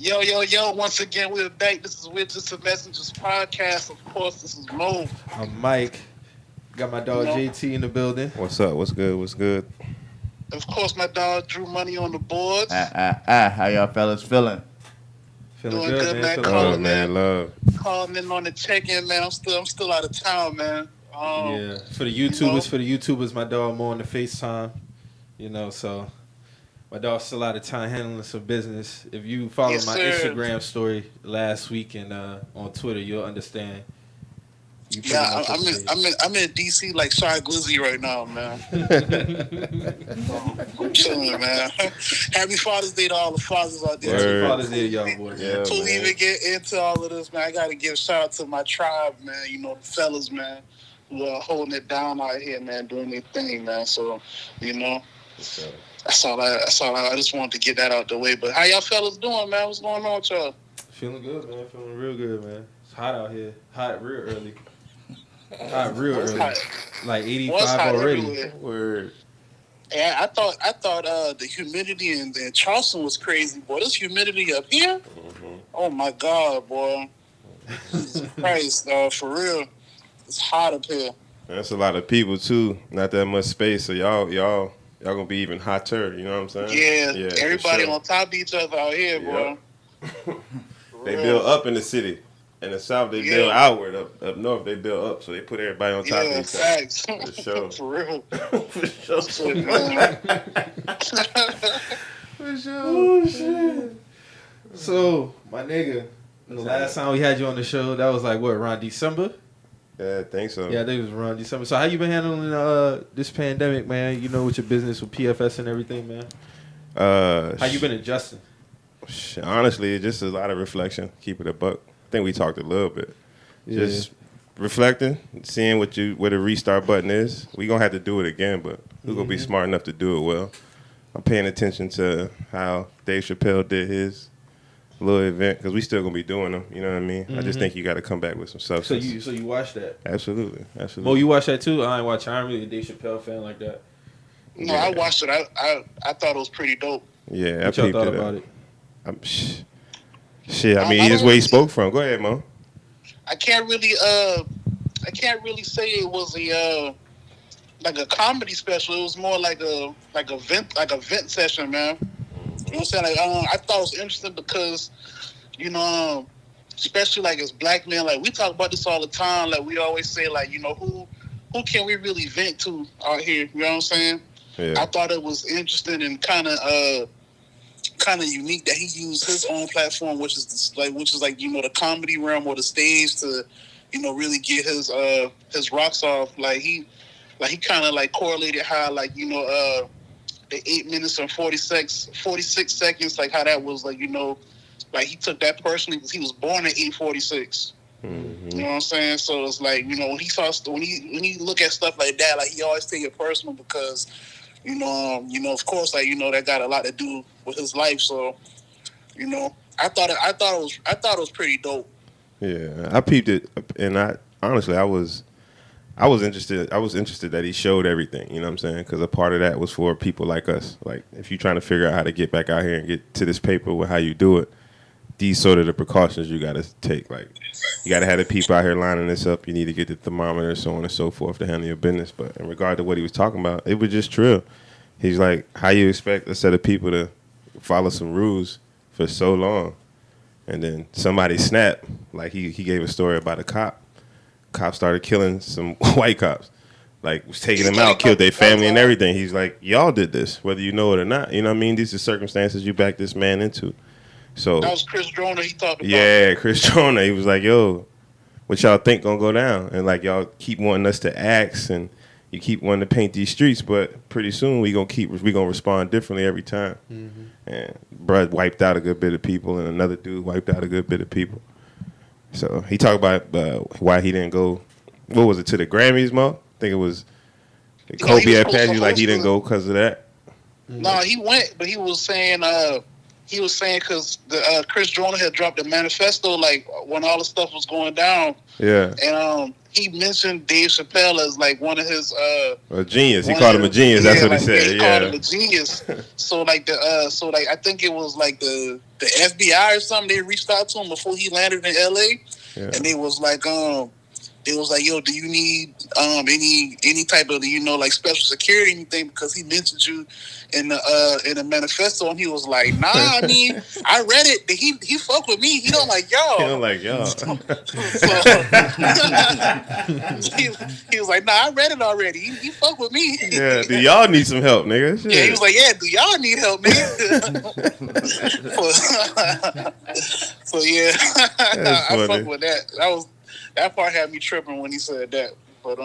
Yo, once again, we're back. This is Witches to Messengers podcast. Of course, this is Moe. I'm Mike. Got my dog JT in the building. What's up? What's good? What's good? Of course, my dog Drew Money on the boards. How y'all fellas feeling? Feeling Doing good, man. Love. Calling in on the check-in, man. I'm still out of town, man. Yeah, for the YouTubers, my dog Moe on the FaceTime. So my dog's still out of town handling some business. If you follow my Instagram story last week and on Twitter, you'll understand. Yeah, I'm in DC like Shy Glizzy right now, man. I'm chilling, man. Happy Father's Day to all the fathers out there. Happy Father's Day, young boys. Yeah, to even get into all of this, man, I gotta give a shout out to my tribe, man. The fellas, man, who are holding it down out here, man, doing their thing, man. So, that's all. I just wanted to get that out the way. But how y'all fellas doing, man? What's going on with y'all? Feeling good, man. Feeling real good, man. It's hot out here. Hot real early. Hot real early. Like 85 already. Everywhere. Word. Yeah, I thought the humidity in Charleston was crazy, boy. This humidity up here, Oh my God, boy. Jesus Christ, for real. It's hot up here. That's a lot of people too. Not that much space, so y'all gonna be even hotter. You know what I'm saying? Yeah. Everybody on top of each other out here, boy. They build up in the city. In the south, they build outward. Up north, they build up. So they put everybody on top of each other. Facts. For sure. For real. For sure. For sure. Oh, shit. So, my nigga, the last time we had you on the show, that was like, what, around December? Yeah, I think so. Yeah, I think it was around December. So how you been handling this pandemic, man? With your business with PFS and everything, man? How you been adjusting? Honestly, just a lot of reflection. Keep it a buck. I think we talked a little bit. Yeah. Just reflecting, seeing where the restart button is. We gonna have to do it again, but we're gonna be smart enough to do it well. I'm paying attention to how Dave Chappelle did his little event because we still gonna be doing them. You know what I mean? I just think you got to come back with some substance. So you watched that? Absolutely. Well, you watched that too? I ain't watch. I'm really a Dave Chappelle fan like that. No, I watched it. I thought it was pretty dope. Yeah, what y'all thought about it? Shit, I mean, just where he spoke from. Go ahead, Mo. I can't really say it was like a comedy special. It was more like a vent session, man. You know what I'm saying? I thought it was interesting because, especially like as black men, like we talk about this all the time. Like we always say, like, who can we really vent to out here? You know what I'm saying? Yeah. I thought it was interesting and kind of unique that he used his own platform, which is the comedy realm or the stage to, really get his rocks off. Like he kind of like correlated how the 8 minutes and 46 seconds, like how that was like he took that personally because he was born at 8:46. You know what I'm saying? So it's like when he look at stuff like that, like he always take it personal because. Of course, that got a lot to do with his life. So, I thought it was pretty dope. Yeah, I peeped it, and I was interested. I was interested that he showed everything. You know what I'm saying? Because a part of that was for people like us. Like, if you're trying to figure out how to get back out here and get to this paper with how you do it, these sort of the precautions you got to take. Like, you got to have the people out here lining this up. You need to get the thermometer, so on and so forth, to handle your business. But in regard to what he was talking about, it was just trill. He's like, how you expect a set of people to follow some rules for so long, and then somebody snapped. Like he gave a story about a cop. Cop started killing some white cops. Like, was taking them out, killed their family and everything. He's like, y'all did this, whether you know it or not. You know what I mean? These are circumstances you backed this man into. So that was Chris Drona he talked about. Yeah, Chris Drona. He was like, yo, what y'all think gonna go down? And like, y'all keep wanting us to ask and you keep wanting to paint these streets, but pretty soon we gonna respond differently every time. And bruh wiped out a good bit of people and another dude wiped out a good bit of people. So he talked about why he didn't go, what was it, to the Grammys, Mo? I think it was Kobe had passed you, like he didn't go because of that. No, he went, but he was saying he was saying because the Chris Joyner had dropped a manifesto like when all the stuff was going down. Yeah. And he mentioned Dave Chappelle as like one of his a genius. He called him a genius. That's what he said. He called him a genius. So like I think it was like the FBI or something. They reached out to him before he landed in LA, and they was like yo, do you need any type of like special security anything, because he mentioned you in the manifesto, and he was like, nah, I mean, I read it. He fuck with me. He don't like y'all. He don't like y'all. He was like, nah, I read it already. He fuck with me. Yeah, do y'all need some help, nigga? Shit. Yeah, he was like, yeah, do y'all need help, nigga? So yeah, I fuck with that. That part had me tripping when he said that. But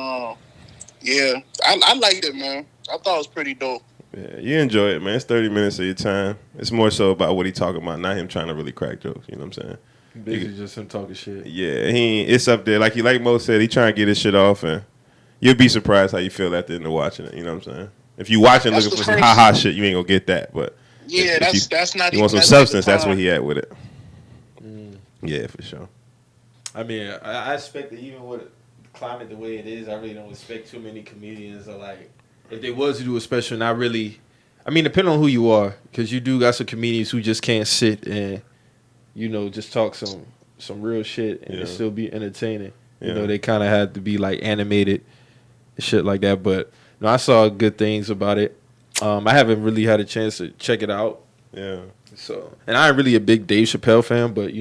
yeah, I liked it, man. I thought it was pretty dope. Yeah, you enjoy it, man. It's 30 minutes of your time. It's more so about what he talking about, not him trying to really crack jokes. You know what I'm saying? Basically just him talking shit. Yeah, it's up there. Like Mo said, he trying to get his shit off, and you'll be surprised how you feel at the end of watching it. You know what I'm saying? If you watching looking for some ha-ha shit, you ain't gonna get that. But yeah, that's not. You want some substance? That's where he at with it. Yeah, for sure. I mean, I expect that even with the climate the way it is, I really don't expect too many comedians. Or like, if they was to do a special, not really. I mean, depending on who you are, because you do got some comedians who just can't sit and, just talk some real shit and it still be entertaining. You know, they kind of had to be like animated and shit like that. But I saw good things about it. I haven't really had a chance to check it out. Yeah. So, and I'm really a big Dave Chappelle fan, but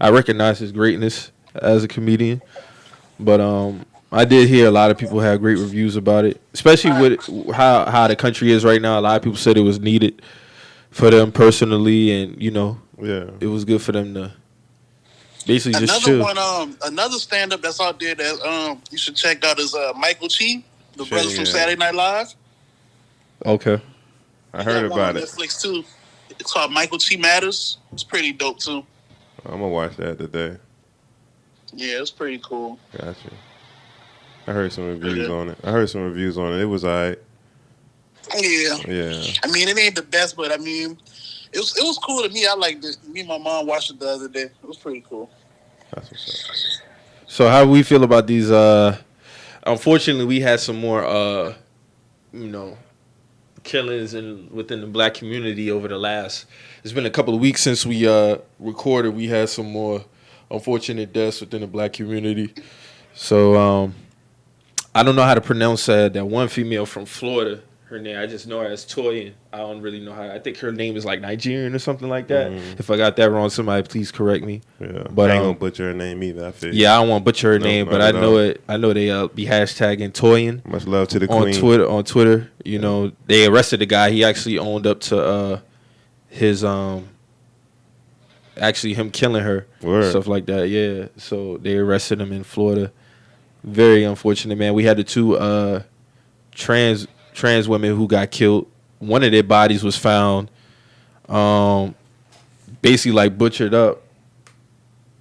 I recognize his greatness as a comedian. But I did hear a lot of people have great reviews about it, especially with how the country is right now. A lot of people said it was needed for them personally, and it was good for them to basically just chill. Another stand-up that's out there that you should check out is Michael Chi, the brother from Saturday Night Live. Okay, I heard about it. Netflix too. It's called Michael Chi Matters. It's pretty dope too. I'm gonna watch that today. Yeah, it's pretty cool. Gotcha. I heard some reviews on it. It was alright. Yeah. Yeah. I mean, it ain't the best, but I mean, it was cool to me. I liked it. Me and my mom watched it the other day. It was pretty cool. That's what's up. So how do we feel about these? Unfortunately, we had some more, killings within the black community over the last. It's been a couple of weeks since we recorded. We had some more unfortunate deaths within the black community. So I don't know how to pronounce that one female from Florida. Her name, I just know her as Toyin. I don't really know how. I think her name is like Nigerian or something like that. If I got that wrong, somebody please correct me. Yeah, but I ain't gonna butcher her name either. I feel. Yeah, I don't want to butcher her name, but I know it. I know they be hashtagging Toyin. Much love to the on queen. On Twitter, they arrested the guy. He actually owned up to his actually him killing her. Word. Stuff like that. Yeah, so they arrested him in Florida. Very unfortunate, man. We had the two trans women who got killed. One of their bodies was found basically like butchered up.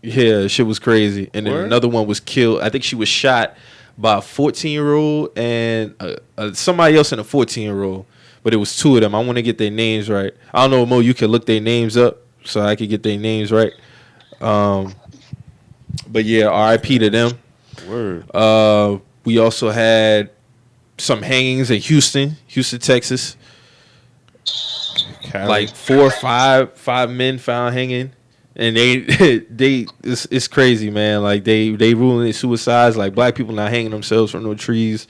Yeah, shit was crazy. And then another one was killed. I think she was shot by a 14-year-old and somebody else and a 14-year-old. But it was two of them. I want to get their names right. I don't know, Mo, you can look their names up so I could get their names right. But yeah, R.I.P. to them. Word. We also had some hangings in Houston, Texas. Cali. Like 4 or 5 men found hanging, and it's crazy, man. Like they ruling it suicides. Like black people not hanging themselves from no trees.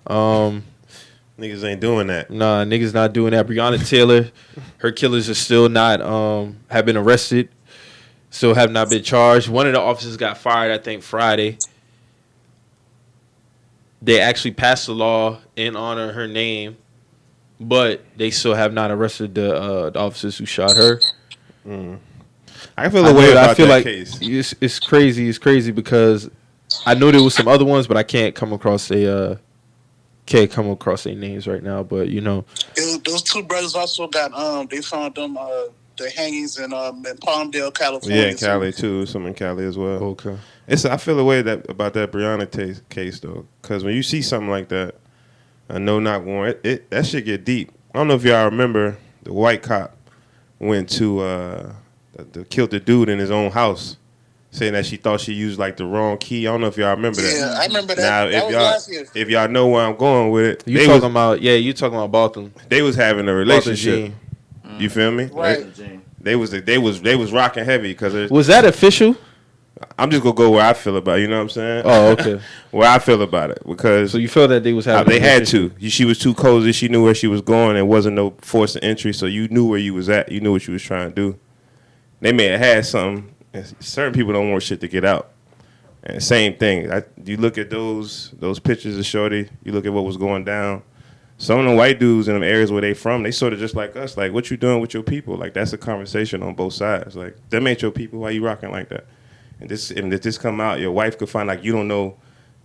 Niggas ain't doing that. Nah, niggas not doing that. Breonna Taylor, her killers are still not have been arrested, still have not been charged. One of the officers got fired, I think Friday. They actually passed a law in honor of her name, but they still have not arrested the officers who shot her. I feel the way about I feel that like case. It's crazy. It's crazy because I know there was some other ones, but I can't come across their names right now. But those two brothers also got they found them the hangings in Palmdale, California. Yeah, in Cali too. Some in Cali as well. Okay. I feel the way about that Breonna case though, because when you see something like that, a no knock warrant, that shit get deep. I don't know if y'all remember the white cop went to killed the dude in his own house, saying that she thought she used like the wrong key. I don't know if y'all remember that. Yeah, I remember that. Now, That was last year. if y'all know where I'm going with it, You talking about Botham. they was having a relationship. You feel me? Right. They was rocking heavy because Was that official? I'm just gonna go where I feel about it, you know what I'm saying? Oh, okay. Where I feel about it because So you feel that they was having? they had to. She was too cozy. She knew where she was going. There wasn't no force of entry, so you knew where you was at. You knew what you was trying to do. They may have had something. And certain people don't want shit to get out. And same thing. You look at those pictures of Shorty. You look at what was going down. Some of the white dudes in them areas where they from, they sort of just like us. Like, what you doing with your people? Like, that's a conversation on both sides. Like, them ain't your people. Why you rocking like that? And if this come out, your wife could find like you don't know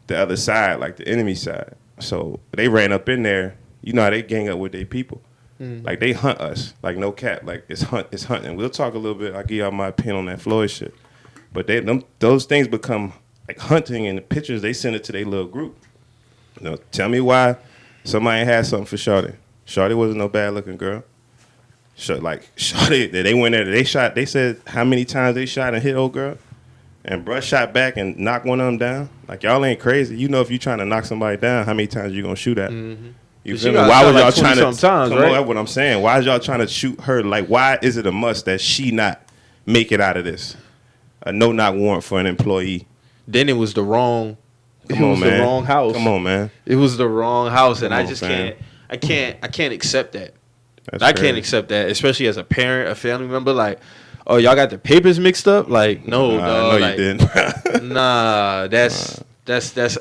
the other side, like the enemy side. So they ran up in there. You know how they gang up with their people. Like they hunt us. Like no cap. Like it's hunting. We'll talk a little bit. I'll give y'all my opinion on that Floyd shit. But those things become like hunting, and the pictures they send it to their little group. You know, tell me why somebody had something for Shorty. Shorty wasn't no bad looking girl. Shorty, they went there. They shot. They said how many times they shot and hit old girl. And bruh shot back and knocked one of them down. Like, y'all ain't crazy. You know if you trying to knock somebody down, how many times you going to shoot at? Mm-hmm. You feel me? Why was y'all trying to... Sometimes, right? That's what I'm saying. Why is y'all trying to shoot her? Like, why is it a must that she not make it out of this? A no-knock warrant for an employee. Then it was the wrong... The wrong house. Come on, man. It was the wrong house, and I just can't... I can't accept that. I can't accept that, especially as a parent, a family member. Like... Oh, y'all got the papers mixed up? Like, no, dog. No, you didn't. Nah, that's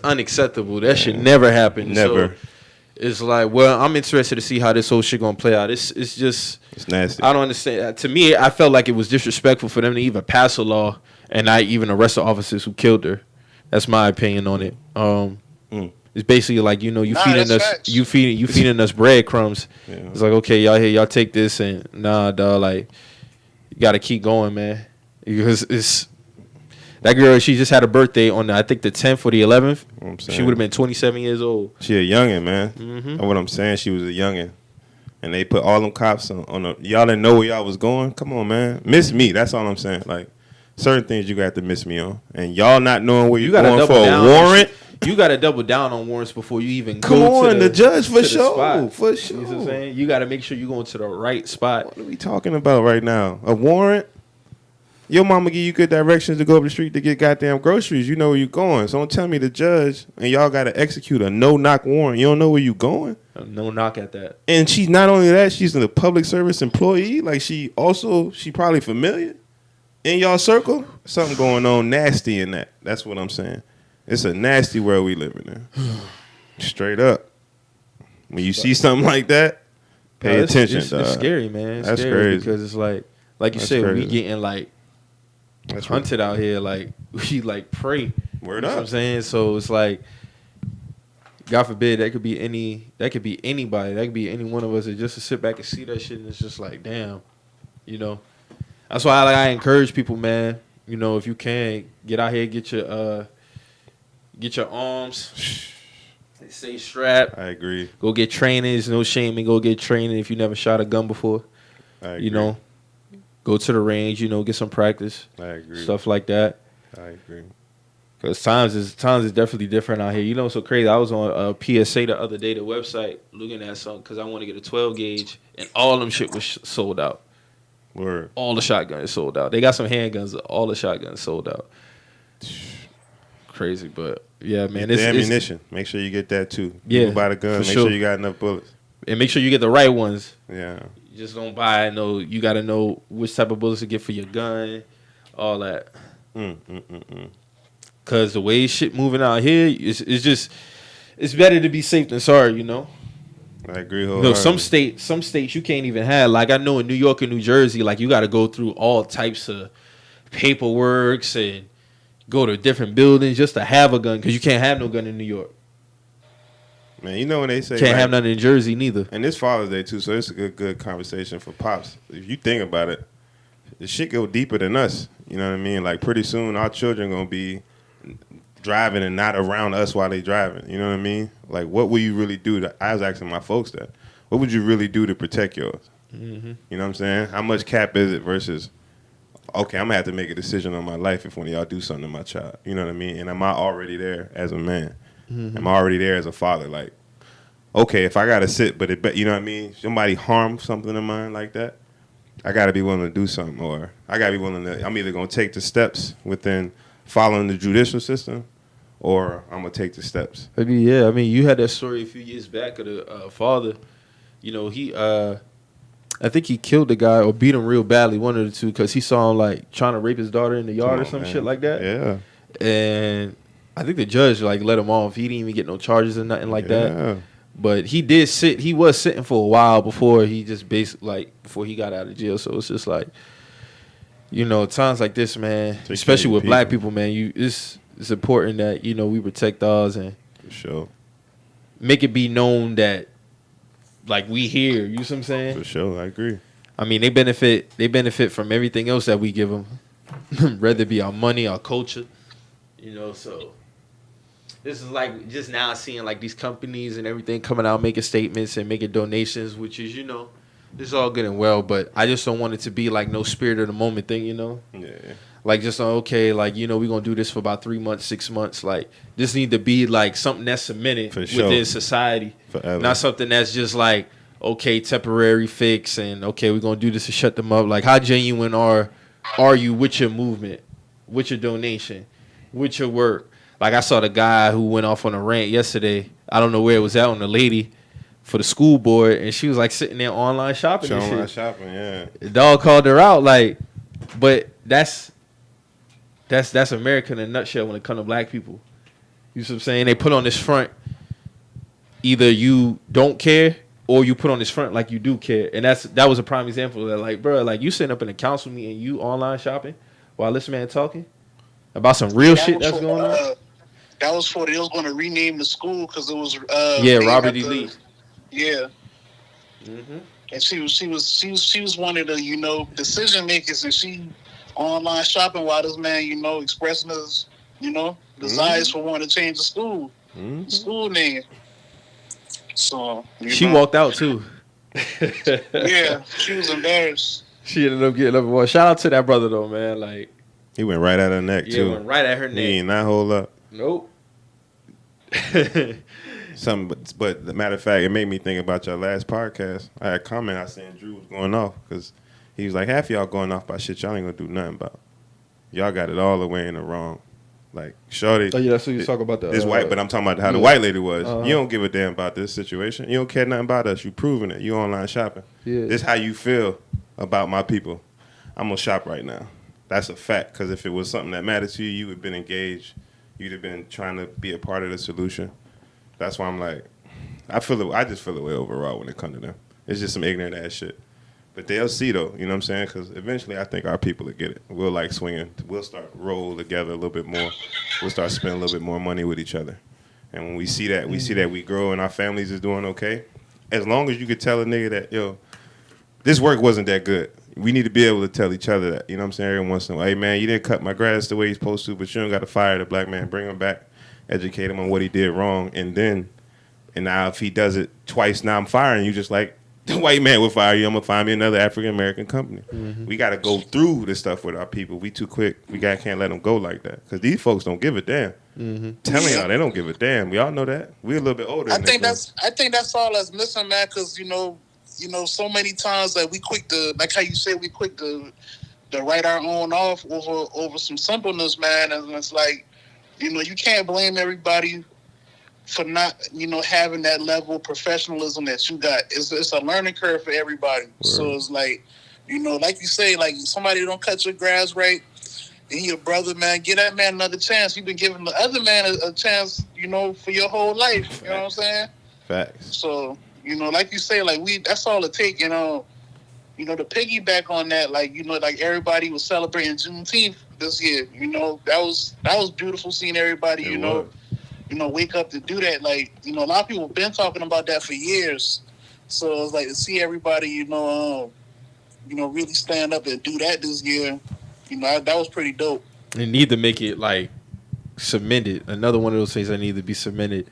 unacceptable. That should never happen. Never. So it's like, well, I'm interested to see how this whole shit gonna play out. It's nasty. I don't understand. To me, I felt like it was disrespectful for them to even pass a law and not even arrest the officers who killed her. That's my opinion on it. It's basically like, you feeding us breadcrumbs. Yeah. It's like, okay, y'all take this, and nah, dog, like. You got to keep going, man, because it's that girl. She just had a birthday on I think the 10th or the 11th. She would have been 27 years old. She a youngin', man. Mm-hmm. That's what I'm saying. She was a youngin', and they put all them cops on y'all didn't know where y'all was going. Come on, man. Miss me. That's all I'm saying. Like certain things you got to miss me on, and y'all not knowing where you're going for a warrant. You got to double down on warrants before you even come go on to the judge for sure. For sure. You know what I'm saying? You got to make sure you're going to the right spot. What are we talking about right now? A warrant? Your mama give you good directions to go up the street to get goddamn groceries. You know where you're going. So don't tell me the judge and y'all got to execute a no-knock warrant. You don't know where you going? A no-knock at that. And she's not only that, she's a public service employee. Like she probably familiar in y'all circle. Something going on nasty in that. That's what I'm saying. It's a nasty world we live in. Straight up. When you see something like that, pay attention. It's scary, man. It's scary crazy because it's like you said, crazy. We getting like hunted out here, like we like prey. Word up. You know what I'm saying? So it's like, God forbid, that could be anybody. That could be any one of us. And just to sit back and see that shit, and it's just like, damn, you know. That's why I encourage people, man. You know, if you can get out here, get your arms. Stay strapped. I agree. Go get training. There's no shame in go get training if you never shot a gun before. I agree. You know, go to the range. You know, get some practice. I agree. Stuff like that. I agree. Because times is definitely different out here. You know, it's so crazy. I was on a PSA the other day, the website, looking at something because I want to get a 12 gauge, and all them shit was sold out. Word. All the shotguns sold out. They got some handguns. All the shotguns sold out. Crazy, but yeah, man. It's ammunition. Make sure you get that too. Yeah, you buy the gun. Make sure you got enough bullets. And make sure you get the right ones. Yeah. You just don't buy. You got to know which type of bullets to get for your gun. All that. Cause the way shit moving out here, it's better to be safe than sorry. You know. I agree. No, some states you can't even have. Like I know in New York and New Jersey, like you got to go through all types of paperwork and go to different buildings just to have a gun because you can't have no gun in New York. Man, you know when they say can't have none in Jersey neither. And it's Father's Day too, so it's a good conversation for pops. If you think about it, the shit go deeper than us. You know what I mean? Like pretty soon our children gonna be driving and not around us while they driving. You know what I mean? Like what will you really do? I was asking my folks that. What would you really do to protect yours? You know what I'm saying? How much cap is it versus, okay, I'm going to have to make a decision on my life if one of y'all do something to my child. You know what I mean? And am I already there as a man? Am I already there as a father? Like, okay, if I got to sit, but you know what I mean? Somebody harm something of mine like that, I got to be willing to do something. Or I got to be willing to, I'm either going to take the steps within following the judicial system, or I'm going to take the steps. I mean, yeah. I mean, you had that story a few years back of the father. You know, he, I think he killed the guy or beat him real badly, one of the two, because he saw him, like, trying to rape his daughter in the yard or some shit like that. Yeah. And I think the judge, like, let him off. He didn't even get no charges or nothing like that. But he was sitting for a while before he just basically, like, before he got out of jail. So it's just like, you know, times like this, man, especially with black people, man, it's important that, you know, we protect ours and for sure make it be known that, like, we here. You know what I'm saying? For sure, I agree. I mean, they benefit from everything else that we give them, whether it be our money, our culture, you know. So this is like just now seeing like these companies and everything coming out making statements and making donations, which is, you know, this is all good and well, but I just don't want it to be like no spirit of the moment thing, you know. Yeah. Like, just okay, like, you know, we're gonna do this for about 3 months, 6 months. Like, this need to be like something that's cemented within society. Forever. Not something that's just like, okay, temporary fix and okay, we're gonna do this to shut them up. Like, how genuine are you with your movement, with your donation, with your work? Like, I saw the guy who went off on a rant yesterday. I don't know where it was at, on the lady for the school board, and she was like sitting there online shopping and shit. Online shopping, yeah. The dog called her out, like, but that's America in a nutshell when it comes to black people. You know what I'm saying? They put on this front, either you don't care or you put on this front like you do care. And that was a prime example of that. Like, bro, like, you sitting up in a council meeting, you online shopping while this man talking about some real shit that's going on. That was for they was going to rename the school because it was Robert E. Lee. Yeah. Mm-hmm. And she was one of the, you know, decision makers, and she online shopping while this man, you know, expressing his, you know, desires for wanting to change the school name. So she walked out too. Yeah, she was embarrassed. She ended up getting up. Well, shout out to that brother though, man. Like, he went right at her neck too. Yeah, went right at her neck. He ain't not hold up. Nope. But the matter of fact, it made me think about your last podcast. I had a comment I seen Drew was going off because he was like, half of y'all going off by shit y'all ain't gonna do nothing about. Y'all got it all the way in the wrong. Like, shorty. Oh yeah, that's what you talk about. This white, but I'm talking about how the white lady was. You don't give a damn about this situation. You don't care nothing about us. You proving it. You online shopping. Yeah. This how you feel about my people. I'm gonna shop right now. That's a fact. Because if it was something that mattered to you, you would have been engaged. You'd have been trying to be a part of the solution. That's why I'm like, I just feel the way overall when it comes to them. It's just some ignorant ass shit. But they'll see though, you know what I'm saying? Because eventually I think our people will get it. We'll like swinging. We'll start roll together a little bit more. We'll start spending a little bit more money with each other. And when we see that, we grow and our families is doing okay. As long as you could tell a nigga that, yo, this work wasn't that good. We need to be able to tell each other that. You know what I'm saying? Every once in a while, hey man, you didn't cut my grass the way you're supposed to, but you don't got to fire the black man. Bring him back, educate him on what he did wrong, and now if he does it twice, now I'm firing you. Just like the white man would fire you, I'm gonna find me another African American company. Mm-hmm. We got to go through this stuff with our people. We too quick. Can't let them go like that because these folks don't give a damn. Mm-hmm. Telling y'all they don't give a damn. We all know that. We're a little bit older. I think that's all that's missing, man. Because you know, so many times that we quick to, like how you said, we quick to write our own off over some simpleness, man. And it's like, you know, you can't blame everybody for not, you know, having that level of professionalism that you got. It's a learning curve for everybody. Word. So it's like, you know, like you say, like somebody don't cut your grass right, and your brother, man, give that man another chance. You've been giving the other man a chance, you know, for your whole life. You know what I'm saying? Facts. So, you know, like you say, like that's all it takes, you know, to piggyback on that, like, you know, like everybody was celebrating Juneteenth this year. You know, that was beautiful seeing everybody, you know, wake up to do that. Like, you know, a lot of people have been talking about that for years. So it's like to see everybody, you know, really stand up and do that this year. You know, that was pretty dope. They need to make it like cemented. Another one of those things that need to be cemented.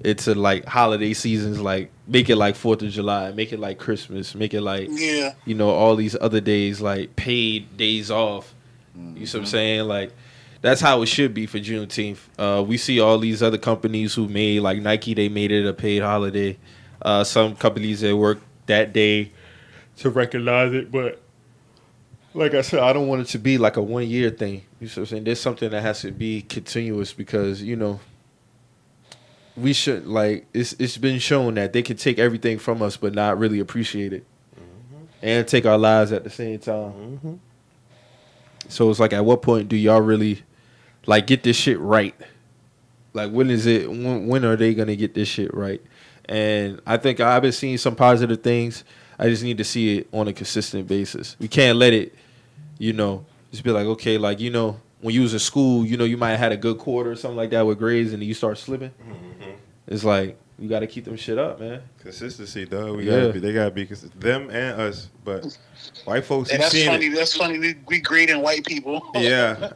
into like holiday seasons, like make it like 4th of July, make it like Christmas, make it like all these other days like paid days off. You see what I'm saying? Like that's how it should be for Juneteenth. We see all these other companies who made like Nike, they made it a paid holiday. Some companies that work that day to recognize it, but like I said, I don't want it to be like a 1 year thing. You see what I'm saying? There's something that has to be continuous because we should like it's been shown that they can take everything from us but not really appreciate it and take our lives at the same time. So it's like, at what point do y'all really like get this shit right? Like when are they gonna get this shit right? And I think I've been seeing some positive things. I just need to see it on a consistent basis. We can't let it just be like, okay, like when you was in school, you might have had a good quarter or something like that with grades, and then you start slipping. It's like you got to keep them shit up, man. Consistency, dog. They gotta be consistent. Them and us, but white folks. And that's funny. That's funny. We grading white people. Yeah.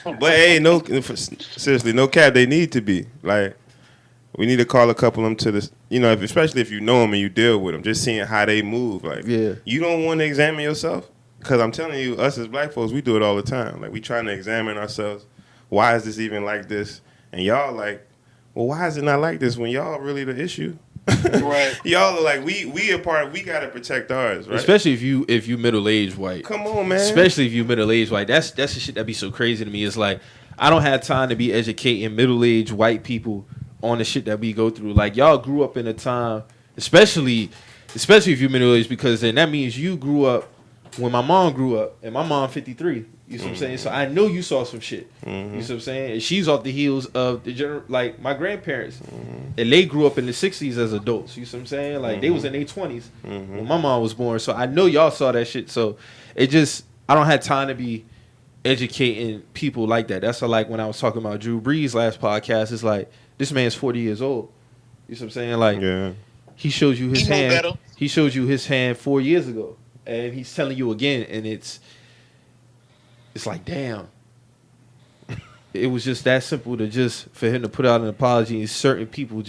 But hey, seriously, no cap. They need to be like. We need to call a couple of them to this, especially if you know them and you deal with them, just seeing how they move. Like, you don't want to examine yourself? Because I'm telling you, us as black folks, we do it all the time. Like, we trying to examine ourselves. Why is this even like this? And y'all like, well, why is it not like this when y'all really the issue? Right. Y'all are like, we a part, we got to protect ours, right? Especially if you middle-aged white. Come on, man. Especially if you middle-aged white. That's the shit that be so crazy to me. It's like, I don't have time to be educating middle-aged white people on the shit that we go through. Like, y'all grew up in a time, especially if you're middle-aged, because then that means you grew up when my mom grew up, and my mom 53. You see what I'm saying? So I know you saw some shit. You see what I'm saying? And she's off the heels of like my grandparents, and they grew up in the 60s as adults. You see what I'm saying? Like they was in their 20s when my mom was born. So I know y'all saw that shit. So I don't have time to be educating people like that. That's like when I was talking about Drew Brees last podcast. It's like, this man's 40 years old. You see what I'm saying? Like, he showed you his hand. He showed you his hand 4 years ago, and he's telling you again, and it's like, damn. It was just that simple for him to put out an apology, and certain people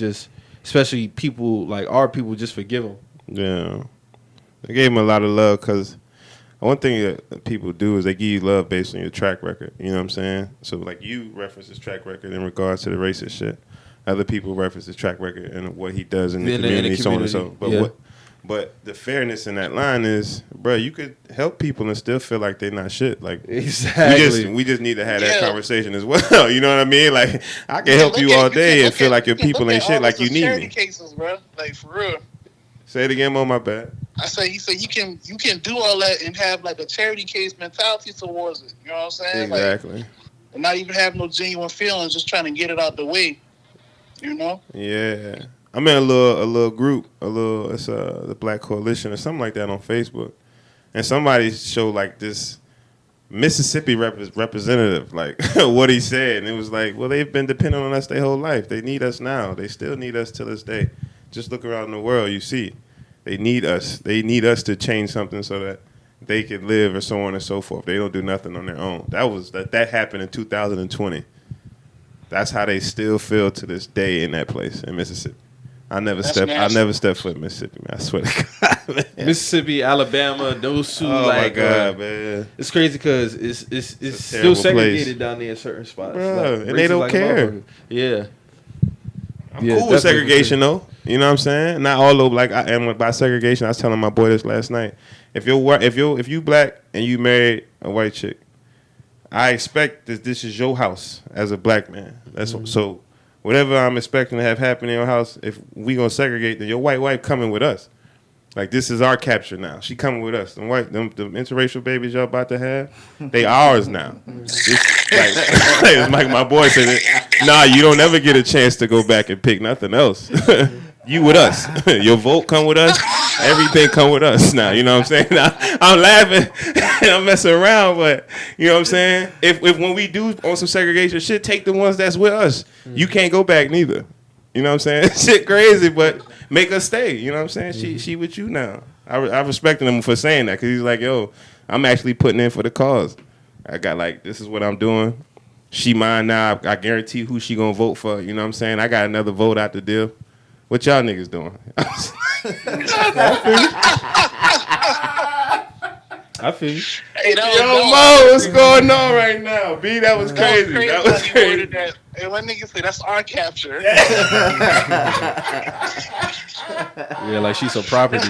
especially people like our people, just forgive him. Yeah. They gave him a lot of love because one thing that people do is they give you love based on your track record. You know what I'm saying? So, like, you reference his track record in regards to the racist shit. Other people reference his track record and what he does in the community, so on and so. But the fairness in that line is, bro, you could help people and still feel like they're not shit. Like, exactly. We just need to have that conversation as well. You know what I mean? Like, I can help you all day and feel like your people ain't shit like you need me. Cases, bro. Like, for real. Say it again, Mo, my bad. He said you can do all that and have like a charity case mentality towards it. You know what I'm saying? Exactly. Like, and not even have no genuine feelings, just trying to get it out the way. You know? Yeah. I'm in a little group, it's the Black Coalition or something like that on Facebook. And somebody showed like this Mississippi representative, like what he said. And it was like, well, they've been depending on us their whole life. They need us now. They still need us to this day. Just look around the world, you see. They need us. They need us to change something so that they can live or so on and so forth. They don't do nothing on their own. That happened in 2020. That's how they still feel to this day in that place in Mississippi. I never stepped foot in Mississippi, man. I swear to God, man. Mississippi, Alabama, those two. Oh my God, man! It's crazy because it's still segregated place down there in certain spots, and they don't care. Yeah, I'm cool with segregation though. You know what I'm saying? Not all over like I am by segregation. I was telling my boy this last night. If you black and you married a white chick, I expect that this is your house as a black man. That's so. Whatever I'm expecting to have happen in your house, if we gonna segregate, then your white wife coming with us. Like, this is our capture now. She coming with us. Them interracial babies y'all about to have, they ours now. It's like my boy said, nah, you don't ever get a chance to go back and pick nothing else. You with us. Your vote come with us. Everything come with us now. You know what I'm saying? I'm laughing and I'm messing around, but you know what I'm saying? If when we do on some segregation shit, take the ones that's with us. You can't go back neither. You know what I'm saying? Shit crazy, but make us stay. You know what I'm saying? She with you now. I respected him for saying that because he's like, yo, I'm actually putting in for the cause. I got like, this is what I'm doing. she mine now. I guarantee who she gonna vote for. You know what I'm saying? I got another vote out the deal. What y'all niggas doing? I feel you. Hey, that was Yo, dope. Mo, what's going on right now? B, that was crazy. That was how you crazy. worded that. Hey, my nigga say that's our capture. Yeah, like she's a property.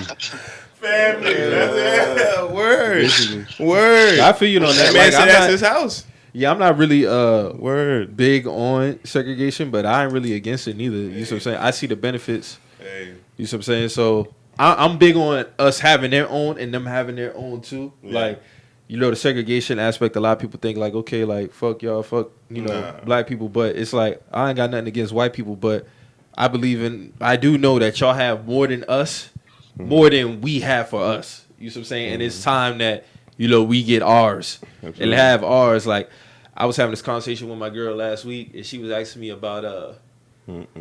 Family. That's it. Word. Basically. Word. I feel you on that. That man Like, said I'm that's not, his house. yeah, I'm not really Word. big on segregation, but I ain't really against it neither. You know what I'm saying? I see the benefits. Hey. You know what I'm saying? So I'm big on us having their own and them having their own too. Yeah. Like, you know, the segregation aspect, a lot of people think like, okay, like, fuck y'all, fuck, you know, Nah. black people. But it's like, I ain't got nothing against white people, but I do know that y'all have more than us, more than we have for us. You know what I'm saying? And it's time that, you know, we get ours. Absolutely. And have ours. Like, I was having this conversation with my girl last week, and she was asking me about,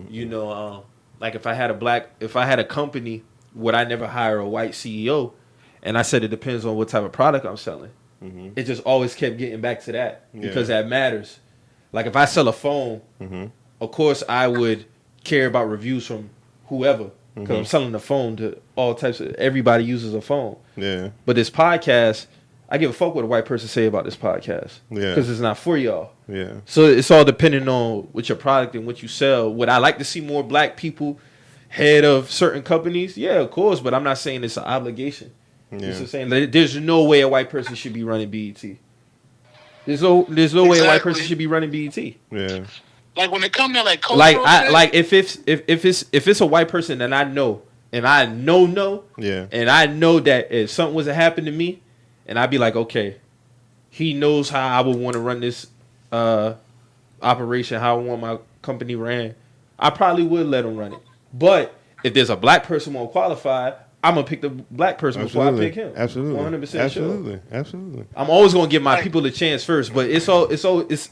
you know, like if I had a company, would I never hire a white CEO? And I said it depends on what type of product I'm selling. Mm-hmm. It just always kept getting back to that because Yeah. that matters. Like if I sell a phone, of course I would care about reviews from whoever because I'm selling a phone to all types of everybody uses a phone. Yeah. But this podcast, I give a fuck what a white person say about this podcast. Yeah. Because it's not for y'all. Yeah. So it's all depending on what your product and what you sell. Would I like to see more black people head of certain companies? Yeah, of course, but I'm not saying it's an obligation. You know what I'm saying? Like, there's no way a white person should be running BET. There's no way a white person should be running BET. Yeah. Like when it comes to like cultural Like shit, if it's a white person that I know and I know Yeah. and I know that if something was to happen to me and I'd be like, okay, he knows how I would want to run this operation, how I want my company ran, I probably would let him run it. But if there's a black person more qualified, I'm gonna pick the black person before I pick him. Absolutely. 100% sure. Absolutely. I'm always gonna give my people the chance first, but it's always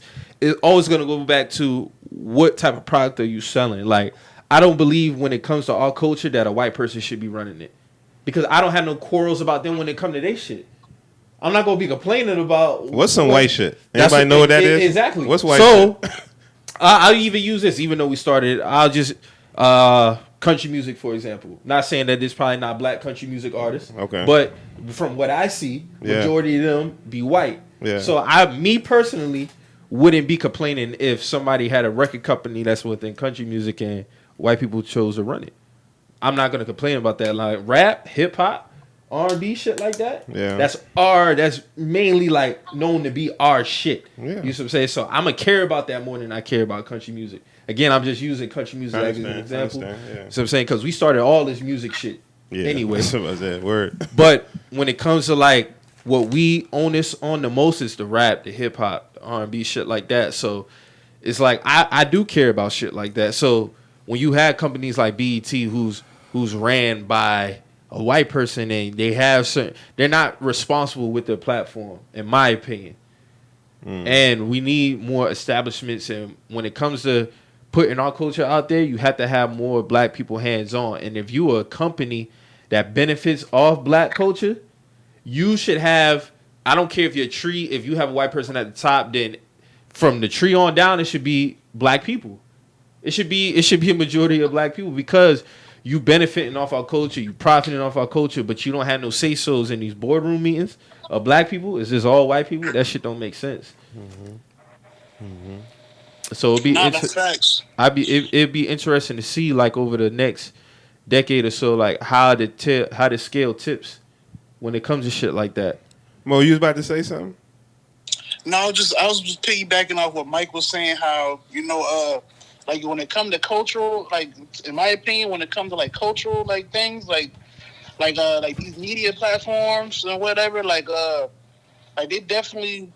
gonna go back to what type of product are you selling. Like, I don't believe when it comes to our culture that a white person should be running it, because I don't have no quarrels about them when it come to their shit. I'm not gonna be complaining about What's some white shit? That's Anybody know what that is? Exactly. What's white so, shit? I'll even use this, even though we started. I'll just country music, for example. Not saying that there's probably not black country music artists. Okay. But from what I see, majority of them be white. Yeah. So me personally wouldn't be complaining if somebody had a record company that's within country music and white people chose to run it. I'm not gonna complain about that. Like rap, hip hop, R&B, shit like that. Yeah. That's mainly like known to be our shit. Yeah. You know what I'm saying? So I'm gonna care about that more than I care about country music. Again, I'm just using country music as an example. Yeah. So I'm saying, because we started all this music shit anyway. That's what I said. Word. But when it comes to like what we own this on the most is the rap, the hip hop, the R&B, shit like that. So it's like I do care about shit like that. So when you have companies like BET who's ran by a white person and they're not responsible with their platform, in my opinion. And we need more establishments. And when it comes to putting our culture out there, you have to have more black people hands on. And if you are a company that benefits off black culture, you should have, I don't care if you're a tree, if you have a white person at the top, then from the tree on down, it should be black people. It should be a majority of black people, because you benefiting off our culture, you profiting off our culture, but you don't have no say-sos in these boardroom meetings of black people. Is this all white people? That shit don't make sense. So it'd be that's facts. it'd be interesting to see, like, over the next decade or so, like how the scale tips when it comes to shit like that. Mo, you was about to say something? No, I was just piggybacking off what Mike was saying. How like when it comes to cultural, like in my opinion, when it comes to like cultural like things, like these media platforms and whatever, like they definitely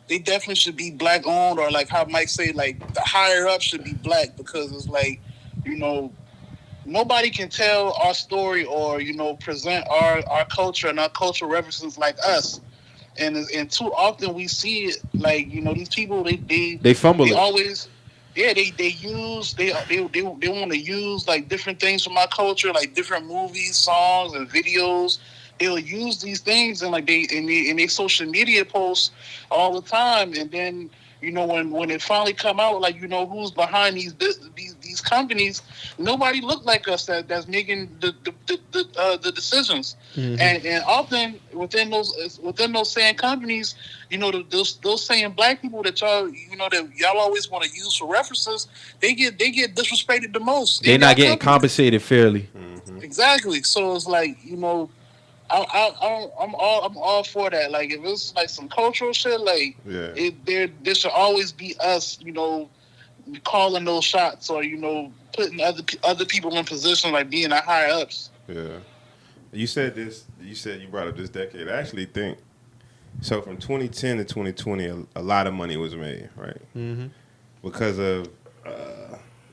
should be black owned, or like how Mike say, like the higher up should be black, because it's like, nobody can tell our story or present our culture and our cultural references like us. And too often we see it, like, these people they fumble they it. always they want to use like different things from our culture, like different movies, songs, and videos. They'll use these things and like they social media posts all the time, and then when it finally come out, like, who's behind these companies, nobody look like us that's making the decisions. Mm-hmm. And often within those same companies, those same black people that y'all always want to use for references, they get disrespected the most. They're not getting compensated fairly. Mm-hmm. Exactly. So it's like, I'm all for that. Like, if it's like some cultural shit, like, there should always be us, calling those shots, or putting other people in position, like being the higher ups. Yeah. You said you brought up this decade. I actually think so. From 2010 to 2020, a lot of money was made, right? Mm-hmm. Because of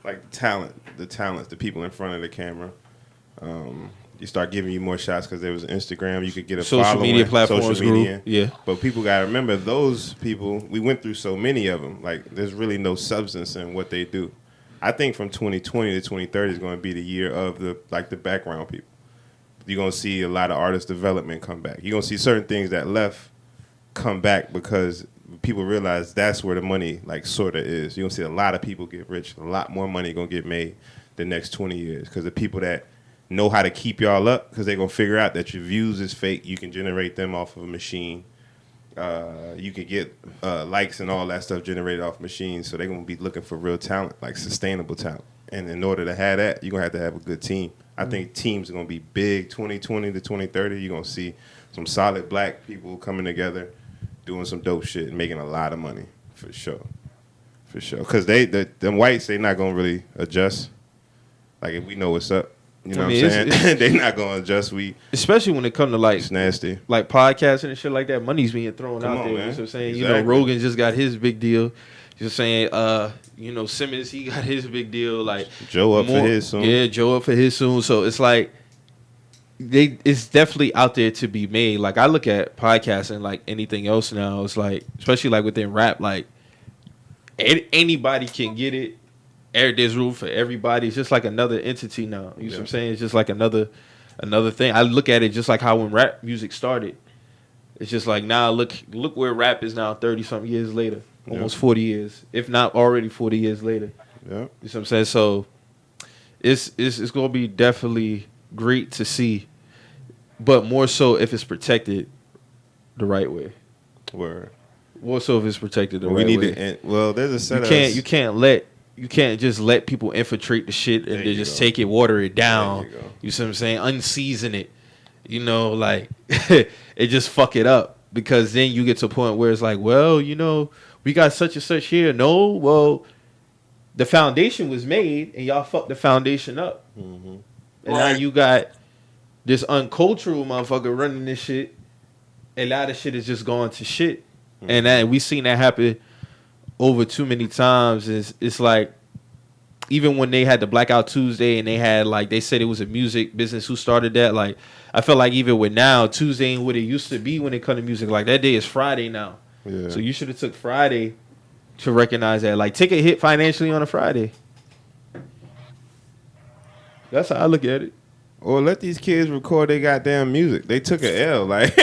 like the talents, the people in front of the camera. You start giving you more shots because there was Instagram. You could get a social media platforms, social media. Yeah. But people got to remember, those people, we went through so many of them. Like, there's really no substance in what they do. I think from 2020 to 2030 is going to be the year of the background people. You're going to see a lot of artist development come back. You're going to see certain things that left come back because people realize that's where the money, like, sort of is. You're going to see a lot of people get rich. A lot more money going to get made the next 20 years because the people that know how to keep y'all up, because they're going to figure out that your views is fake. You can generate them off of a machine. You can get likes and all that stuff generated off machines. So they're going to be looking for real talent, like sustainable talent. And in order to have that, you're going to have a good team. I think teams are going to be big 2020 to 2030. You're going to see some solid black people coming together, doing some dope shit and making a lot of money, for sure. For sure. Because them whites, they're not going to really adjust. Like, if we know what's up. You know what I'm saying? They're not going to adjust. Especially when it comes to, like, it's nasty. Like podcasting and shit like that, money's being thrown out there. Man. You know what I'm saying? Exactly. Rogan just got his big deal. You're saying, Simmons, he got his big deal. Like, Joe up for his soon. Yeah, Joe up for his soon. So it's like, it's definitely out there to be made. Like, I look at podcasting like anything else now. It's like, especially like within rap, like, anybody can get it. There's room for everybody. It's just like another entity now. You know what I'm saying? It's just like another thing. I look at it just like how when rap music started. It's just like, now look where rap is now 30-something years later. Almost 40 years. If not already 40 years later. Yeah. You know what I'm saying? So it's going to be definitely great to see. But more so if it's protected the right way. Word. More so if it's protected the right way. There's a set You can't just let people infiltrate the shit and then just take it, water it down. You see what I'm saying? Unseason it. Like, it just fuck it up. Because then you get to a point where it's like, well, we got such and such here. No, well, the foundation was made and y'all fucked the foundation up. Mm-hmm. And now you got this uncultural motherfucker running this shit. A lot of shit is just going to shit. Mm-hmm. And we seen that happen over too many times. It's like, even when they had the Blackout Tuesday and they had, like, they said it was a music business who started that, like, I feel like even with now, Tuesday ain't what it used to be when it comes to music. Like, that day is Friday now. Yeah. So you should have took Friday to recognize that. Like, take a hit financially on a Friday. That's how I look at it. Or let these kids record their goddamn music. They took an L. Like,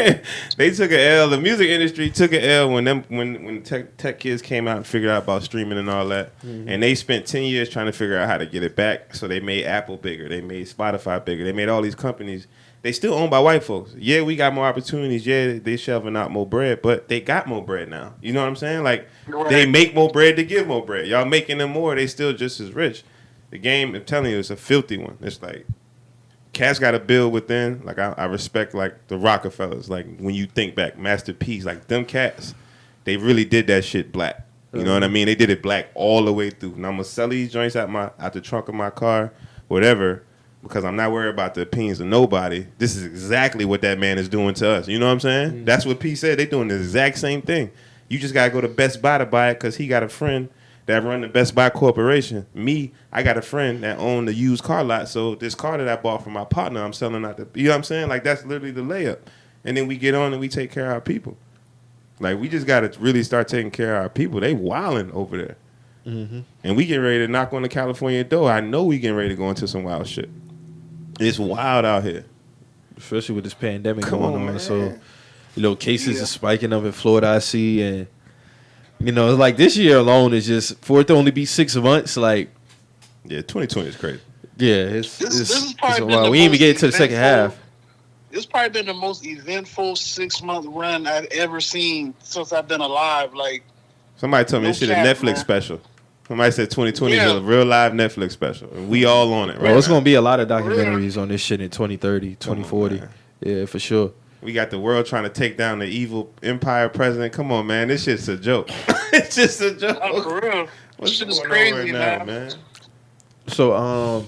they took an L. The music industry took an L when tech kids came out and figured out about streaming and all that. Mm-hmm. And they spent 10 years trying to figure out how to get it back. So they made Apple bigger. They made Spotify bigger. They made all these companies. They still owned by white folks. Yeah, we got more opportunities. Yeah, they shelving out more bread. But they got more bread now. You know what I'm saying? Like, they make more bread to give more bread. Y'all making them more. They still just as rich. The game, I'm telling you, it's a filthy one. It's like, cats got to build within. Like, I respect, like, the Rockefellers. Like, when you think back, Master P's, like, them cats, they really did that shit black. You know what I mean? They did it black all the way through. And I'm going to sell these joints out the trunk of my car, whatever, because I'm not worried about the opinions of nobody. This is exactly what that man is doing to us. You know what I'm saying? Mm-hmm. That's what P said. They doing the exact same thing. You just got to go to Best Buy to buy it because he got a friend that run the Best Buy Corporation. Me, I got a friend that owned the used car lot. So this car that I bought from my partner, I'm selling out the, you know what I'm saying? Like, that's literally the layup. And then we get on and we take care of our people. Like, we just got to really start taking care of our people. They wilding over there. Mm-hmm. And we getting ready to knock on the California door. I know we getting ready to go into some wild shit. It's wild out here. Especially with this pandemic going on. Man. So, cases are spiking up in Florida, I see, and You know, it's like this year alone is just for it to only be 6 months. Like, Yeah, 2020 is crazy. yeah, This has probably been wild. the We didn't even most get into the second half. It's probably been the most eventful 6-month run I've ever seen since I've been alive. Like, Somebody told me this shit a Netflix man. special. Somebody said 2020 is a real live Netflix special. And we all on it, right? Bro, it's now. going to be a lot of documentaries on this shit in 2030, 2040. on, Yeah, for sure. We got the world trying to take down the evil empire president. Come on, man. This shit's a joke. It's just a joke. Oh, for real. What's This shit is going crazy, on right now, man. So,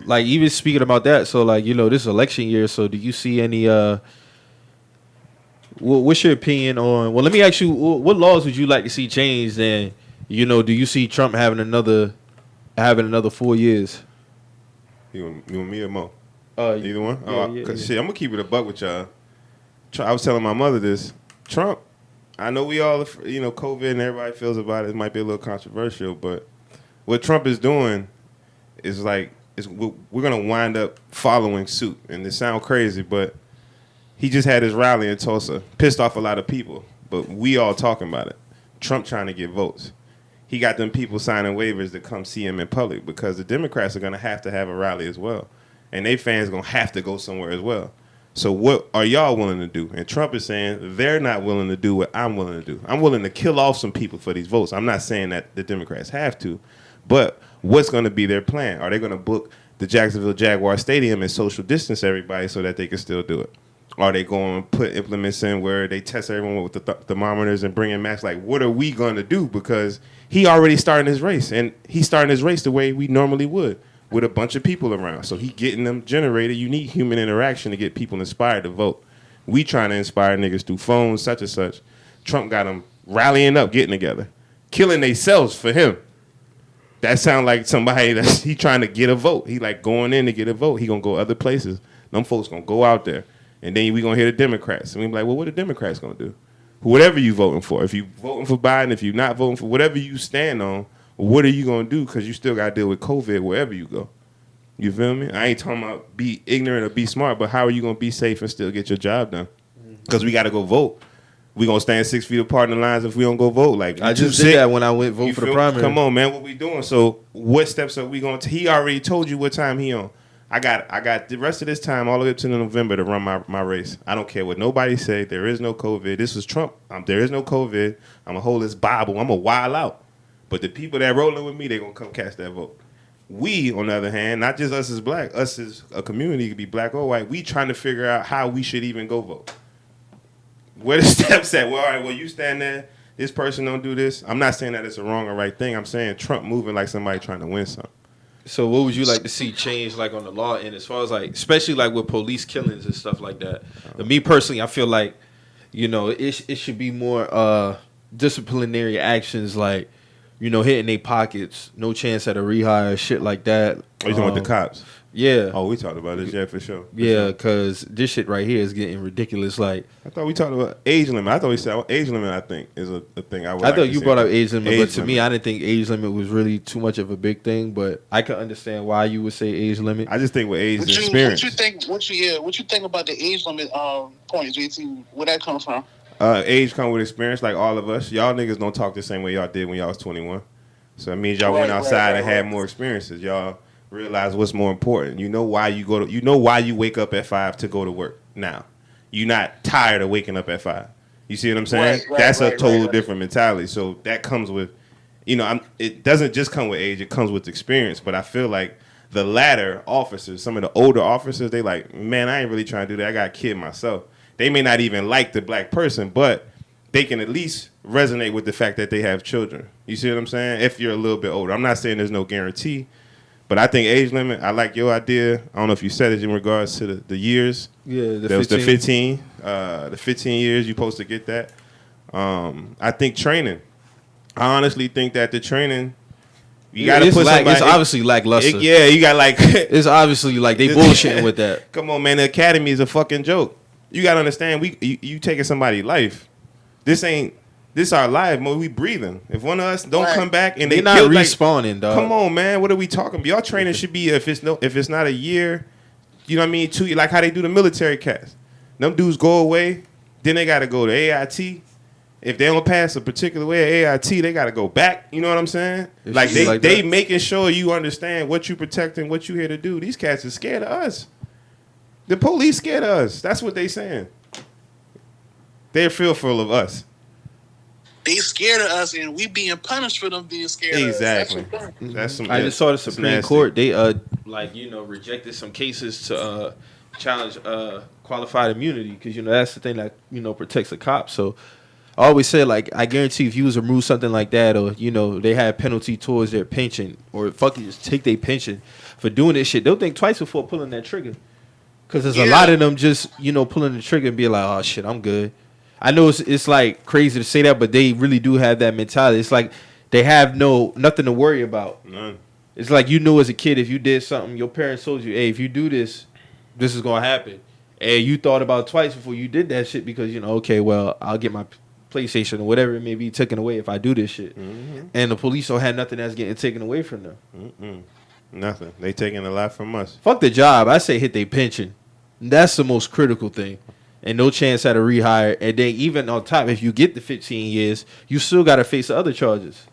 like, even speaking about that, so, like, you know, this election year, so do you see any, what's your opinion on, well, let me ask you, what laws would you like to see changed, and, you know, do you see Trump having another 4 years? You want me or Mo? Either one? Yeah. Shit, I'm going to keep it a buck with y'all. I was telling my mother this. Trump, I know we all, you know, COVID and everybody feels about it. It might be a little controversial, but what Trump is doing is like, we're going to wind up following suit. And it sounds crazy, but he just had his rally in Tulsa. Pissed off a lot of people, but we all talking about it. Trump trying to get votes. He got them people signing waivers to come see him in public because the Democrats are going to have a rally as well. And they fans going to have to go somewhere as well. So what are y'all willing to do? And Trump is saying they're not willing to do what I'm willing to do. I'm willing to kill off some people for these votes. I'm not saying that the Democrats have to, but what's going to be their plan? Are they going to book the Jacksonville Jaguar Stadium and social distance everybody so that they can still do it? Are they going to put implements in where they test everyone with the thermometers and bring in masks? Like, what are we going to do? Because he already starting his race, and he's starting his race the way we normally would, with a bunch of people around. So he getting them generated. You need human interaction to get people inspired to vote. We trying to inspire niggas through phones, such and such. Trump got them rallying up, getting together, killing themselves for him. That sound like somebody that's he trying to get a vote. He like going in to get a vote. He gonna go other places. Them folks gonna go out there, and then we gonna hear the Democrats. And we be like, well, what the Democrats gonna do? Whatever you voting for. If you voting for Biden, if you not voting for whatever you stand on, what are you gonna do? Because you still gotta deal with COVID wherever you go. You feel me? I ain't talking about be ignorant or be smart, but how are you gonna be safe and still get your job done? Because we gotta go vote. We gonna stand 6 feet apart in the lines if we don't go vote. Like I just did that when I went vote for the primary. Come on, man, what we doing? So what steps are we going to? He already told you what time he on. I got the rest of this time all the way up to November to run my race. I don't care what nobody say. There is no COVID. This is Trump. There is no COVID. I'm gonna hold this Bible. I'm gonna wild out. But the people that rolling with me, they gonna come cast that vote. We, on the other hand, not just us as black, us as a community, could be black or white. We trying to figure out how we should even go vote. Where the steps at? Well, all right, well, you stand there. This person don't do this. I'm not saying that it's a wrong or right thing. I'm saying Trump moving like somebody trying to win something. So what would you like to see change, like, on the law end, as far as, like, especially, like, with police killings and stuff like that? Me, personally, I feel like, you know, it should be more disciplinary actions, like, you know, hitting their pockets, no chance at a rehire, shit like that. Oh, you talking about the cops? Yeah. Oh, we talked about this, yeah, for sure. Yeah, because this shit right here is getting ridiculous. Like, I thought we talked about age limit. I thought we said age limit, I think, is a thing I would I like thought to you see. brought up age limit, but to limit. me, I didn't think age limit was really too much of a big thing, but I can understand why you would say age limit. I just think with age and experience. What you think about the age limit point, JT? Where that come from? Age come with experience, like all of us. Y'all niggas don't talk the same way y'all did when y'all was 21. So that means y'all went outside and had more experiences. Y'all realize what's more important. You know why you wake up at 5 to go to work now. You're not tired of waking up at 5. You see what I'm saying? That's a total different mentality. So that comes with, you know, it doesn't just come with age. It comes with experience. But I feel like the latter officers, some of the older officers, they like, man, I ain't really trying to do that. I got a kid myself. They may not even like the black person, but they can at least resonate with the fact that they have children. You see what I'm saying? If you're a little bit older. I'm not saying there's no guarantee, but I think age limit, I like your idea. I don't know if you said it in regards to the years. Yeah, there was the 15. The 15 years you're supposed to get that. I think training. I honestly think that the training, you got to put somebody. It's obviously lackluster. You got like. It's obviously like they bullshitting with that. Come on, man. The academy is a fucking joke. You got to understand, you taking somebody's life. This our life, we breathing. If one of us don't come back and they not kill, respawning, dog. Come on, man. What are we talking about? Y'all training should be if it's not a year, you know what I mean? 2 years, like how they do the military cats. Them dudes go away, then they got to go to AIT, If they don't pass a particular way of AIT, they got to go back. You know what I'm saying? It Like should be they that. making sure you understand what you protecting, what you here to do. These cats are scared of us. The police scared of us. That's what they saying. They're fearful of us. They scared of us, and we being punished for them being scared Exactly. of us. That's some. I just saw the that's Supreme nasty. Court. They rejected some cases to challenge qualified immunity because that's the thing that protects the cops. So I always say, like, I guarantee if you was to remove something like that, or they had penalty towards their pension, or fucking just take their pension for doing this shit, they'll think twice before pulling that trigger. Because there's a lot of them just pulling the trigger and be like, oh shit, I'm good. I know it's like crazy to say that, but they really do have that mentality. It's like they have nothing to worry about. None. It's like you knew as a kid, if you did something, your parents told you, hey, if you do this, this is gonna happen, and you thought about it twice before you did that shit because okay, well, I'll get my PlayStation or whatever it may be taken away if I do this shit. Mm-hmm. And the police don't have nothing that's getting taken away from them. Mm-mm. Nothing. They taking a lot from us. Fuck the job. I say hit their pension. That's the most critical thing. And no chance at a rehire. And then even on top, if you get the 15 years, you still got to face the other charges.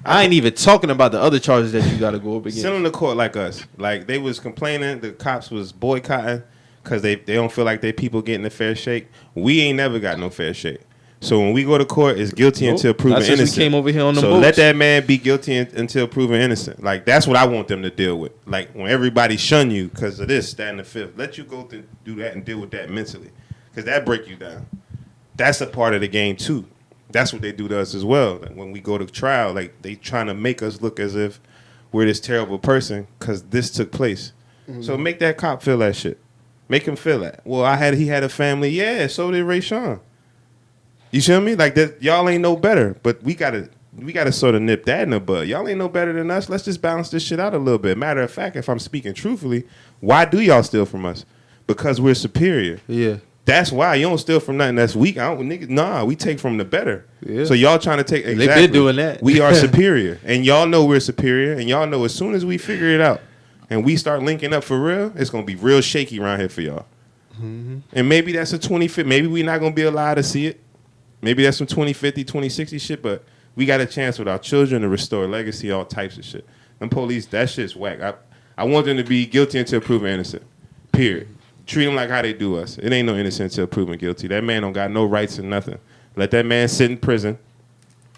I ain't even talking about the other charges that you got to go up against. Sit on the court like us. Like, they was complaining, the cops was boycotting because they don't feel like they people getting a fair shake. We ain't never got no fair shake. So when we go to court, it's guilty until proven that's innocent. We came over here on the so boats. let that man be guilty until proven innocent. Like, that's what I want them to deal with. Like, when everybody shun you because of this, that, and the fifth, let you go to do that and deal with that mentally. Because that break you down. That's a part of the game, too. That's what they do to us as well. Like, when we go to trial, like, they trying to make us look as if we're this terrible person because this took place. Mm-hmm. So make that cop feel that shit. Make him feel that. Well, he had a family. Yeah, so did Ray Sean. You see what I mean? Like, that, y'all ain't no better, but we gotta sort of nip that in the bud. Y'all ain't no better than us. Let's just balance this shit out a little bit. Matter of fact, if I'm speaking truthfully, why do y'all steal from us? Because we're superior. Yeah. That's why you don't steal from nothing that's weak. We take from the better. Yeah. So y'all trying to take exactly. They've been doing that. We are superior, and y'all know we're superior, and y'all know as soon as we figure it out and we start linking up for real, it's gonna be real shaky around here for y'all. Mm-hmm. And maybe that's a 2050. Maybe we're not gonna be alive to see it. Maybe that's some 2050, 2060 shit. But we got a chance with our children to restore legacy, all types of shit. Them police, that shit's whack. I want them to be guilty until proven innocent. Period. Treat them like how they do us. It ain't no innocent until proven guilty. That man don't got no rights or nothing. Let that man sit in prison.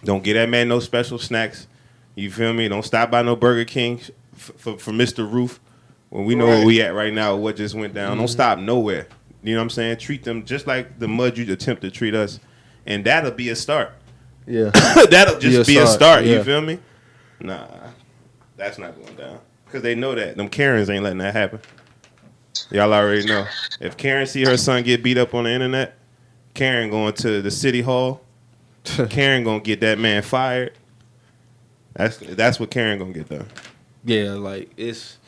Don't get that man no special snacks. You feel me? Don't stop by no Burger King for Mr. Roof when we know where we at right now, what just went down. Mm-hmm. Don't stop nowhere. You know what I'm saying? Treat them just like the mud you attempt to treat us. And that'll be a start. Yeah. That'll just be a start. Yeah. You feel me? Nah, that's not going down. Because they know that. Them Karens ain't letting that happen. Y'all already know. If Karen see her son get beat up on the internet, Karen going to the city hall. Karen gonna get that man fired. That's what Karen gonna get done. Yeah, like it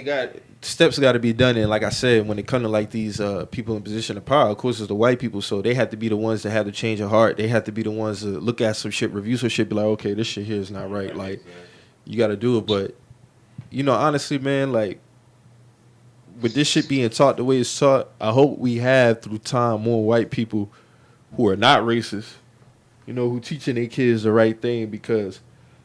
got steps got to be done. And like I said, when it comes to like these people in position of power, of course it's the white people, so they have to be the ones that have the change of heart. They have to be the ones to look at some shit, review some shit, be like, okay, this shit here is not right. Like, you got to do it. But honestly, man, like, with this shit being taught the way it's taught, I hope we have through time more white people who are not racist, who teaching their kids the right thing, because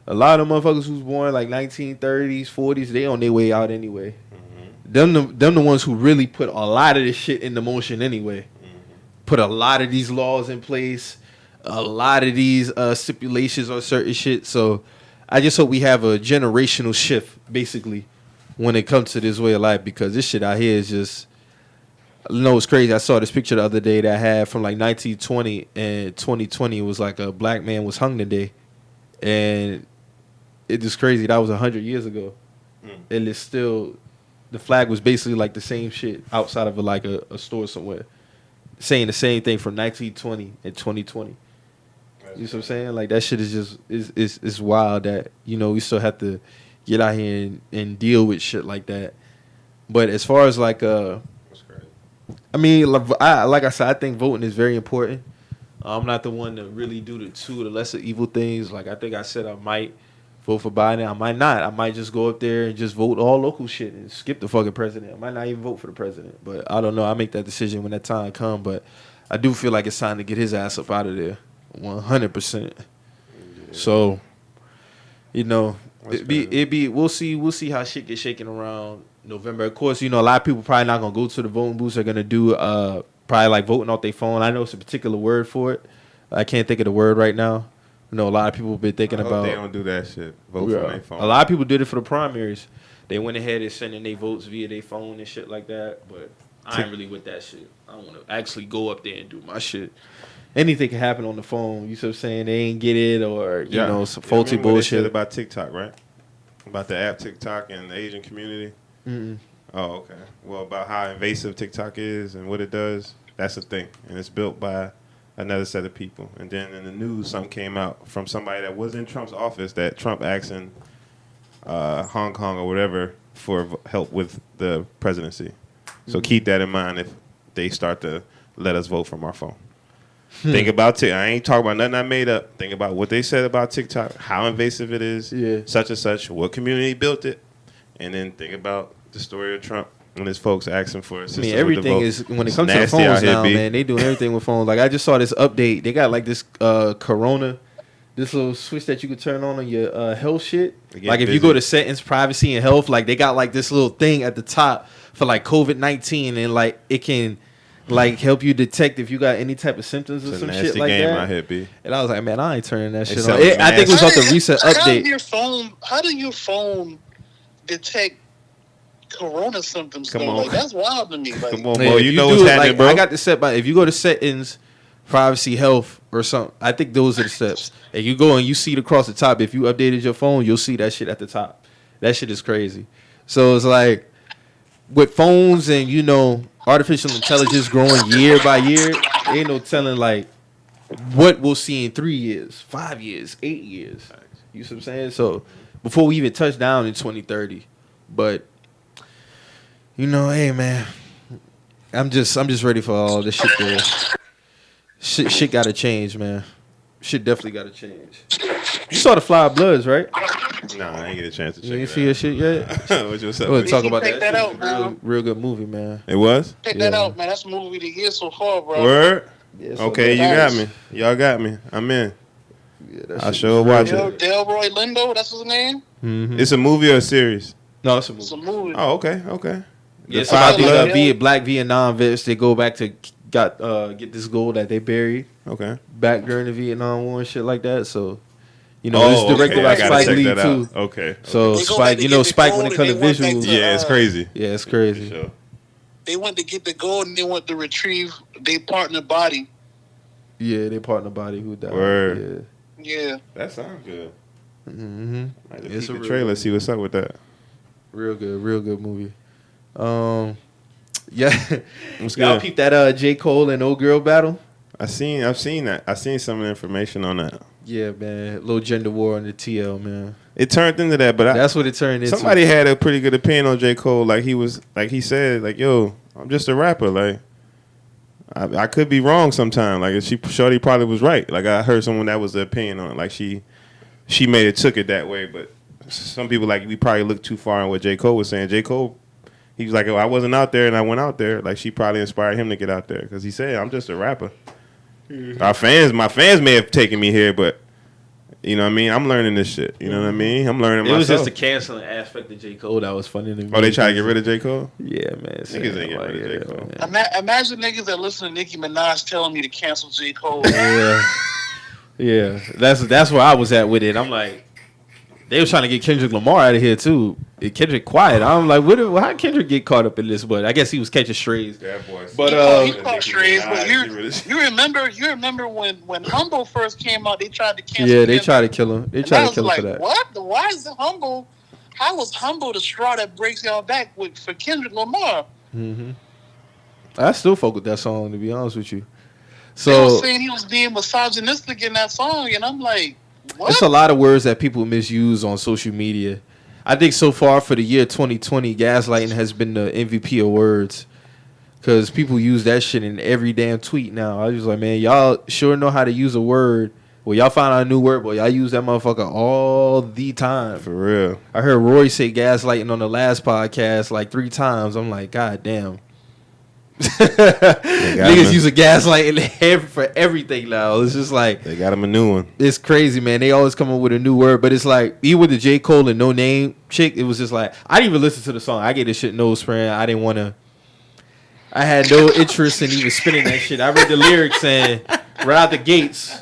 a lot of motherfuckers who's born like 1930s, 40s, they on their way out anyway. Mm-hmm. Them the ones who really put a lot of this shit into motion anyway. Mm-hmm. Put a lot of these laws in place, a lot of these stipulations on certain shit. So I just hope we have a generational shift, basically, when it comes to this way of life, because this shit out here is just, it's crazy. I saw this picture the other day that I had from like 1920 and 2020. It was like a black man was hung today, and it is crazy. That was 100 years ago, and it's still, the flag was basically like the same shit outside of a store somewhere, saying the same thing from 1920 and 2020. You know what I'm saying? Like, that shit is just is wild that we still have to get out here and deal with shit like that. But as far as like I mean, like I said, I think voting is very important. I'm not the one to really do the lesser evil things. Like, I think I said I might vote for Biden. I might not. I might just go up there and just vote all local shit and skip the fucking president. I might not even vote for the president. But I don't know. I'll make that decision when that time comes. But I do feel like it's time to get his ass up out of there, 100%. So, you know, we'll see how shit gets shaken around November. Of course, you know, a lot of people probably not gonna go to the voting booths. They're gonna do probably like voting off their phone. I know it's a particular word for it. I can't think of the word right now. You know, a lot of people have been thinking about. They don't do that shit. Vote from their phone. A lot of people did it for the primaries. They went ahead and sending their votes via their phone and shit like that. But I ain't really with that shit. I want to actually go up there and do my shit. Anything can happen on the phone. You see what I'm saying? They ain't get it or, you know, some faulty bullshit. What they said about TikTok, right? About the app TikTok and the Asian community? Mm-mm. Oh, okay. Well, about how invasive TikTok is and what it does, that's the thing. And it's built by another set of people. And then in the news, something came out from somebody that was in Trump's office that Trump asking Hong Kong or whatever for help with the presidency. So keep that in mind if they start to let us vote from our phone. Think about TikTok. I ain't talking about nothing I made up. Think about what they said about TikTok, how invasive it is, such and such, what community built it, and then think about the story of Trump and his folks asking for assistance. I mean, everything is, when it comes to the phones now, man, they doing everything with phones. Like, I just saw this update. They got, like, this Corona, this little switch that you could turn on your health shit. Like, if you go to settings, privacy, and health, like, they got, like, this little thing at the top for, like, COVID-19, and, like, it can, like, help you detect if you got any type of symptoms or some shit like that. Out here, B. And I was like, man, I ain't turning that shit on. I think it was off the recent update. How do your phone detect Corona symptoms? Come on. Like, that's wild to me. Like, come on, bro. You know what's happening, like, bro. I got the set by, if you go to settings, privacy, health, or something, I think those are the steps. And you go and you see it across the top. If you updated your phone, you'll see that shit at the top. That shit is crazy. So it's like, with phones and, you know, artificial intelligence growing year by year, ain't no telling, like, what we'll see in 3 years, 5 years, 8 years. You see what I'm saying? So before we even touch down in 2030. But, you know, hey, man, I'm just ready for all this shit to... Shit got to change, man. Shit definitely got to change. You saw the Fly Bloods, right? Nah, I ain't get a chance to check it out. You ain't see your shit yet? What's up? We'll talk about that. That out, man. Real good movie, man. It was? Check that out, man. That's a movie of the year so far, bro. Word? Yeah, so okay, you got me. Y'all got me. I'm in. Yeah, I sure watch it. Delroy Lindo, that's his name? Mm-hmm. It's a movie or a series? No, it's a movie. It's a movie. Oh, okay. Yeah, it's about these Black Vietnam vets. They go back to get this gold that they buried. Okay. Back during the Vietnam War and shit like that. So, you know, it's directed by Spike Lee too. Okay. So Spike, you know, Spike when it comes to visuals. Yeah, it's crazy. Yeah, it's crazy. Sure. They went to get the gold and they went to retrieve their partner body. Yeah, they partner body who died. Word. Yeah. That sounds good. Mm-hmm. It's a trailer. See what's up with that. Real good movie. Yeah. What's Y'all good? peep that J. Cole and Old Girl battle? I've seen that. I seen some of the information on that. Yeah, man. Little gender war on the TL, man. It turned into that, but that's what it turned into. Somebody had a pretty good opinion on J. Cole. Like he said, like, yo, I'm just a rapper. Like, I could be wrong sometime. Like, Shorty probably was right. Like, I heard someone that was the opinion on it. Like, she took it that way. But some people, like, we probably looked too far on what J. Cole was saying. J. Cole, he was like, oh, I wasn't out there and I went out there. Like, she probably inspired him to get out there because he said, I'm just a rapper. Mm-hmm. My fans may have taken me here, but you know what I mean? I'm learning this shit. You know what I mean? I'm learning myself. It was just the canceling aspect of J. Cole that was funny to me. Oh, they try to get rid of J. Cole? Yeah, man. Niggas ain't get rid of J. Cole. Imagine niggas that listen to Nicki Minaj telling me to cancel J. Cole. Yeah. That's where I was at with it. I'm like, they was trying to get Kendrick Lamar out of here too. Kendrick quiet. I'm like, how Kendrick get caught up in this? But I guess he was catching strays. That boy. But he caught strays. But you remember when Humble first came out, they tried to cancel him. Yeah, they tried to kill him. They tried to kill him for that. What? Why is it Humble? How was Humble the straw that breaks y'all back for Kendrick Lamar? Mm-hmm. I still fuck with that song, to be honest with you. So they were saying he was being misogynistic in that song, and I'm like, what? It's a lot of words that people misuse on social media. I think so far for the year 2020, gaslighting has been the MVP of words. Because people use that shit in every damn tweet now. I was just like, man, y'all sure know how to use a word. Well, y'all found out a new word, but y'all use that motherfucker all the time. For real. I heard Roy say gaslighting on the last podcast like 3 times. I'm like, God damn. Niggas use a gaslight in the head for everything now. It's just like they got him a new one. It's crazy, man. They always come up with a new word, but it's like even with the J. Cole and Noname chick, it was just like I didn't even listen to the song. I gave this shit no spraying. I didn't want to. I had no interest in even spinning that shit. I read the lyrics and right out the gates.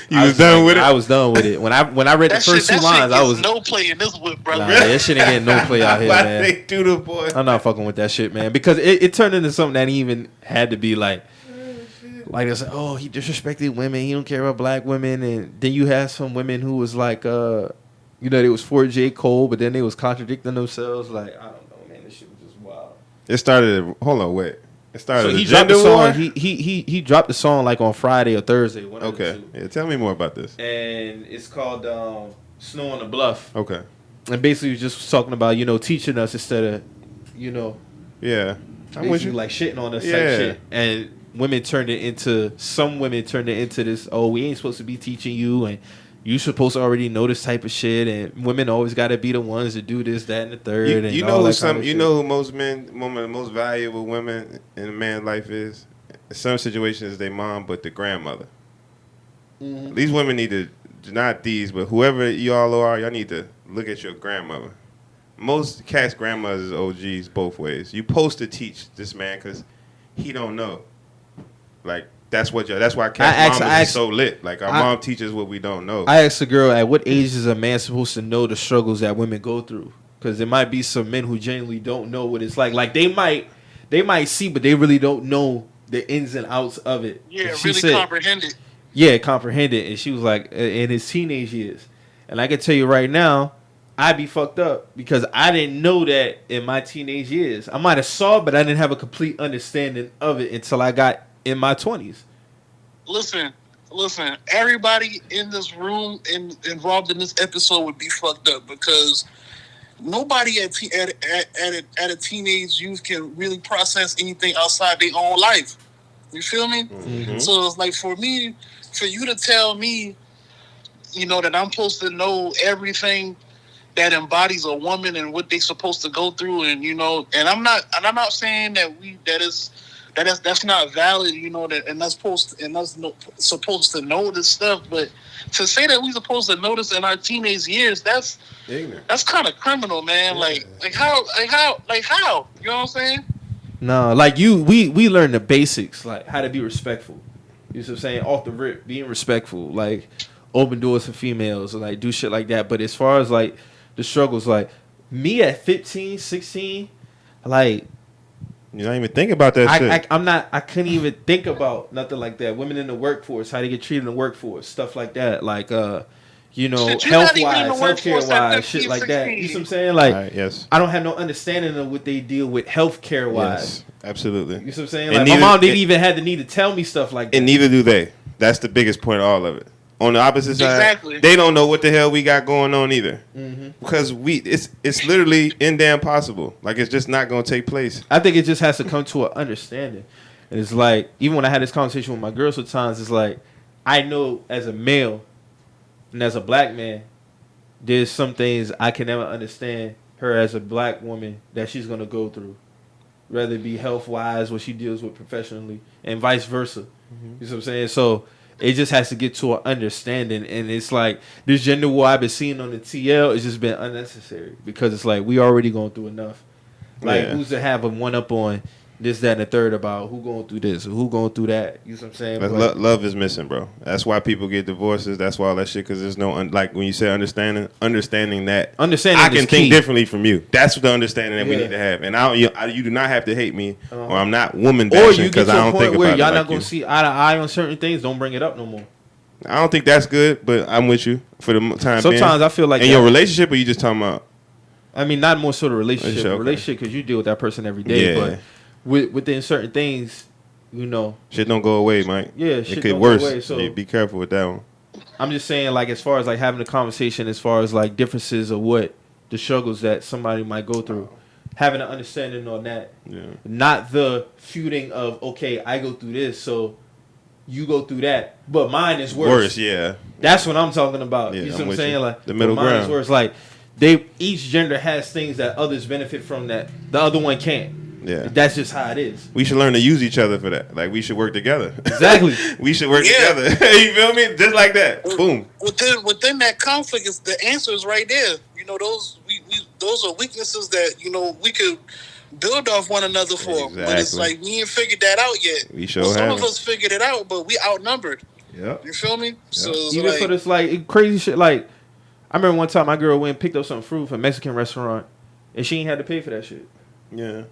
You was done with it? I was done with it. When I read the first two lines, I was no play in this whip, brother. Nah, that shit ain't getting no play out here, man. They do the boy. I'm not fucking with that shit, man, because it turned into something that even had to be like it's like, oh, he disrespected women. He don't care about black women, and then you had some women who was like, they was for J. Cole, but then they was contradicting themselves. Like, I don't know, man. This shit was just wild. It started. Hold on, wait. It started. So he dropped the song. He dropped the song like on Friday or Thursday. Okay. Yeah, tell me more about this. And it's called Snow on the Bluff. Okay. And basically, just talking about teaching us instead of Yeah. I'm with you. Like shitting on us type shit. And some women turned it into this, oh, we ain't supposed to be teaching you, and you supposed to already know this type of shit, and women always got to be the ones to do this, that, and the third. You know who most most valuable women in a man's life is? In some situations, their mom, but the grandmother. Mm-hmm. These women need to, not these, but whoever y'all are, y'all need to look at your grandmother. Most cats' grandmothers are OGs both ways. You supposed to teach this man because he don't know. Like, that's why cats' mamas is so lit. Like, our mom teaches what we don't know. I asked a girl, at what age is a man supposed to know the struggles that women go through? Because there might be some men who genuinely don't know what it's like. Like, they might see, but they really don't know the ins and outs of it. Yeah, really comprehend it. Yeah, comprehend it. And she was like, in his teenage years. And I can tell you right now, I'd be fucked up because I didn't know that in my teenage years. I might have saw it, but I didn't have a complete understanding of it until I got in my 20s. Listen. Everybody in this room involved in this episode would be fucked up because nobody at a teenage youth can really process anything outside their own life. You feel me? Mm-hmm. So it's like for you to tell me, that I'm supposed to know everything that embodies a woman and what they supposed to go through, and and I'm not saying that's not valid, and that's supposed to know this stuff, but to say that we supposed to know this in our teenage years, that's ignorant. That's kind of criminal, man. Yeah. Like how, you know what I'm saying? No, like we learn the basics, like how to be respectful. You know what I'm saying? Off the rip, being respectful, like open doors for females, or like do shit like that. But as far as like the struggles, like me at 15, 16, like you don't even think about that shit. I couldn't even think about nothing like that. Women in the workforce, how they get treated in the workforce, stuff like that. Like health-wise, healthcare-wise, shit like that. You know what I'm saying? Like, right, yes. I don't have no understanding of what they deal with healthcare-wise. Yes, absolutely. You know what I'm saying? Like, my mom didn't even have the need to tell me stuff like that. And neither do they. That's the biggest point of all of it. On the opposite side, they don't know what the hell we got going on either. Mm-hmm. Because it's literally damn possible. Like, it's just not going to take place. I think it just has to come to an understanding. And it's like, even when I had this conversation with my girls sometimes, it's like, I know as a male and as a black man, there's some things I can never understand her as a black woman that she's going to go through. Whether it be health-wise, what she deals with professionally, and vice versa. Mm-hmm. You know what I'm saying? So it just has to get to an understanding, and it's like this gender war I've been seeing on the TL has just been unnecessary because it's like we already going through enough. Like who's to have a one up on this, that, and the third about who going through this or who going through that? You know what I'm saying? Love is missing, bro. That's why people get divorces. That's why all that shit. Because there's no like when you say understanding that I can think differently from you. That's the understanding that we need to have. And you do not have to hate me or I'm not woman bashing because I don't think about it. Y'all not gonna see eye to eye on certain things. Don't bring it up no more. I don't think that's good, but I'm with you for the time. Sometimes I feel like in your relationship, or you just talking about? I mean, not more so the relationship. Okay. Relationship because you deal with that person every day, but. Within certain things, shit don't go away, Mike. Yeah, shit it could don't worse. Go away, so be careful with that one. I'm just saying, like, as far as like having a conversation, as far as like differences of what the struggles that somebody might go through, having an understanding on that. Yeah. Not the feuding of okay, I go through this, so you go through that, but mine is worse. Worse, yeah. That's what I'm talking about. Yeah, you know what I'm saying? You. Like the middle ground. Mine is worse. Like each gender has things that others benefit from that the other one can't. Yeah. That's just how it is. We should learn to use each other for that. Like, we should work together. Exactly. We should work together. You feel me? Just like that. Boom. Within that conflict, is the answer is right there. You know, those are weaknesses that, you know, we could build off one another for. Exactly. But it's like we ain't figured that out yet. We sure some have. of us figured it out, but we outnumbered. Yep. You feel me? Yep. So even for this like crazy shit, like I remember one time my girl went and picked up some fruit from a Mexican restaurant, and she ain't had to pay for that shit. Yeah.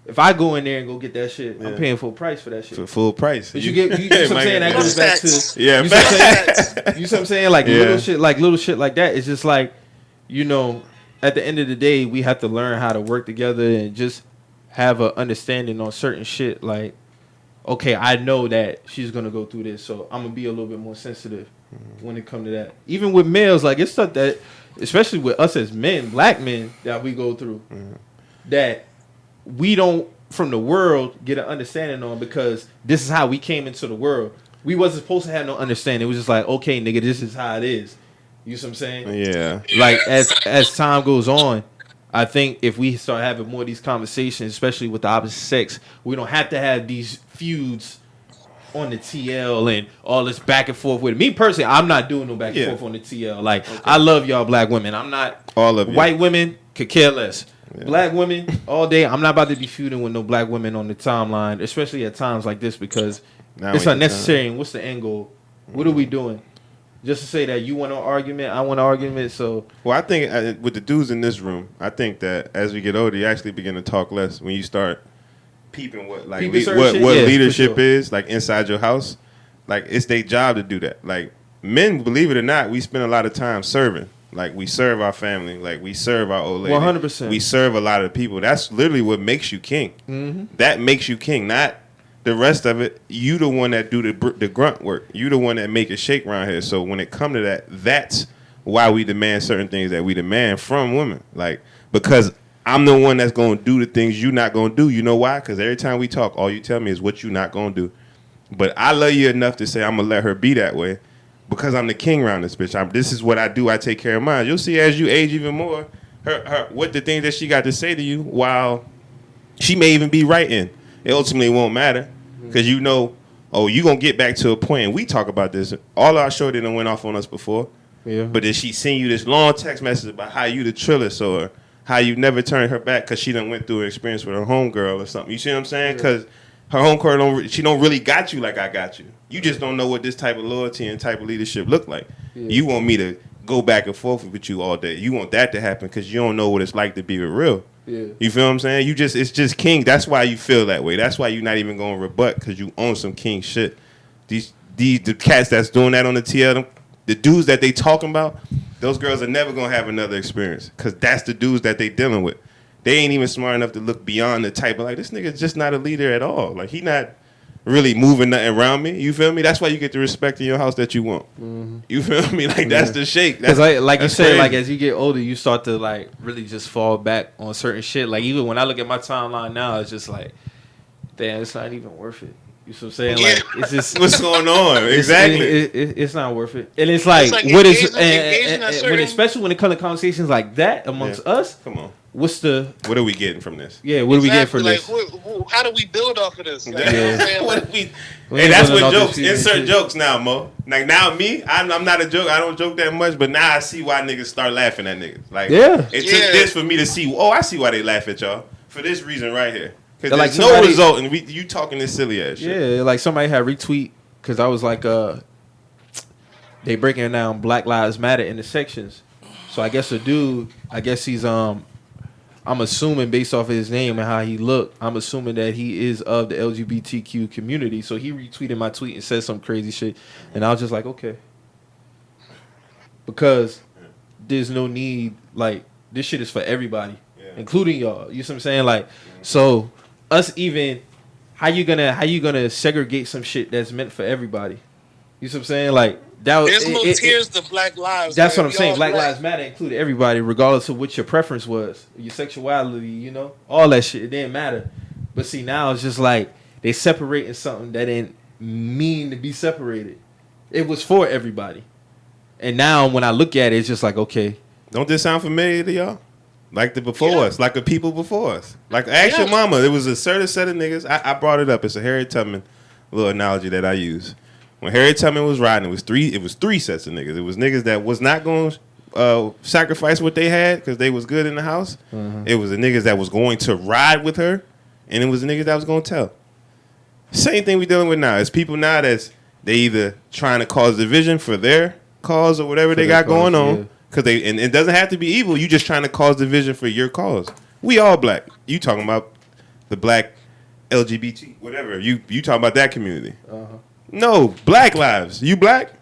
If I go in there and go get that shit, I'm paying full price for that shit. For full price. But you know what I'm saying? That goes back to yeah. You know what I'm saying? Like little shit like that. It's just like, you know, at the end of the day, we have to learn how to work together and just have an understanding on certain shit. Like, okay, I know that she's gonna go through this, so I'm gonna be a little bit more sensitive when it comes to that. Even with males, like it's stuff that, especially with us as men, black men, that we go through, that we don't from the world get an understanding on, because this is how we came into the world. We wasn't supposed to have no understanding. It was just like, okay, nigga, this is how it is. You know what I'm saying? Yeah. Like as time goes on, I think if we start having more of these conversations, especially with the opposite sex, we don't have to have these feuds on the TL and all this back and forth with it. Me personally, I'm not doing no back and forth on the TL. Like, I love y'all black women. I'm not. All of you. White women could care less. Yeah. Black women all day. I'm not about to be feuding with no black women on the timeline, especially at times like this, because it's unnecessary. And what's the end goal? What are we doing? Just to say that you want an argument, I want an argument. So, well, I think with the dudes in this room, I think that as we get older, you actually begin to talk less when you start peeping what leadership is, like inside your house. Like, it's their job to do that. Like, men, believe it or not, we spend a lot of time serving. Like, we serve our family. Like, we serve our old lady. 100%. We serve a lot of people. That's literally what makes you king. Mm-hmm. That makes you king, not the rest of it. You the one that do the grunt work. You the one that make it shake around here. So when it come to that, that's why we demand certain things that we demand from women. Like, because I'm the one that's going to do the things you not going to do. You know why? Because every time we talk, all you tell me is what you not going to do. But I love you enough to say I'm going to let her be that way, because I'm the king around this bitch. This is what I do. I take care of mine. You'll see as you age even more, her what the things that she got to say to you, while she may even be right in. It ultimately won't matter, because you know, you going to get back to a point, and we talk about this. All our show didn't went off on us before. Yeah. But then she send you this long text message about how you the trillist, or how you never turned her back because she done went through an experience with her homegirl or something. You see what I'm saying? Because her homegirl she don't really got you like I got you. You just don't know what this type of loyalty and type of leadership look like. Yeah. You want me to go back and forth with you all day. You want that to happen because you don't know what it's like to be real. Yeah. You feel what I'm saying? It's just king. That's why you feel that way. That's why you're not even going to rebut, because you own some king shit. The cats that's doing that on the TL, the dudes that they talking about, those girls are never going to have another experience, because that's the dudes that they dealing with. They ain't even smart enough to look beyond the type of, like, this nigga's just not a leader at all. Like, he not really moving nothing around me. You feel me? That's why you get the respect in your house that you want. Mm-hmm. You feel me? Like, that's the shake. Because like you said, like, as you get older, you start to, like, really just fall back on certain shit. Like, even when I look at my timeline now, it's just like, damn, it's not even worth it. You know what I'm saying? Yeah. Like, it's just what's going on? Exactly. It's not worth it. And it's like what is especially when it comes to conversations like that amongst us. Come on. What are we getting from this? Yeah, what are we getting from like, this? How do we build off of this? Like, Hey, that's what jokes. Insert jokes now, Mo. Like, now me, I'm not a joke. I don't joke that much, but now I see why niggas start laughing at niggas. Like, it took this for me to see. Oh, I see why they laugh at y'all for this reason right here. Because there's no result, and you talking this silly ass shit. Yeah, like somebody had retweet, because I was like, they breaking down Black Lives Matter in the sections. So I guess he's I'm assuming based off of his name and how he looked, I'm assuming that he is of the LGBTQ community. So he retweeted my tweet and said some crazy shit, and I was just like, okay, because there's no need. Like, this shit is for everybody, including y'all. You know what I'm saying? Like, so. Us even, how you gonna segregate some shit that's meant for everybody? You know what I'm saying? Like, that there's no tiers to Black Lives. That's what I'm saying. Black Lives Matter included everybody, regardless of what your preference was, your sexuality, you know, all that shit. It didn't matter. But see, now it's just like they separating something that didn't mean to be separated. It was for everybody. And now when I look at it, it's just like, okay. Don't this sound familiar to y'all? Like the before us, like the people before us. Like ask your mama. There was a certain set of niggas. I brought it up. It's a Harriet Tubman little analogy that I use. When Harriet Tubman was riding, it was three sets of niggas. It was niggas that was not going to sacrifice what they had because they was good in the house. Mm-hmm. It was the niggas that was going to ride with her, and it was the niggas that was going to tell. Same thing we dealing with now. It's people now that's they either trying to cause division for their cause or whatever they got going on. Yeah. Cause and it doesn't have to be evil. You just trying to cause division for your cause. We all black. You talking about the black LGBT, whatever. You talking about that community. Uh-huh. No, black lives. You black?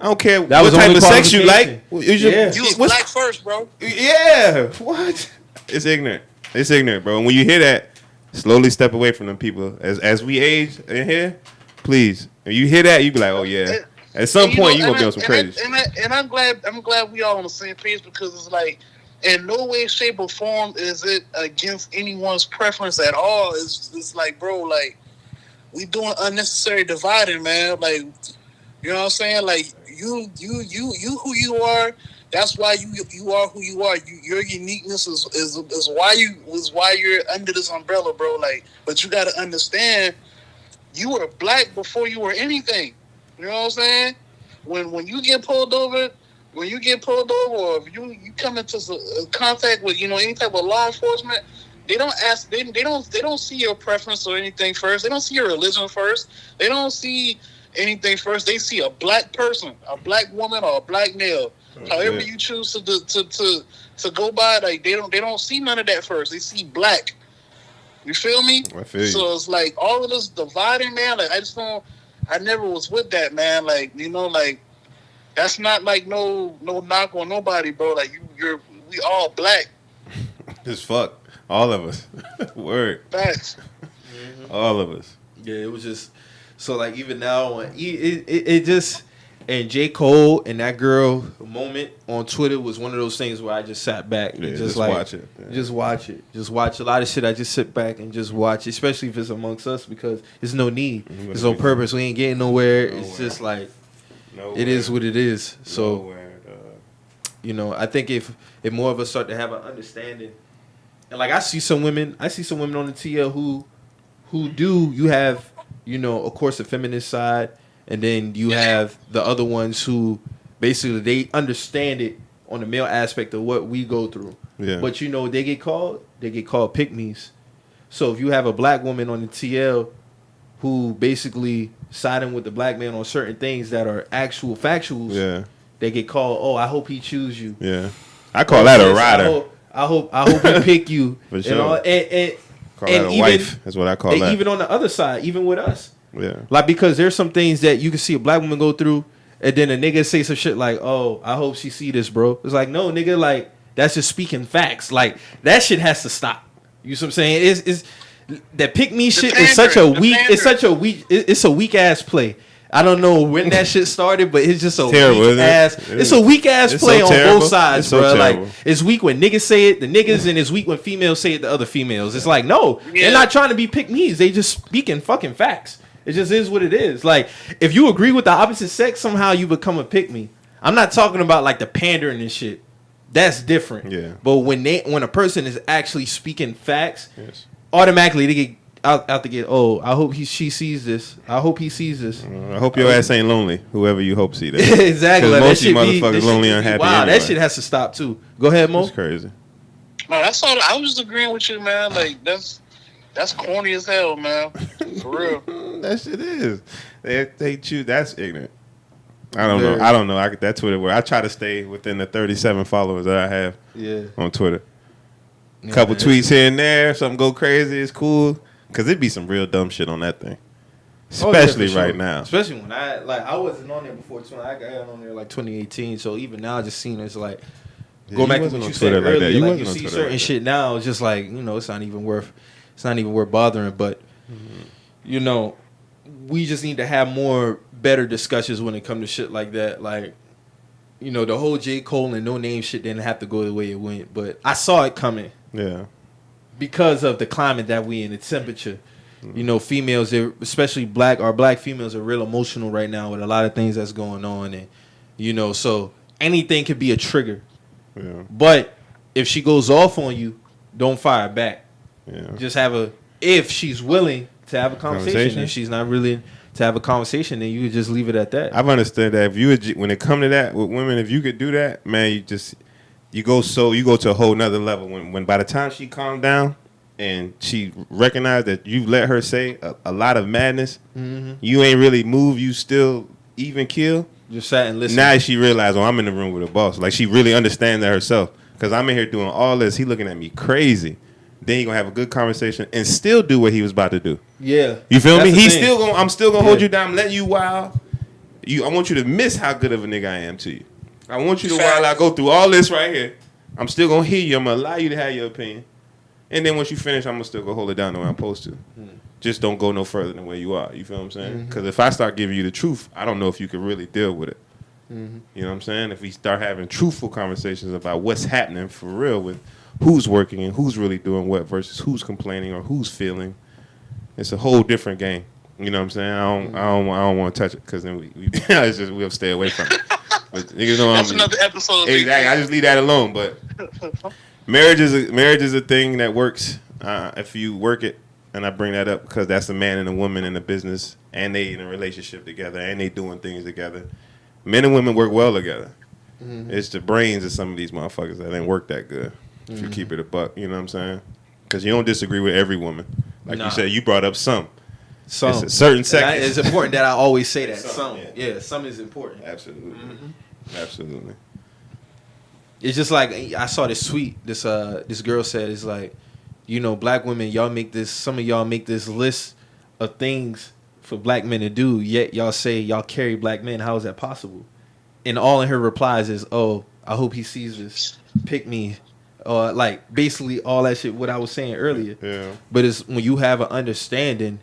I don't care what type of sex you like. You was black first, bro. Yeah. What? It's ignorant. It's ignorant, bro. And when you hear that, slowly step away from them people. As we age in here, please. When you hear that, you be like, oh yeah. At some point, you're going to be on some crazy shit. And I'm glad we all on the same page because it's like, in no way, shape, or form is it against anyone's preference at all. It's like, bro, like, we doing unnecessary dividing, man. Like, you know what I'm saying? Like, you who you are. That's why you are who you are. Your uniqueness is why you're under this umbrella, bro. Like, but you got to understand, you were black before you were anything. You know what I'm saying? When you get pulled over, or if you come into contact with any type of law enforcement, they don't ask. They don't see your preference or anything first. They don't see your religion first. They don't see anything first. They see a black person, a black woman, or a black male. However you choose to go by, like they don't see none of that first. They see black. You feel me? I feel you. So it's like all of this dividing, man. Like I never was with that, man. Like, like that's not like no knock on nobody, bro. Like we all black. Just fuck. All of us. Word. Facts. All of us. Yeah, it was just so like even now it just and J. Cole and that girl moment on Twitter was one of those things where I just sat back and just like watch it. Yeah. Just watch it. Just watch a lot of shit. I just sit back and just watch, especially if it's amongst us because there's no need. There's no purpose. We ain't getting nowhere. It's just like it is what it is. So I think if more of us start to have an understanding, and like I see some women on the TL who do you have of course the feminist side. And then you have the other ones who basically they understand it on the male aspect of what we go through. Yeah. But they get called pick-me's. So if you have a black woman on the TL who basically siding with the black man on certain things that are actual factuals, they get called, oh, I hope he choose you. Yeah. I call that a rider. I hope he pick you. For sure. And call that a wife. That's what I call that. Even on the other side, even with us. Yeah. Like, because there's some things that you can see a black woman go through, and then a nigga say some shit like, oh, I hope she see this, bro. It's like, no, nigga, like, that's just speaking facts. Like, that shit has to stop. You see what I'm saying? It's that pick me shit is such a weak, it's a weak ass play. I don't know when that shit started, but it's just a weak ass. It's a weak ass play on both sides, bro. Like, it's weak when niggas say it, the niggas, and it's weak when females say it, the other females. It's like, no, they're not trying to be pick me's. They just speaking fucking facts. It just is what it is. Like, if you agree with the opposite sex, somehow you become a pick-me. I'm not talking about, like, the pandering and shit. That's different. Yeah. But when a person is actually speaking facts, automatically they get out to get, oh, I hope she sees this. I hope he sees this. I hope your ass ain't lonely, whoever you hope see that. Exactly. Because most of you motherfuckers lonely and unhappy wow, anyway. That shit has to stop, too. Go ahead, Mo. That's crazy. No, that's all. I was just agreeing with you, man. Like, that's corny as hell, man. For real. That shit is. They choose. That's ignorant. I don't know. That's Twitter where I try to stay within the 37 followers that I have on Twitter. Couple tweets here and there. Something go crazy. It's cool. Because it'd be some real dumb shit on that thing. Especially right now. Especially when I wasn't on there before. I got on there like 2018. So even now, just seeing it's like, go back to what you said earlier. You see certain shit now. It's just like, it's not even worth bothering. But, we just need to have more better discussions when it comes to shit like that. Like, the whole J. Cole and Noname shit didn't have to go the way it went. But I saw it coming. Yeah. Because of the climate that we in, the temperature. Females, especially black females are real emotional right now with a lot of things that's going on. And, so anything could be a trigger. Yeah. But if she goes off on you, don't fire back. Yeah. Just if she's willing to have a conversation. If she's not willing to have a conversation, then you could just leave it at that. I've understood that if you when it come to that with women, if you could do that, man, you go to a whole nother level. When by the time she calmed down and she recognized that you let her say a lot of madness, you ain't really moved, you still even kill. Just sat and listened. Now she realized, I'm in the room with a boss. Like she really understands that herself. Because I'm in here doing all this. He looking at me crazy. Then he gonna have a good conversation and still do what he was about to do. Yeah. You feel me? I'm still gonna hold you down. I'm letting you wild. I want you to miss how good of a nigga I am to you. I want you to while I go through all this right here. I'm still gonna hear you. I'm gonna allow you to have your opinion. And then once you finish, I'm gonna still go hold it down the way I'm supposed to. Just don't go no further than where you are. You feel what I'm saying? Because if I start giving you the truth, I don't know if you can really deal with it. You know what I'm saying? If we start having truthful conversations about what's happening for real with who's working and who's really doing what versus who's complaining or who's feeling, it's a whole different game. You know what I'm saying? I don't want to touch it because then we'll stay away from it. But niggas know that's another episode. Exactly. I just leave that alone. But marriage is a thing that works if you work it. And I bring that up because that's a man and a woman in a business, and they in a relationship together, and they doing things together. Men and women work well together. It's the brains of some of these motherfuckers that ain't work that good. If you keep it a buck, you know what I'm saying? Because you don't disagree with every woman. Like you said, you brought up some. It's a certain second. It's important that I always say that. Some, yeah, some is important. Absolutely. Absolutely. It's just like I saw this tweet. This girl said, it's like, black women, some of y'all make this list of things for black men to do, yet y'all say y'all carry black men. How is that possible? And all in her replies is, oh, I hope he sees this. Pick me. Like basically all that shit, what I was saying earlier. Yeah. But it's when you have an understanding,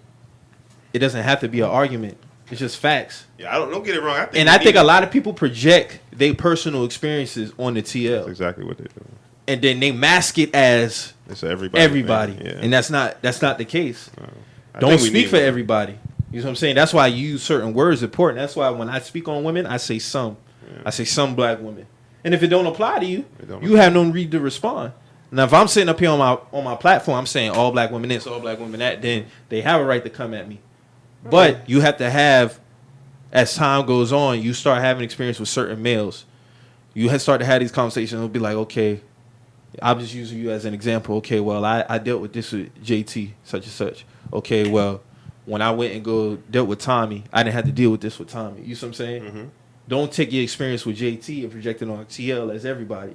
it doesn't have to be an argument. It's just facts. Yeah, don't get it wrong. I think a lot of people project their personal experiences on the TL. That's exactly what they do. And then they mask it as it's everybody. Yeah. And that's not the case. No. Don't speak for everybody. You know what I'm saying? That's why I use certain words important. That's why when I speak on women, I say some. Yeah. I say some black women. And if it don't apply to you, you have no need to respond. Now, if I'm sitting up here on my platform, I'm saying all black women this, all black women that, then they have a right to come at me. But you have to have, as time goes on, you start having experience with certain males. You start to have these conversations. It'll be like, okay, I'm just using you as an example. Okay, well, I dealt with this with JT, such and such. Okay, well, when I went and dealt with Tommy, I didn't have to deal with this with Tommy. You see what I'm saying? Don't take your experience with JT and project it on TL as everybody.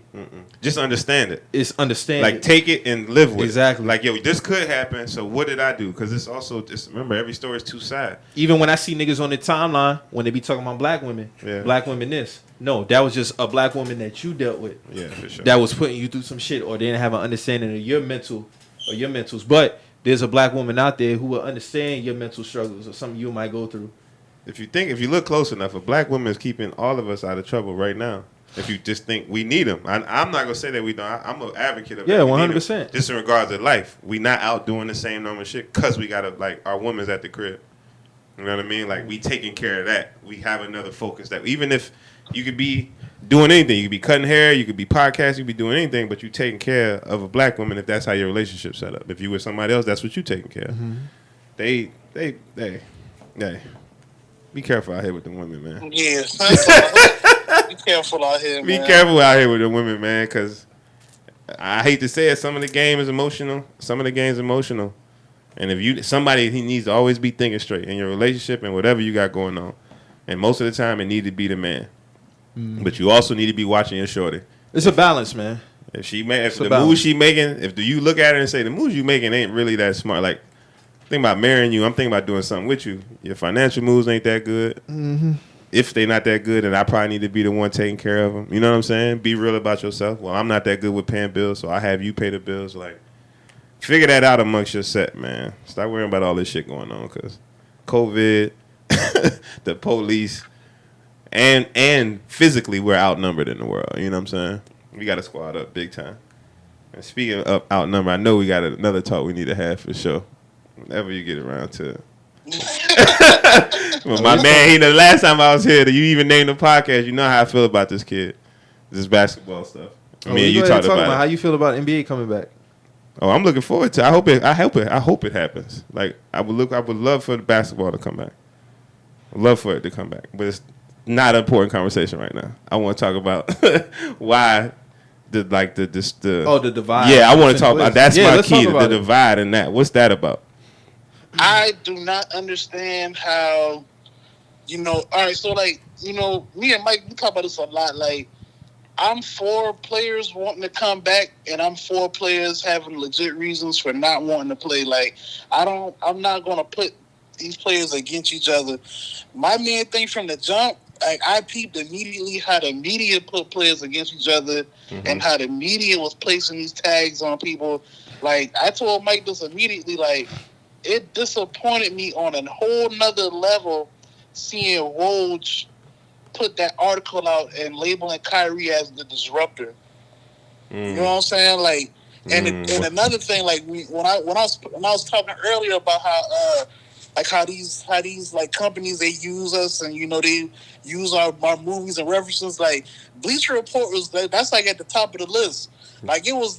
Just understand it. It's understand. Like take it and live with it. Exactly. Like, yo, this could happen. So what did I do? Because it's also just remember every story is two sides. Even when I see niggas on the timeline when they be talking about black women, black women this. No, that was just a black woman that you dealt with. Yeah, for sure. That was putting you through some shit, or they didn't have an understanding of your mental or your mentals. But there's a black woman out there who will understand your mental struggles or something you might go through. If you look close enough, a black woman is keeping all of us out of trouble right now. If you just think we need them, I'm not gonna say that we don't. I'm an advocate of that. 100%. Just in regards to life, we not out doing the same normal shit because we gotta like our women's at the crib. You know what I mean? Like we taking care of that. We have another focus that even if you could be doing anything, you could be cutting hair, you could be podcasting, you could be doing anything, but you taking care of a black woman if that's how your relationship's set up. If you with somebody else, that's what you taking care of. They. Be careful out here with the women, man. Yeah. Be careful out here, man. Be careful out here with the women, man, because I hate to say it, some of the game is emotional. Some of the game's emotional. And if somebody, he needs to always be thinking straight in your relationship and whatever you got going on. And most of the time, it needs to be the man. But you also need to be watching your shorty. It's a balance, man. If the moves she making, if you look at her and say, the moves you making ain't really that smart, like, think about marrying you. I'm thinking about doing something with you. Your financial moves ain't that good. If they not that good, then I probably need to be the one taking care of them. You know what I'm saying? Be real about yourself. Well, I'm not that good with paying bills, so I have you pay the bills. Like, figure that out amongst your set, man. Stop worrying about all this shit going on, because COVID, the police, and physically we're outnumbered in the world. You know what I'm saying? We got to squad up big time. And speaking of outnumbered, I know we got another talk we need to have for sure. Whenever you get around to it. Well, my man, the last time I was here, you even named the podcast. You know how I feel about this kid. This basketball stuff. Me and you talked about how you feel about NBA coming back. Oh, I'm looking forward to it. I hope it happens. Like I would love for the basketball to come back. I'd love for it to come back. But it's not an important conversation right now. I want to talk about why the divide. Yeah, I want to talk about that's my key, the it. divide and that. What's that about? I do not understand how, all right, so like, me and Mike, we talk about this a lot. Like, I'm for players wanting to come back, and I'm for players having legit reasons for not wanting to play. Like, I'm not going to put these players against each other. My main thing from the jump, like, I peeped immediately how the media put players against each other and how the media was placing these tags on people. Like, I told Mike this immediately, like, it disappointed me on a whole nother level seeing Woj put that article out and labeling Kyrie as the disruptor. You know what I'm saying? Like, and another thing, like when I was talking earlier about how these like companies, they use us and they use our movies and references. Like Bleacher Report that's like at the top of the list. Like it was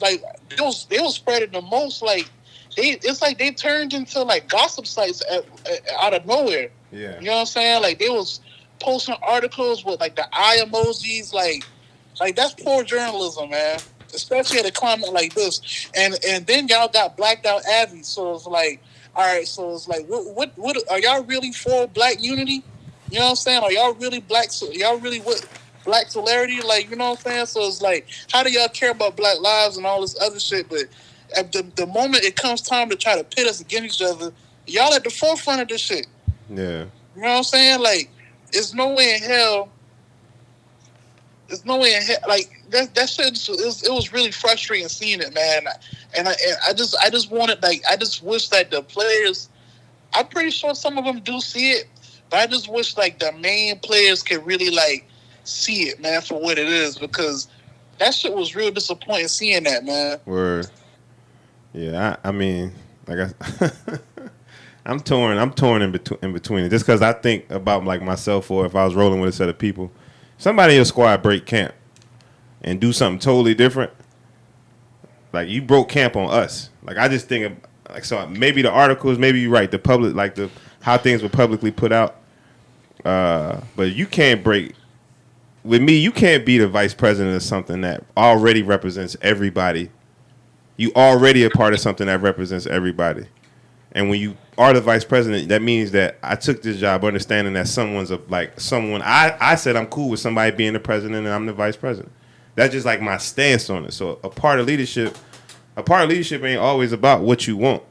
spreading the most. Like it's like they turned into like gossip sites out of nowhere. Yeah, you know what I'm saying? Like they was posting articles with like the eye emojis, like that's poor journalism, man. Especially at a climate like this. And then y'all got blacked out Abby. So it's like, all right. So it's like, what are y'all really for black unity? You know what I'm saying? Are y'all really black? Y'all really with black solidarity? Like, you know what I'm saying? So it's like, how do y'all care about black lives and all this other shit? But at the moment it comes time to try to pit us against each other, y'all at the forefront of this shit. Yeah. You know what I'm saying? Like, there's no way in hell. Like that shit. It was really frustrating seeing it, man. And I just wanted, like, I just wish that the players. I'm pretty sure some of them do see it, but I just wish like the main players could really like see it, man, for what it is, because that shit was real disappointing seeing that, man. Word. Yeah, I mean, like I'm torn in between it, just because I think about like myself, or if I was rolling with a set of people, somebody in your squad break camp and do something totally different. Like you broke camp on us. Like I just think of, like, so maybe the articles, maybe you're right, the public, like the how things were publicly put out. But you can't break with me. You can't be the vice president of something that already represents everybody. You already a part of something that represents everybody. And when you are the vice president, that means that I took this job understanding that I said I'm cool with somebody being the president and I'm the vice president. That's just like my stance on it. So a part of leadership ain't always about what you want.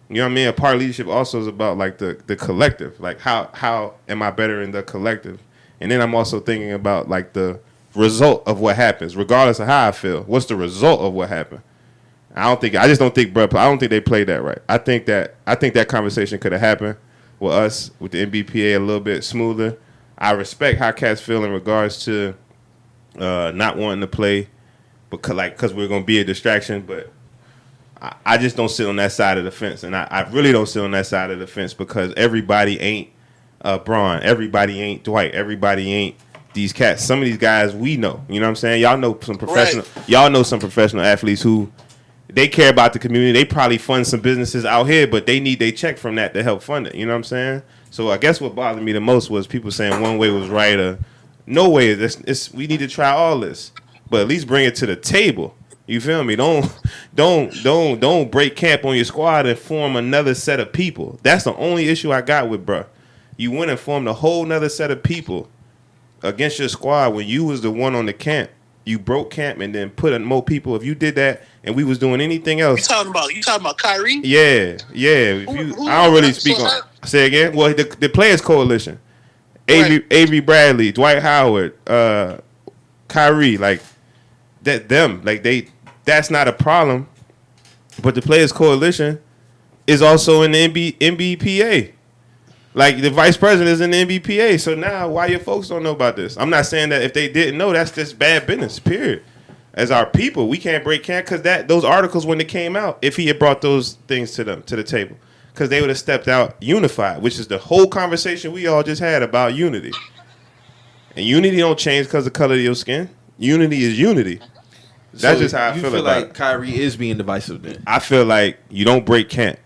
You know what I mean? A part of leadership also is about like the collective. Like how am I better in the collective? And then I'm also thinking about like the result of what happens, regardless of how I feel. What's the result of what happened? I don't think they played that right. I think that conversation could have happened with us, with the NBPA, a little bit smoother. I respect how cats feel in regards to not wanting to play because we're going to be a distraction, but I just don't sit on that side of the fence, and I really don't sit on that side of the fence because everybody ain't Braun, everybody ain't Dwight, everybody ain't these cats. Some of these guys we know, you know what I'm saying? Y'all know some professional athletes who they care about the community. They probably fund some businesses out here, but they need their check from that to help fund it. You know what I'm saying? So I guess what bothered me the most was people saying one way was right or no way. We need to try all this, but at least bring it to the table. You feel me? Don't break camp on your squad and form another set of people. That's the only issue I got with bruh. You went and formed a whole nother set of people against your squad when you was the one on the camp. You broke camp and then put in more people. If you did that and we was doing anything else, You talking about Kyrie? Yeah. I don't really speak on. Say again. Well, the Players Coalition, Avery Bradley, Dwight Howard, Kyrie, like that. That's not a problem. But the Players Coalition is also in the NBPA. Like the vice president is in the NBPA, so now why your folks don't know about this? I'm not saying that if they didn't know, that's just bad business. Period. As our people, we can't break camp because those articles when they came out, if he had brought those things to the table, because they would have stepped out unified, which is the whole conversation we all just had about unity. And unity don't change because of the color of your skin. Unity is unity. That's just how I feel about like it. Kyrie is being divisive then? I feel like you don't break camp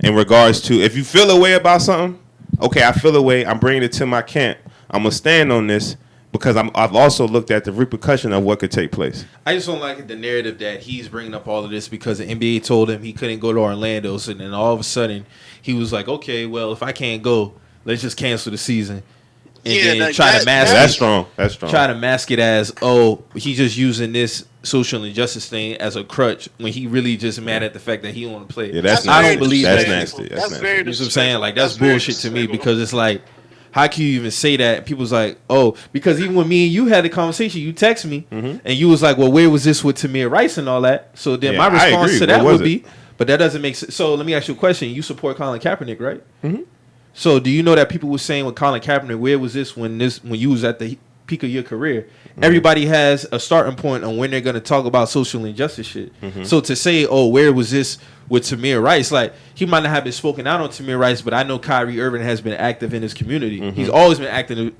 in regards to if you feel a way about something. Okay, I feel a way. I'm bringing it to my camp. I'm gonna stand on this because I've also looked at the repercussion of what could take place. I just don't like the narrative that he's bringing up all of this because the NBA told him he couldn't go to Orlando, so then all of a sudden he was like, okay, well if I can't go, let's just cancel the season. And then try to mask it. That's strong. That's strong. Try to mask it as, oh, he's just using this social injustice thing as a crutch when he really just mad at the fact that he don't want to play. Yeah, that's I don't believe that's that. nasty. That's nasty. very You know what I'm saying? Like, that's very bullshit to me disrespectful. because it's like, how can you even say that? People's like, oh, because even when me and you had the conversation, you text me and you was like, well, where was this with Tamir Rice and all that? So then my response to that would be, but that doesn't make sense. So let me ask you a question. You support Colin Kaepernick, right? Mm-hmm. So do you know that people were saying with Colin Kaepernick, where was this when you was at the peak of your career? Mm-hmm. Everybody has a starting point on when they're going to talk about social injustice shit. Mm-hmm. So to say, oh, where was this with Tamir Rice? Like, he might not have been spoken out on Tamir Rice, but I know Kyrie Irving has been active in his community. Mm-hmm. He's always been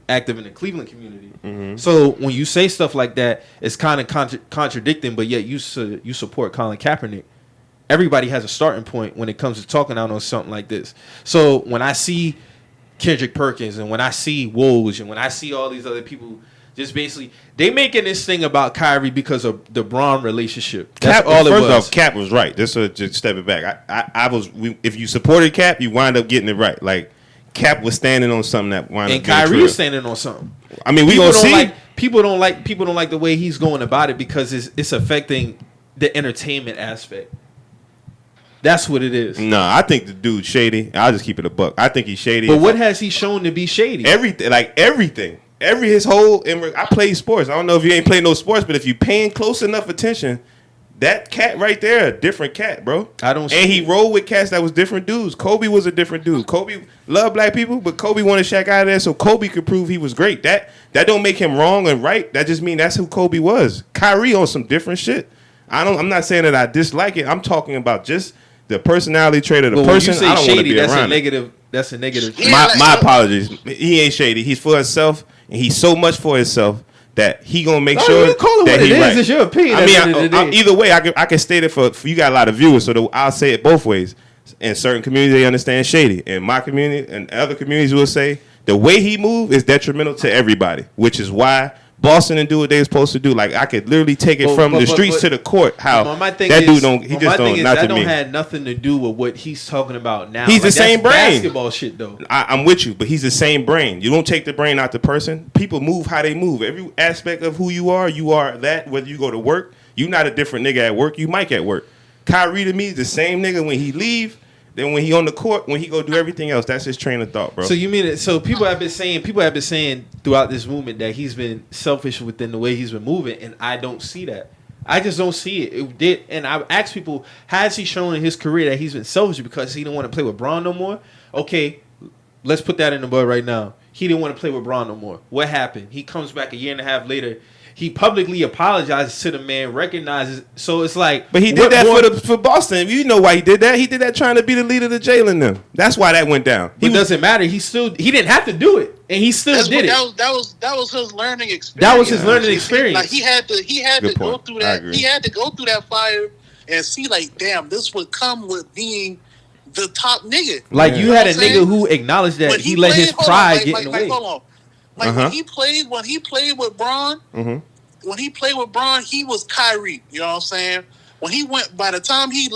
active in the Cleveland community. Mm-hmm. So when you say stuff like that, it's kind of contradicting, but yet you support Colin Kaepernick. Everybody has a starting point when it comes to talking out on something like this. So when I see Kendrick Perkins and when I see Woj and when I see all these other people, just basically they making this thing about Kyrie because of the Braun relationship. That's all it was. First off, Cap was right. Just step it back. If you supported Cap, you wind up getting it right. Like Cap was standing on something that wound up. And Kyrie is standing on something. I mean, we gonna see. People don't like the way he's going about it because it's affecting the entertainment aspect. That's what it is. No, I think the dude's shady. I'll just keep it a buck. I think he's shady. But what has he shown to be shady? Everything. I play sports. I don't know if you ain't playing no sports, but if you paying close enough attention, that cat right there, a different cat, bro. And he rolled with cats that was different dudes. Kobe was a different dude. Kobe loved black people, but Kobe wanted Shaq out of there so Kobe could prove he was great. That don't make him wrong and right. That just means that's who Kobe was. Kyrie on some different shit. I'm not saying that I dislike it. I'm talking about just the personality trait of the person. I don't want to be around it. That's a negative. My apologies. He ain't shady. He's for himself, and he's so much for himself that he gonna make sure that he right. It's your opinion. I mean, either way, I can state it for you. Got a lot of viewers, so I'll say it both ways. In certain communities, they understand shady. In my community and other communities, will say the way he move is detrimental to everybody, which is why Boston didn't do what they were supposed to do. Like I could literally take it from the streets to the court. How that dude don't. He just don't. Not to me. That don't have nothing to do with what he's talking about now. He's the same brain. Basketball shit though. I'm with you, but he's the same brain. You don't take the brain out the person. People move how they move. Every aspect of who you are that. Whether you go to work, you're not a different nigga at work. You Mike at work. Kyrie to me is the same nigga when he leave. Then when he on the court, when he go do everything else, that's his train of thought, bro. So you mean it? So people have been saying throughout this movement that he's been selfish within the way he's been moving, and I don't see that. I just don't see it. It did, and I asked people, has he shown in his career that he's been selfish because he didn't want to play with Braun no more? Okay, let's put that in the bud right now. He didn't want to play with Braun no more. What happened? He comes back a year and a half later. He publicly apologizes to the man, recognizes. So it's like, but he did that for Boston. You know why he did that? He did that trying to be the leader of the jail in them. That's why that went down. It doesn't matter. He didn't have to do it, and he still did it. That was his learning experience. That was his learning experience. Like he had to go through that. He had to go through that fire and see, like, damn, this would come with being the top nigga. Like you had a nigga who acknowledged that he let his pride get in the way. Hold on. Like when he played with Braun, when he played with Braun, he was Kyrie. You know what I'm saying? By the time he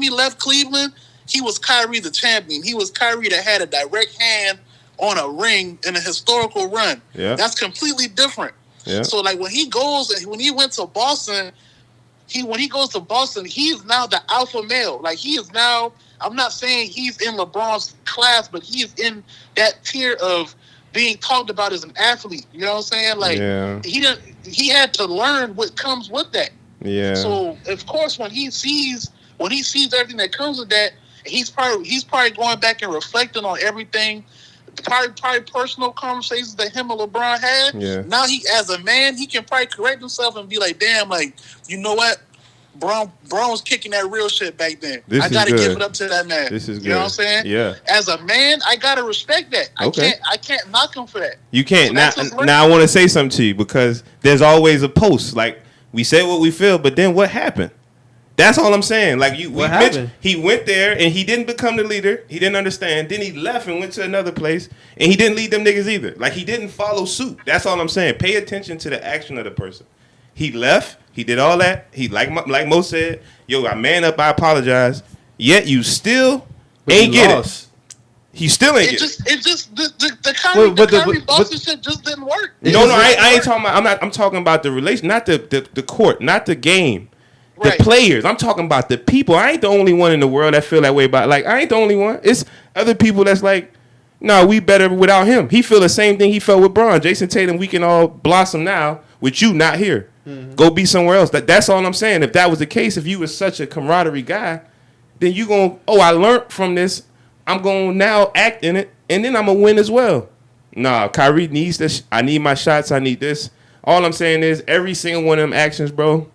left Cleveland, he was Kyrie the champion. He was Kyrie that had a direct hand on a ring in a historical run. Yeah. That's completely different. Yeah. So like when he went to Boston, when he goes to Boston, he is now the alpha male. Like he is now, I'm not saying he's in LeBron's class, but he is in that tier of being talked about as an athlete. You know what I'm saying? Like he had to learn what comes with that. Yeah. So of course when he sees everything that comes with that, he's probably going back and reflecting on everything, probably personal conversations that him and LeBron had. Yeah. Now he, as a man, he can probably correct himself and be like, damn, like, you know what? Braun was kicking that real shit back then. I gotta give it up to that man. This is good. You know what I'm saying? Yeah. As a man, I gotta respect that. I can't knock him for that. You can't. So Now I want to say something to you because there's always a post. Like We say what we feel, but then what happened? That's all I'm saying. Like he went there and he didn't become the leader. He didn't understand. Then he left and went to another place and he didn't lead them niggas either. Like he didn't follow suit. That's all I'm saying. Pay attention to the action of the person. He left. He did all that. He like Mo said, yo, I man up. I apologize. Yet you still ain't get it. He still ain't get it. It just the Kyrie Boston shit just didn't work. No, I ain't talking about. I'm talking about the relation, not the court, not the game. The players. I'm talking about the people. I ain't the only one in the world that feel that way about. Like I ain't the only one. It's other people that's like, no, we better without him. He feel the same thing he felt with Bron. Jason Tatum, we can all blossom now with you not here. Mm-hmm. Go be somewhere else. That's all I'm saying. If that was the case, if you was such a camaraderie guy, then you going, I learned from this. I'm going to now act in it, and then I'm going to win as well. Nah, Kyrie needs this. I need my shots. I need this. All I'm saying is every single one of them actions, bro,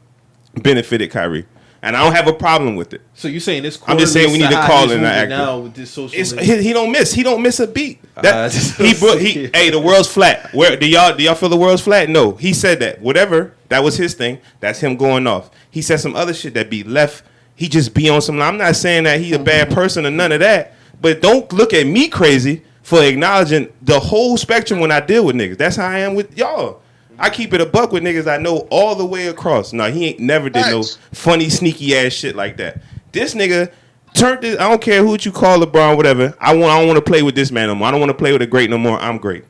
benefited Kyrie. And I don't have a problem with it. So you saying this? I'm just saying we need to call in an actor. Now with this social he don't miss a beat. Hey, the world's flat. Do y'all feel the world's flat? No, he said that. Whatever, that was his thing. That's him going off. He said some other shit that be left. He just be on some. I'm not saying that he a bad person or none of that. But don't look at me crazy for acknowledging the whole spectrum when I deal with niggas. That's how I am with y'all. I keep it a buck with niggas I know all the way across. No, he ain't never did no funny, sneaky ass shit like that. This nigga turned this. I don't care who you call LeBron, whatever. I don't want to play with this man no more. I don't want to play with a great no more. I'm great.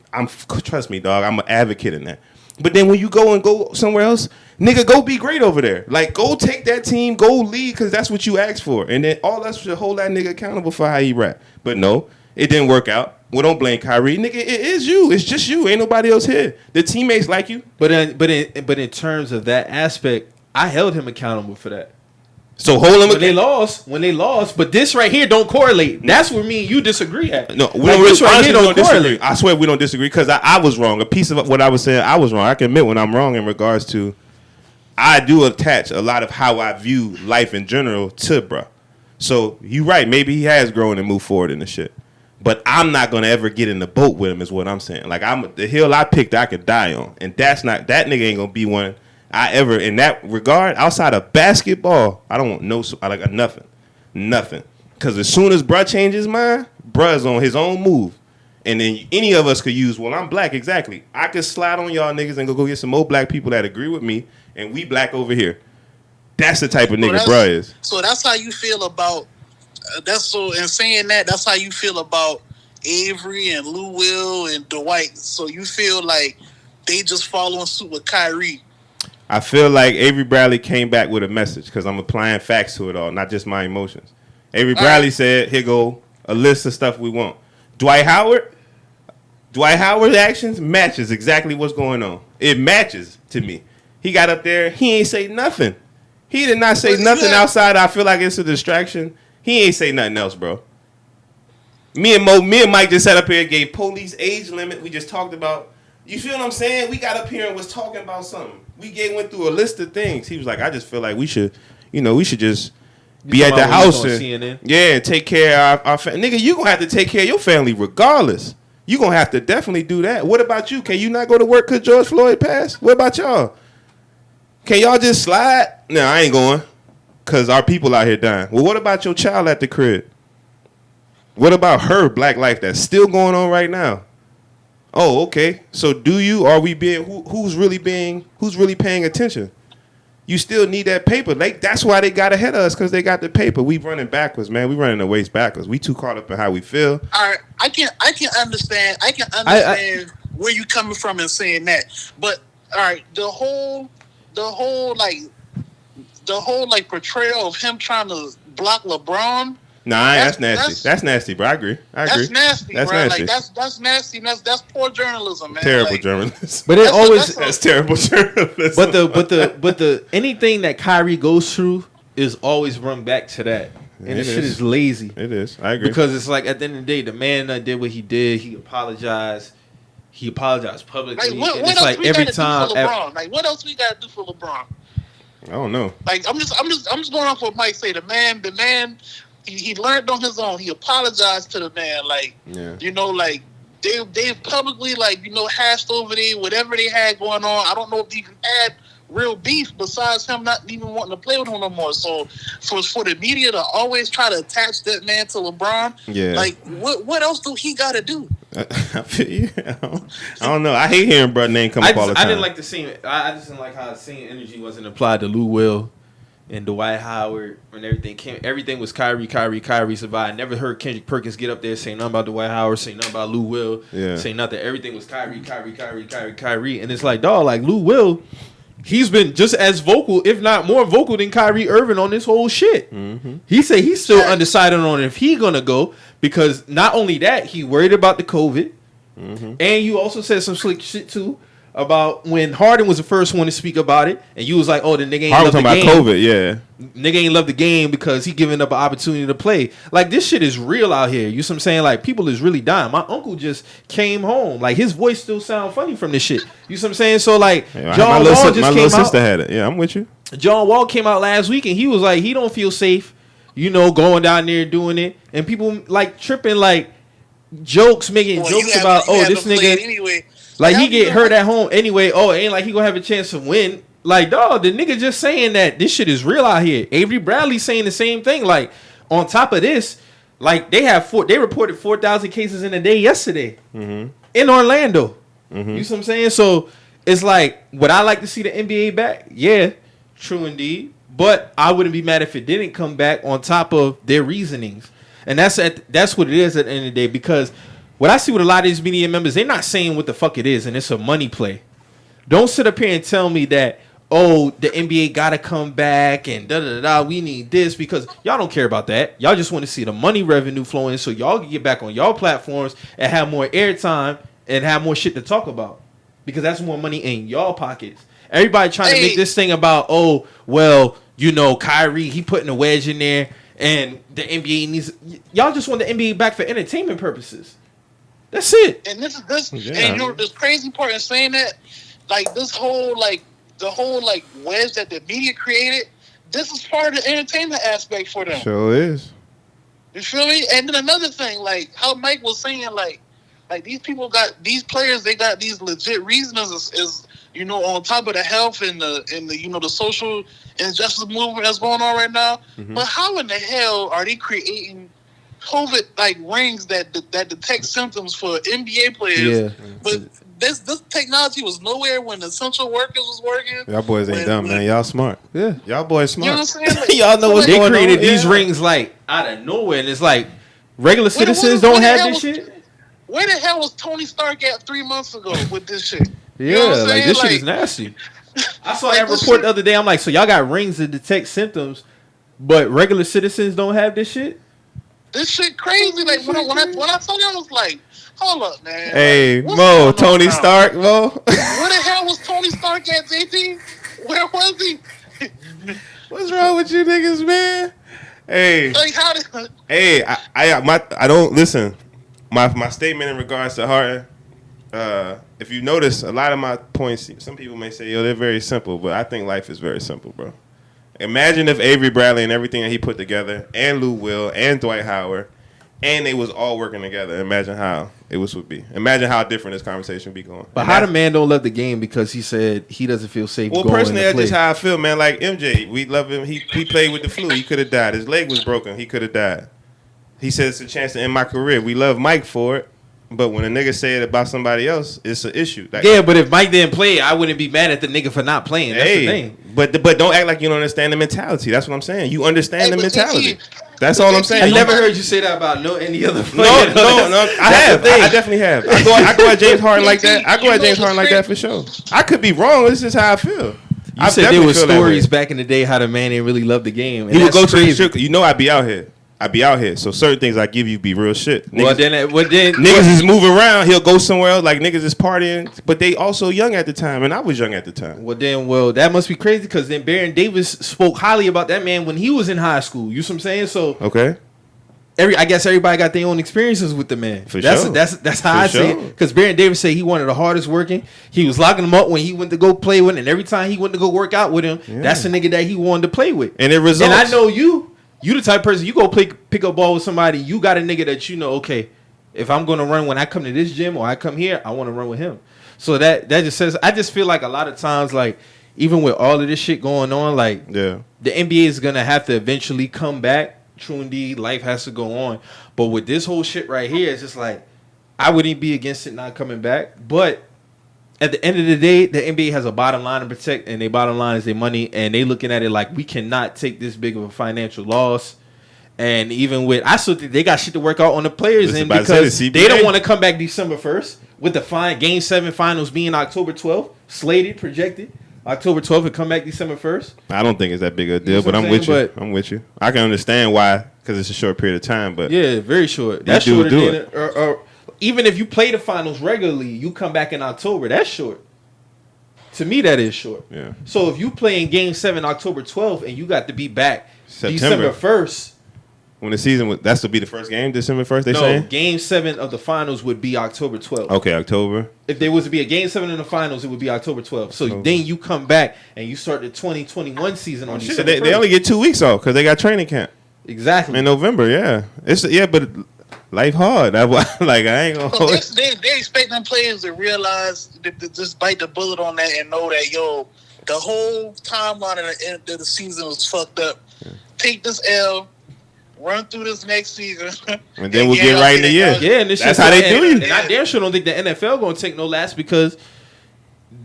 Trust me, dog. I'm an advocate in that. But then when you go somewhere else, nigga, go be great over there. Like, go take that team, go lead, because that's what you asked for. And then all us should hold that nigga accountable for how he rap. But no, it didn't work out. Well, don't blame Kyrie, nigga. It is you. It's just you. Ain't nobody else here. The teammates like you. But in terms of that aspect, I held him accountable for that. So hold him. When they lost, but this right here don't correlate. That's where me and you disagree at. No, we don't really. Right here don't correlate. I swear we don't disagree because I was wrong. A piece of what I was saying, I was wrong. I can admit when I'm wrong in regards to. I do attach a lot of how I view life in general to bruh. So you right. Maybe he has grown and moved forward in the shit. But I'm not gonna ever get in the boat with him, is what I'm saying. Like the hill I picked, I could die on, and that nigga ain't gonna be one I ever in that regard. Outside of basketball, I don't want nothing. Because as soon as bruh changes his mind, bruh's on his own move, and then any of us could use. Well, I'm black, exactly. I could slide on y'all niggas and go get some more black people that agree with me, and we black over here. That's the type of nigga bruh is. So that's how you feel about. That's how you feel about Avery and Lou Will and Dwight. So you feel like they just following suit with Kyrie. I feel like Avery Bradley came back with a message because I'm applying facts to it all, not just my emotions. Avery Bradley said, here go a list of stuff we want. Dwight Howard's actions matches exactly what's going on. It matches to me. He got up there, he ain't say nothing. He did not say nothing outside. I feel like it's a distraction. He ain't say nothing else, bro. Me and Mike just sat up here and gave police age limit. We just talked about. You feel what I'm saying? We got up here and was talking about something. We went through a list of things. He was like, I just feel like we should just be at the house and take care of our family. Nigga, you gonna have to take care of your family regardless. You gonna have to definitely do that. What about you? Can you not go to work because George Floyd passed? What about y'all? Can y'all just slide? No, I ain't going. Because our people out here dying. Well, what about your child at the crib? What about her black life that's still going on right now? Oh, okay. So are we being, who's really paying attention? You still need that paper. That's why they got ahead of us, because they got the paper. We running backwards, man. We running the waist backwards. We too caught up in how we feel. All right. I can understand where you coming from and saying that. But, all right, the whole portrayal of him trying to block LeBron. Nah, that's nasty. That's nasty, bro. I agree. That's nasty, bro. Nasty. Like that's nasty. That's poor journalism, man. Terrible journalism. But that's terrible journalism. But the anything that Kyrie goes through is always run back to that. And this shit is lazy. It is. I agree. Because it's like at the end of the day, the man that did what he did, he apologized. He apologized publicly. Like, what else like we every time. Like what else we gotta do for LeBron? I don't know. Like I'm just going off what Mike say. The man, he learned on his own. He apologized to the man. Like, you know, like they publicly hashed over whatever they had going on. I don't know if they even had real beef besides him not even wanting to play with him no more. So for the media to always try to attach that man to LeBron, what else do he got to do? I feel you. I don't know. I hate hearing bro name come up all the time. I didn't like the scene. I just didn't like how the same energy wasn't applied to Lou Will and Dwight Howard when everything everything was Kyrie survived. I never heard Kendrick Perkins get up there say nothing about Dwight Howard, say nothing about Lou Will, say nothing. Everything was Kyrie. And it's like, dog, like Lou Will, he's been just as vocal, if not more vocal than Kyrie Irving on this whole shit. Mm-hmm. He said he's still undecided on if he gonna go because not only that, he worried about the COVID, and you also said some slick shit too about when Harden was the first one to speak about it, and you was like, "Oh, the nigga ain't love the game." Harden talking about COVID, nigga ain't love the game because he giving up an opportunity to play. Like this shit is real out here. You know what I'm saying? Like people is really dying. My uncle just came home. Like his voice still sound funny from this shit. You know what I'm saying? So like John Wall just came out. My little sister had it. Yeah, I'm with you. John Wall came out last week and he was like, he don't feel safe, going down there doing it, and people like tripping like jokes, making jokes about this nigga. Anyway. Like, he get hurt at home anyway. Oh, it ain't like he gonna have a chance to win. Like, dog, the nigga just saying that this shit is real out here. Avery Bradley saying the same thing. Like, on top of this, like, they reported 4,000 cases in a day yesterday in Orlando. You know what I'm saying? So, it's like, would I like to see the NBA back? Yeah, true indeed. But I wouldn't be mad if it didn't come back on top of their reasonings. And that's what it is at the end of the day, because what I see with a lot of these media members, they're not saying what the fuck it is, and it's a money play. Don't sit up here and tell me that, the NBA got to come back and da-da-da-da, we need this, because y'all don't care about that. Y'all just want to see the money revenue flowing so y'all can get back on y'all platforms and have more airtime and have more shit to talk about, because that's more money in y'all pockets. Everybody trying to make this thing about, Kyrie, he putting a wedge in there, and the NBA needs... Y'all just want the NBA back for entertainment purposes. That's it. And this, and this crazy part in saying that, like this whole the whole wedge that the media created, this is part of the entertainment aspect for them. Sure is. You feel me? And then another thing, like how Mike was saying, like these players, they got these legit reasons is on top of the health and the social injustice movement that's going on right now. Mm-hmm. But how in the hell are they creating COVID rings that detect symptoms for NBA players? Yeah. But this technology was nowhere when essential workers was working. Y'all boys ain't dumb, man. Y'all smart. Yeah. Y'all boys smart. You know what I'm saying? Y'all know what's going on. They created these rings out of nowhere, and it's like regular citizens don't have this shit. Where the hell was Tony Stark at 3 months ago with this shit? Yeah, this shit is nasty. I saw that report the other day. I'm like, so y'all got rings that detect symptoms, but regular citizens don't have this shit? This shit crazy. Like when I saw that, I was like, hold up, man. Hey, Mo, Tony Stark, Mo. Where the hell was Tony Stark at, JT? Where was he? What's wrong with you niggas, man? Hey. How did... Hey, I don't listen. My statement in regards to Harden, if you notice, a lot of my points, some people may say, they're very simple, but I think life is very simple, bro. Imagine if Avery Bradley and everything that he put together, and Lou Will, and Dwight Howard, and they was all working together. Imagine how would be. Imagine how different this conversation would be going. But how the man don't love the game because he said he doesn't feel safe going personally, that's just how I feel, man. Like MJ, we love him. He played with the flu. He could have died. His leg was broken. He could have died. He said it's a chance to end my career. We love Mike for it. But when a nigga say it about somebody else, it's an issue. But if Mike didn't play, I wouldn't be mad at the nigga for not playing. That's the thing. But don't act like you don't understand the mentality. That's what I'm saying. You understand the mentality. That's all I'm saying. I never heard you say that about any other player. No. I definitely have. I go at James Harden like that. I go at James Harden like that for sure. I could be wrong. This is how I feel. You said there was stories back in the day how the man didn't really love the game. He would go to the strip. I'd be out here. So certain things I give you be real shit. Niggas is moving around. He'll go somewhere else. Like niggas is partying, but they also young at the time, and I was young at the time. That must be crazy because then Baron Davis spoke highly about that man when he was in high school. You know what I'm saying? So okay. I guess everybody got their own experiences with the man. Sure. That's how I see it. Because Baron Davis said he one of the hardest working. He was locking him up when he went to go play with him, and every time he went to go work out with him, that's the nigga that he wanted to play with. And it results. And I know you the type of person, you go pick up ball with somebody, you got a nigga that okay, If I'm going to run when I come to this gym or I come here, I want to run with him. So that just says, I just feel like a lot of times, like, even with all of this shit going on, like, the NBA is going to have to eventually come back. True indeed, life has to go on. But with this whole shit right here, it's just like, I wouldn't be against it not coming back. But at the end of the day, the NBA has a bottom line to protect, and their bottom line is their money, and they looking at it like, we cannot take this big of a financial loss. And even with, I still think they got shit to work out on the players, and because they don't want to come back December 1st with the Game 7 finals being October 12th, slated, projected. October 12th and come back December 1st. I don't think it's that big a deal, but I'm with you. I'm with you. I can understand why, because it's a short period of time. But yeah, very short. That's shorter than even if you play the finals regularly, you come back in October. That's short. To me, that is short. Yeah. So if you play in Game 7 October 12th and you got to be back December 1st. When the season would, that's to be the first game, December 1st, they saying? No, Game 7 of the finals would be October 12th. Okay, October. If there was to be a Game 7 in the finals, it would be October 12th. So then you come back and you start the 2021 season on December 1st. They only get 2 weeks off because they got training camp. Exactly. In November, yeah. But life hard. That's why, like, I ain't going to They expect them players to realize, to just bite the bullet on that and know that, the whole timeline of the season was fucked up. Yeah. Take this L. Run through this next season, and then we'll get right in the year. Yeah, and that's how they do you. And I damn sure don't think the NFL gonna take no last because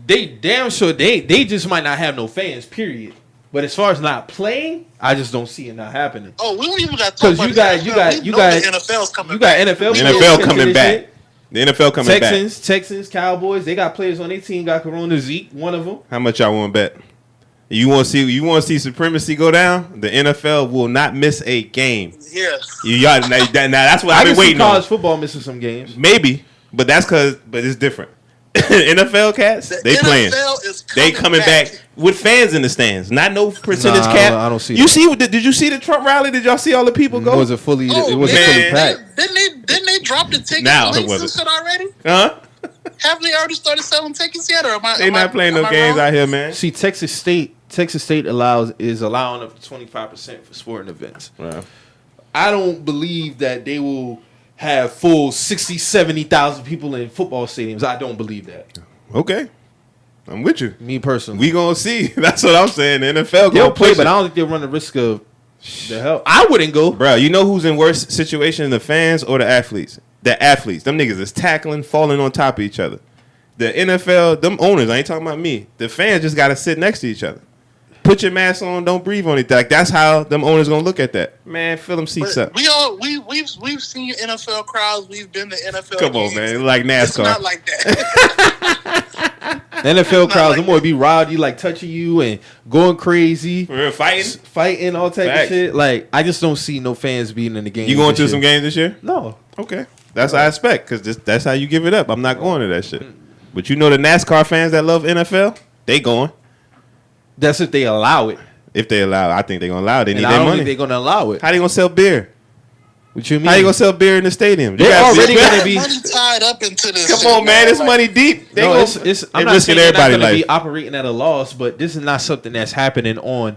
they damn sure they just might not have no fans. Period. But as far as not playing, I just don't see it not happening. Oh, we don't even got to talk about you got NFL's coming. You got NFL. The NFL coming back. The NFL coming back. Texans, Cowboys. They got players on their team. Got Corona Zeke, one of them. How much y'all want to bet? You want to see supremacy go down? The NFL will not miss a game. Yeah. Now that's what I've been waiting on. College football missing some games. Maybe, but that's but it's different. NFL cats, they playing. They coming back with fans in the stands. Not no percentage cap. I don't see. Did you see the Trump rally? Did y'all see all the people go? It wasn't fully packed. Didn't they drop the tickets and shit already? Huh? Haven't they already started selling tickets yet? Or they not playing no games out here, man. See, Texas State is allowing up to 25% for sporting events. Wow. I don't believe that they will have full 60, 70,000 people in football stadiums. I don't believe that. Okay. I'm with you. Me personally. We gonna see. That's what I'm saying. The NFL they'll play, but I don't think they'll run the risk of the hell. I wouldn't go. Bro, you know who's in worse situation, the fans or the athletes? The athletes. Them niggas is tackling, falling on top of each other. The NFL, them owners, I ain't talking about me. The fans just got to sit next to each other. Put your mask on, don't breathe on it. Like, that's how them owners going to look at that. Man, fill them seats up. We've seen NFL crowds. We've been to NFL Come on, man. It's like NASCAR. It's not like that. NFL crowds, them boy be rowdy, like touching you and going crazy. We're fighting, all type of shit. Like, I just don't see no fans being in the game. You going to some games this year? No. Okay. That's what I expect, because that's how you give it up. I'm not going to that shit. But you know the NASCAR fans that love NFL, they going. That's if they allow it. If they allow it. I think they're going to allow it. They need their money. I don't think they're going to allow it. How they going to sell beer? What you mean? How you going to sell beer in the stadium? They're already going to be money tied up into this. Come on, man. It's money deep. I'm not saying they're not going to be operating at a loss, but this is not something that's happening on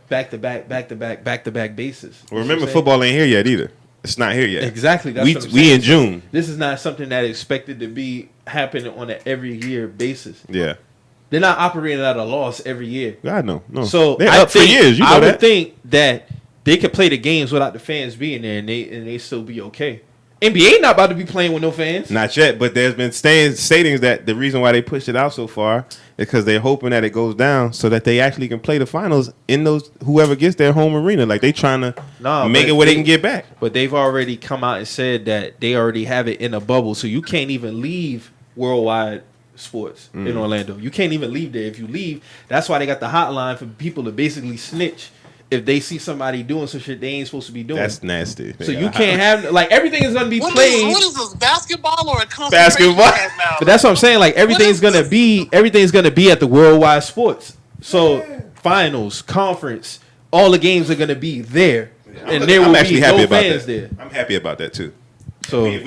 back-to-back basis. Well, remember, football ain't here yet either. It's not here yet. Exactly. That's we in June. This is not something that is expected to be happening on an every year basis. Yeah. They're not operating at a loss every year. God, no. So they're up for years. You know would think that they could play the games without the fans being there, and they still be okay. NBA not about to be playing with no fans. Not yet, but there's been statings that the reason why they pushed it out so far is because they're hoping that it goes down so that they actually can play the finals in those whoever gets their home arena. Like they trying to make it where they can get back. But they've already come out and said that they already have it in a bubble, so you can't even leave worldwide sports in Orlando. You can't even leave there. If you leave, that's why they got the hotline for people to basically snitch if they see somebody doing some shit they ain't supposed to be doing. That's nasty. So you can't have, like, everything is going to be played. What is this, basketball or a concentration camp now? But that's what I'm saying. Like, everything's going to be at the worldwide sports. So finals, conference, all the games are going to be there. And there will be no fans there. I'm happy about that too. So if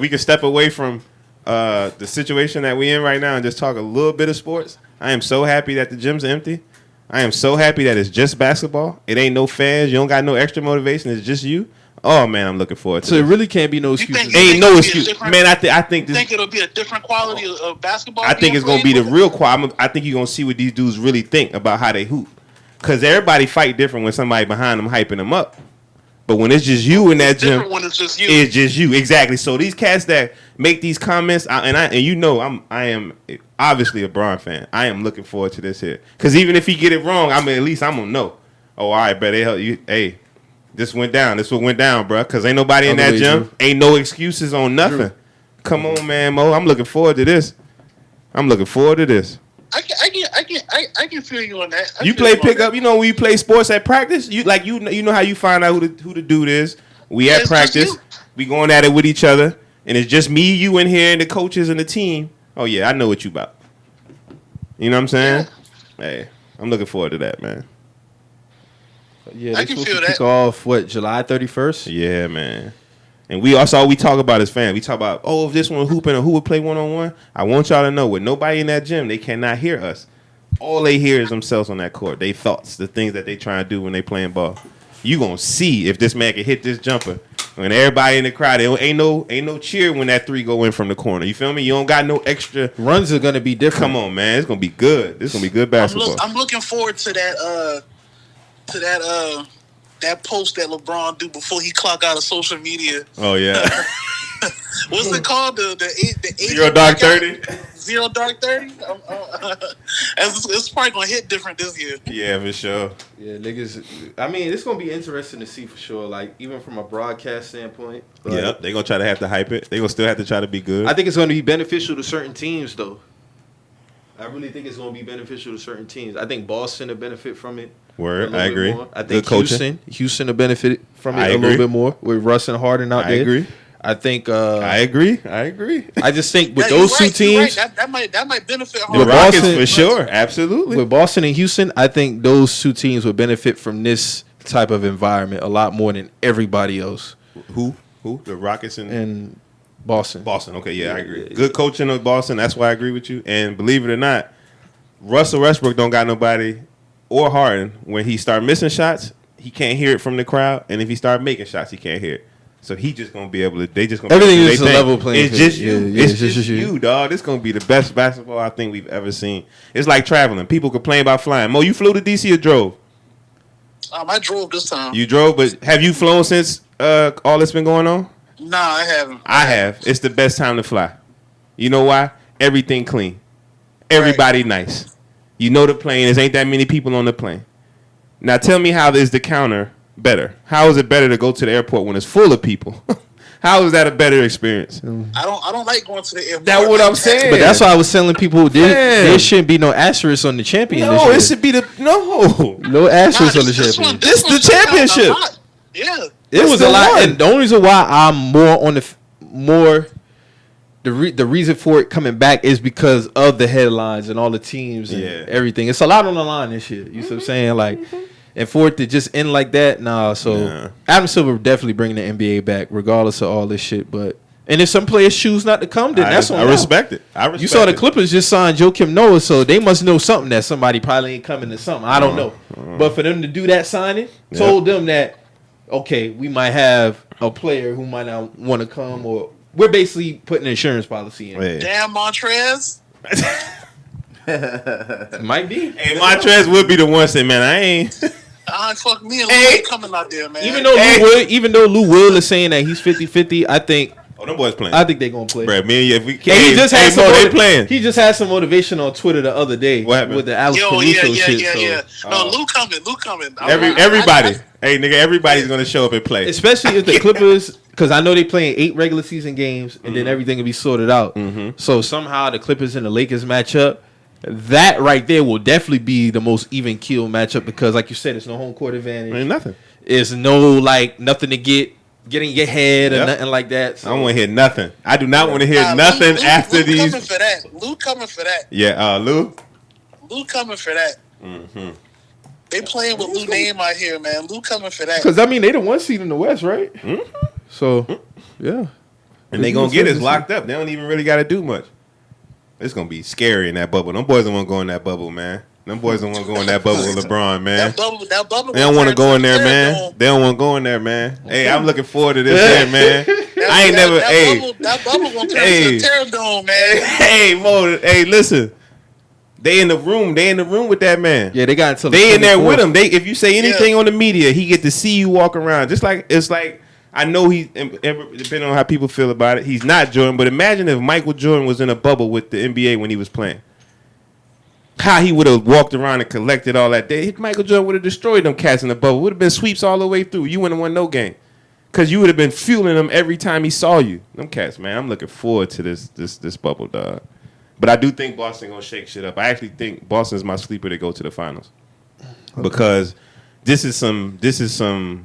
we could step away from the situation that we in right now and just talk a little bit of sports, I am so happy that the gym's empty. I am so happy that it's just basketball. It ain't no fans. You don't got no extra motivation. It's just you. Oh man, I'm looking forward to. So this. it really can't be no excuses. Ain't no excuse, man. I think this. Think it'll be a different quality of basketball. I think it's gonna be the real quality. I think you're gonna see what these dudes really think about how they hoop, because everybody fight different when somebody behind them hyping them up. But when it's just you in that gym, when it's just you. Exactly. So these cats that make these comments, I am obviously a Bron fan. I am looking forward to this here, because even if he get it wrong, at least I'm gonna know. Oh, all right, but they help you. Hey, this went down. This what went down, bro. Because ain't nobody in that gym. Ain't no excuses on nothing. Drew. Come on, man, Mo. I'm looking forward to this. I can feel you on that. You play pickup. You know when you play sports at practice, you know how you find out who the dude is. We at practice, we going at it with each other, and it's just me, you in here, and the coaches and the team. Oh yeah, I know what you about. You know what I'm saying? Yeah. Hey, I'm looking forward to that, man. Yeah, I can feel that. Kick off July 31st. Yeah, man. And we talk about as fans. We talk about, if this one hooping or who would play one-on-one. I want y'all to know, with nobody in that gym, they cannot hear us. All they hear is themselves on that court. They thoughts, the things that they try to do when they playing ball. You gonna see if this man can hit this jumper. When everybody in the crowd, ain't no cheer when that three go in from the corner. You feel me? You don't got no extra. Runs are gonna be different. Come on, man. It's gonna be good. This is gonna be good basketball. I'm looking forward to that. That post that LeBron do before he clock out of social media. Oh yeah. What's it called? The 0 dark 30. 0 dark 30. It's probably gonna hit different this year. Yeah, for sure. Yeah, niggas. I mean, it's gonna be interesting to see for sure. Like even from a broadcast standpoint. Yeah, they gonna try to have to hype it. They gonna still have to try to be good. I think it's gonna be beneficial to certain teams though. I really think it's gonna be beneficial to certain teams. I think Boston will benefit from it. Word, I agree. I think Houston will benefit from it a little bit more with Russ and Harden out there. I agree. I think. I agree. I just think with those two teams, that might benefit the Rockets for sure. Absolutely. With Boston and Houston, I think those two teams would benefit from this type of environment a lot more than everybody else. Who? The Rockets and Boston. Boston. Okay, yeah, I agree. Good coaching of Boston. That's why I agree with you. And believe it or not, Russell Westbrook don't got nobody or Harden. When he start missing shots, he can't hear it from the crowd. And if he start making shots, he can't hear it. So he just gonna be able to. They just gonna. Everything is a level playing. It's just you. It's just you, dog. This gonna be the best basketball I think we've ever seen. It's like traveling. People complain about flying. Mo, you flew to DC or drove? I drove this time. You drove, but have you flown since all this been going on? Nah, I haven't. I have. It's the best time to fly. You know why? Everything clean. Everybody nice. You know the plane. There ain't that many people on the plane. Now tell me how is the counter better? How is it better to go to the airport when it's full of people? How is that a better experience? I don't like going to the airport. That's what I'm saying. But that's why I was telling people there shouldn't be no asterisk on the champion. No, it should be no asterisk on the champion. This the championship. Yeah, it was a lot, and the only reason why I'm more on the reason for it coming back is because of the headlines and all the teams and everything. It's a lot on the line this year. You see what I'm saying? Like, and for it to just end like that, So Adam Silver definitely bringing the NBA back, regardless of all this shit. But and if some players choose not to come, then that's on them. I respect it. You saw the Clippers just signed Joakim Noah, so they must know something that somebody probably ain't coming to something. I don't know, but for them to do that signing, told them that okay, we might have a player who might not want to come, or we're basically putting an insurance policy in. Yeah. Damn, Montrez. It might be. Hey, Montrez would be the one saying, man, I ain't. Fuck me and Lou ain't coming out there, man. Even though Lou Will is saying that he's 50-50, I think. Oh, them boys playing. I think they're gonna play. Bro, me and you, if we he just had some they playing. He just had some motivation on Twitter the other day with the Alex Caruso shit. Yeah. No, Lou coming. Everybody. Hey, nigga, everybody's gonna show up and play. Especially if the Clippers, because I know they playing 8 regular season games, and then everything will be sorted out. So somehow the Clippers and the Lakers match up. That right there will definitely be the most even keel matchup because, like you said, it's no home court advantage. Ain't nothing. It's no nothing to get in your head or nothing like that. So. I don't want to hear nothing. I do not want to hear nothing after Lou these. Lou coming for that. Yeah, Lou. Lou coming for that. They playing with Lou name out here, man. Lou coming for that. Because I mean, they the 1 seed in the West, right? So, yeah. And they gonna get us locked up. They don't even really got to do much. It's gonna be scary in that bubble. Them boys don't want to go in that bubble, man. Them boys don't want to go in that bubble with LeBron, man. That bubble. They don't want to go in there, man. They don't want to go in there, man. Hey, I'm looking forward to this here, man. I ain't never. That bubble gonna turn into a terror dome, man. Hey, Mo. Hey, listen. They in the room. They in the room with that man. Yeah, they got until they in there with him. If you say anything on the media, he get to see you walk around. Just like it's like I know he depending on how people feel about it, he's not Jordan. But imagine if Michael Jordan was in a bubble with the NBA when he was playing. How he would have walked around and collected all that day. Michael Jordan would have destroyed them cats in the bubble. Would have been sweeps all the way through. You wouldn't have won no game. Because you would have been fueling them every time he saw you. Them cats, man. I'm looking forward to this bubble, dog. But I do think Boston going to shake shit up. I actually think Boston's my sleeper to go to the finals. Because this is some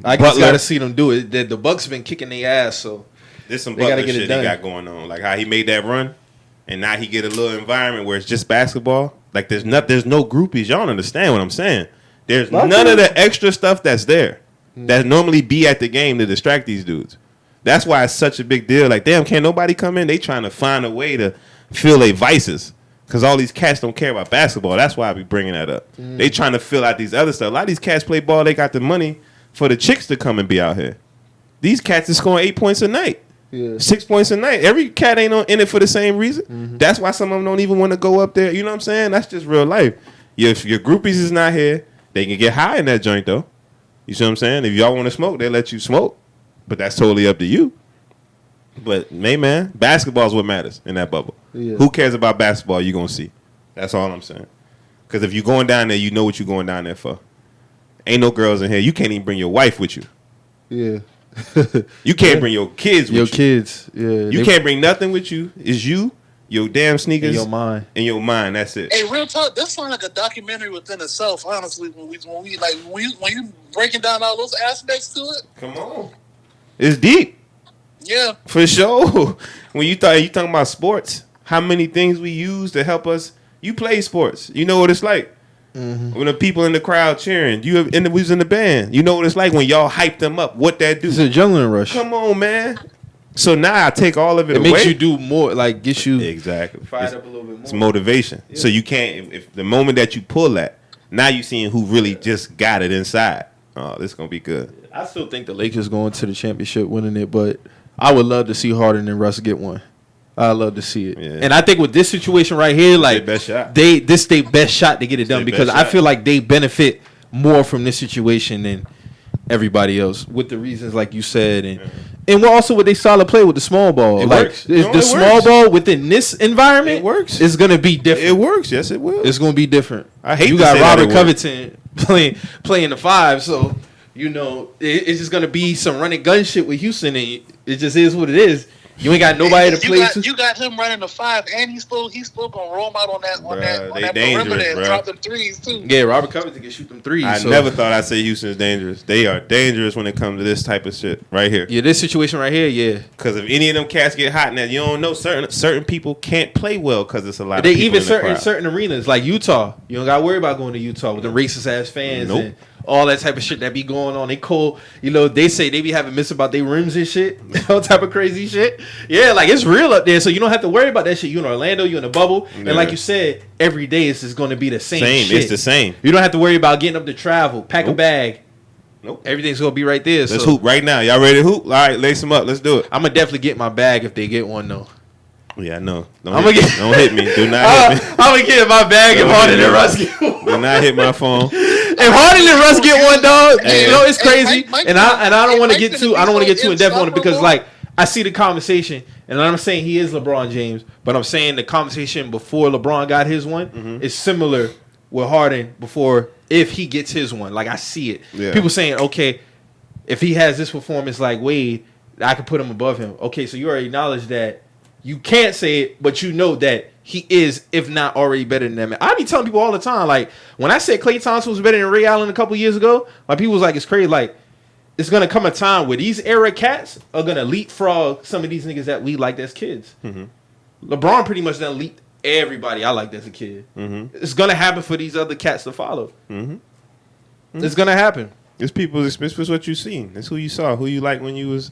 I just got to see them do it. The Bucks been kicking their ass, so there's some Butler shit he got going on. Like how he made that run, and now he get a little environment where it's just basketball. Like there's no groupies. Y'all don't understand what I'm saying. There's none of the extra stuff that's there that normally be at the game to distract these dudes. That's why it's such a big deal. Like, damn, can't nobody come in? They trying to find a way to fill their vices because all these cats don't care about basketball. That's why I be bringing that up. They trying to fill out these other stuff. A lot of these cats play ball. They got the money for the chicks to come and be out here. These cats is scoring 8 points a night. Yeah. 6 points a night. Every cat ain't in it for the same reason. Mm-hmm. That's why some of them don't even want to go up there. You know what I'm saying? That's just real life. If your groupies is not here, they can get high in that joint, though. You see what I'm saying? If y'all want to smoke, they let you smoke. But that's totally up to you. But, hey, man, basketball is what matters in that bubble. Yeah. Who cares about basketball? You're going to see. That's all I'm saying. Because if you're going down there, you know what you're going down there for. Ain't no girls in here. You can't even bring your wife with you. Yeah. You can't bring your kids with you. Your kids, yeah. You can't bring nothing with you. It's you, your damn sneakers, and your mind. And your mind. That's it. Hey, real talk. This sounds like a documentary within itself. Honestly, when you breaking down all those aspects to it. Come on, it's deep. Yeah, for sure. When you talking about sports, how many things we use to help us. You play sports. You know what it's like. Mm-hmm. When the people in the crowd cheering, we was in the band. You know what it's like when y'all hype them up. What that do? It's an adrenaline rush. Come on, man. So now I take all of it away. It makes you do more, like gets you exactly fired up a little bit more. It's motivation. Yeah. So you can't. If the moment that you pull that, now you seeing who really just got it inside. Oh, this is gonna be good. I still think the Lakers going to the championship, winning it, but I would love to see Harden and Russ get one. I love to see it, and I think with this situation right here, like this their best shot to get it done because I feel like they benefit more from this situation than everybody else with the reasons like you said, and also with they solid play with the small ball. The small ball within this environment works. It's gonna be different. It works, yes, it will. It's gonna be different. I hate you got Robert Covington playing the five, so you know it's just gonna be some running gun shit with Houston, and it just is what it is. You ain't got nobody to play. You got him running the five, and he's still gonna roll him out on that perimeter and drop them threes too. Yeah, Robert Covington can shoot them threes. I never thought I'd say Houston's dangerous. They are dangerous when it comes to this type of shit right here. Yeah, this situation right here, yeah. Because if any of them cats get hot now, you don't know certain people can't play well because it's a lot of people even in the crowd. certain arenas like Utah. You don't got to worry about going to Utah with the racist ass fans and all that type of shit that be going on. They cold, they say they be having myths about their rims and shit, all type of crazy shit. Yeah, like it's real up there, so you don't have to worry about that shit. You in Orlando, you in a bubble, and like you said, every day it's just going to be the same shit. It's the same. You don't have to worry about getting up to travel, pack a bag. Nope. Everything's going to be right there. Let's hoop right now. Y'all ready to hoop? All right, lace them up. Let's do it. I'm going to definitely get my bag if they get one, though. Yeah, I know. Don't hit me. Do not hit me. I'm going to get my bag if Harden and Russ get one. Do not hit my phone. If Harden and Russ get one, dog, it's crazy. And I don't want to get too in depth on it because, like, I see the conversation, and I'm saying he is LeBron James, but I'm saying the conversation before LeBron got his one is similar with Harden before if he gets his one. Like, I see it. Yeah. People saying, okay, if he has this performance like Wade, I can put him above him. Okay, so you already acknowledge that you can't say it, but you know that he is, if not already better than that man. I be telling people all the time, like, when I said Klay Thompson was better than Ray Allen a couple years ago, my people was like, it's crazy. Like, it's going to come a time where these era cats are going to leapfrog some of these niggas that we liked as kids. Mm-hmm. LeBron pretty much done leaped everybody I liked as a kid. Mm-hmm. It's going to happen for these other cats to follow. Mm-hmm. Mm-hmm. It's going to happen. It's people, it's what you seen. It's who you saw, who you liked when you was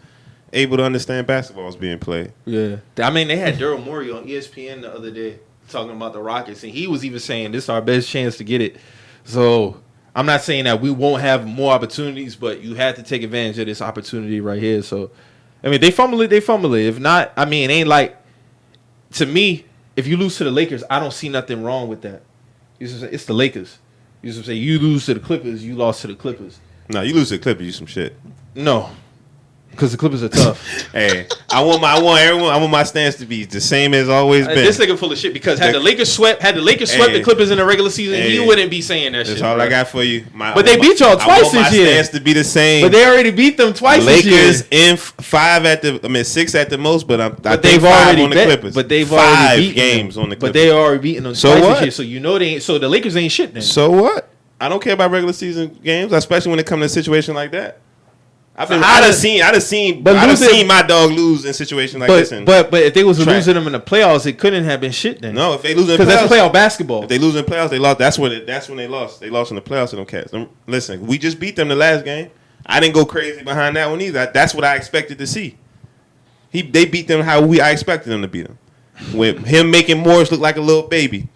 able to understand basketball was being played. Yeah. I mean, they had Daryl Morey on ESPN the other day talking about the Rockets, and he was even saying this is our best chance to get it. So I'm not saying that we won't have more opportunities, but you have to take advantage of this opportunity right here. So, I mean, they fumble it. If not, I mean, it ain't like, to me, if you lose to the Lakers, I don't see nothing wrong with that. It's the Lakers. You know what I'm saying? You lose to the Clippers, you lost to the Clippers. No, you lose to the Clippers, you some shit. No. Because the Clippers are tough. Hey, I want my stance to be the same as always been. This nigga full of shit because had the Lakers swept the Clippers in the regular season, he wouldn't be saying that shit. That's all I got for you. But they beat y'all twice this year. My stance to be the same. But they already beat them twice this year. Lakers in 6 at the most, but they've already on the Clippers. But they've already beaten games them. on the Clippers. But they already beaten them twice this year. So you know they ain't. So the Lakers ain't shit then. So what? I don't care about regular season games, especially when it comes to a situation like that. I've seen my dog lose in situations like this. But if they was losing them in the playoffs, it couldn't have been shit then. No, if they lose in the playoffs, because that's playoff basketball. If they lose in the playoffs, they lost. That's when they lost. They lost in the playoffs to them cats. Listen, we just beat them the last game. I didn't go crazy behind that one either. That's what I expected to see. They beat them how I expected them to beat them, with him making Morris look like a little baby.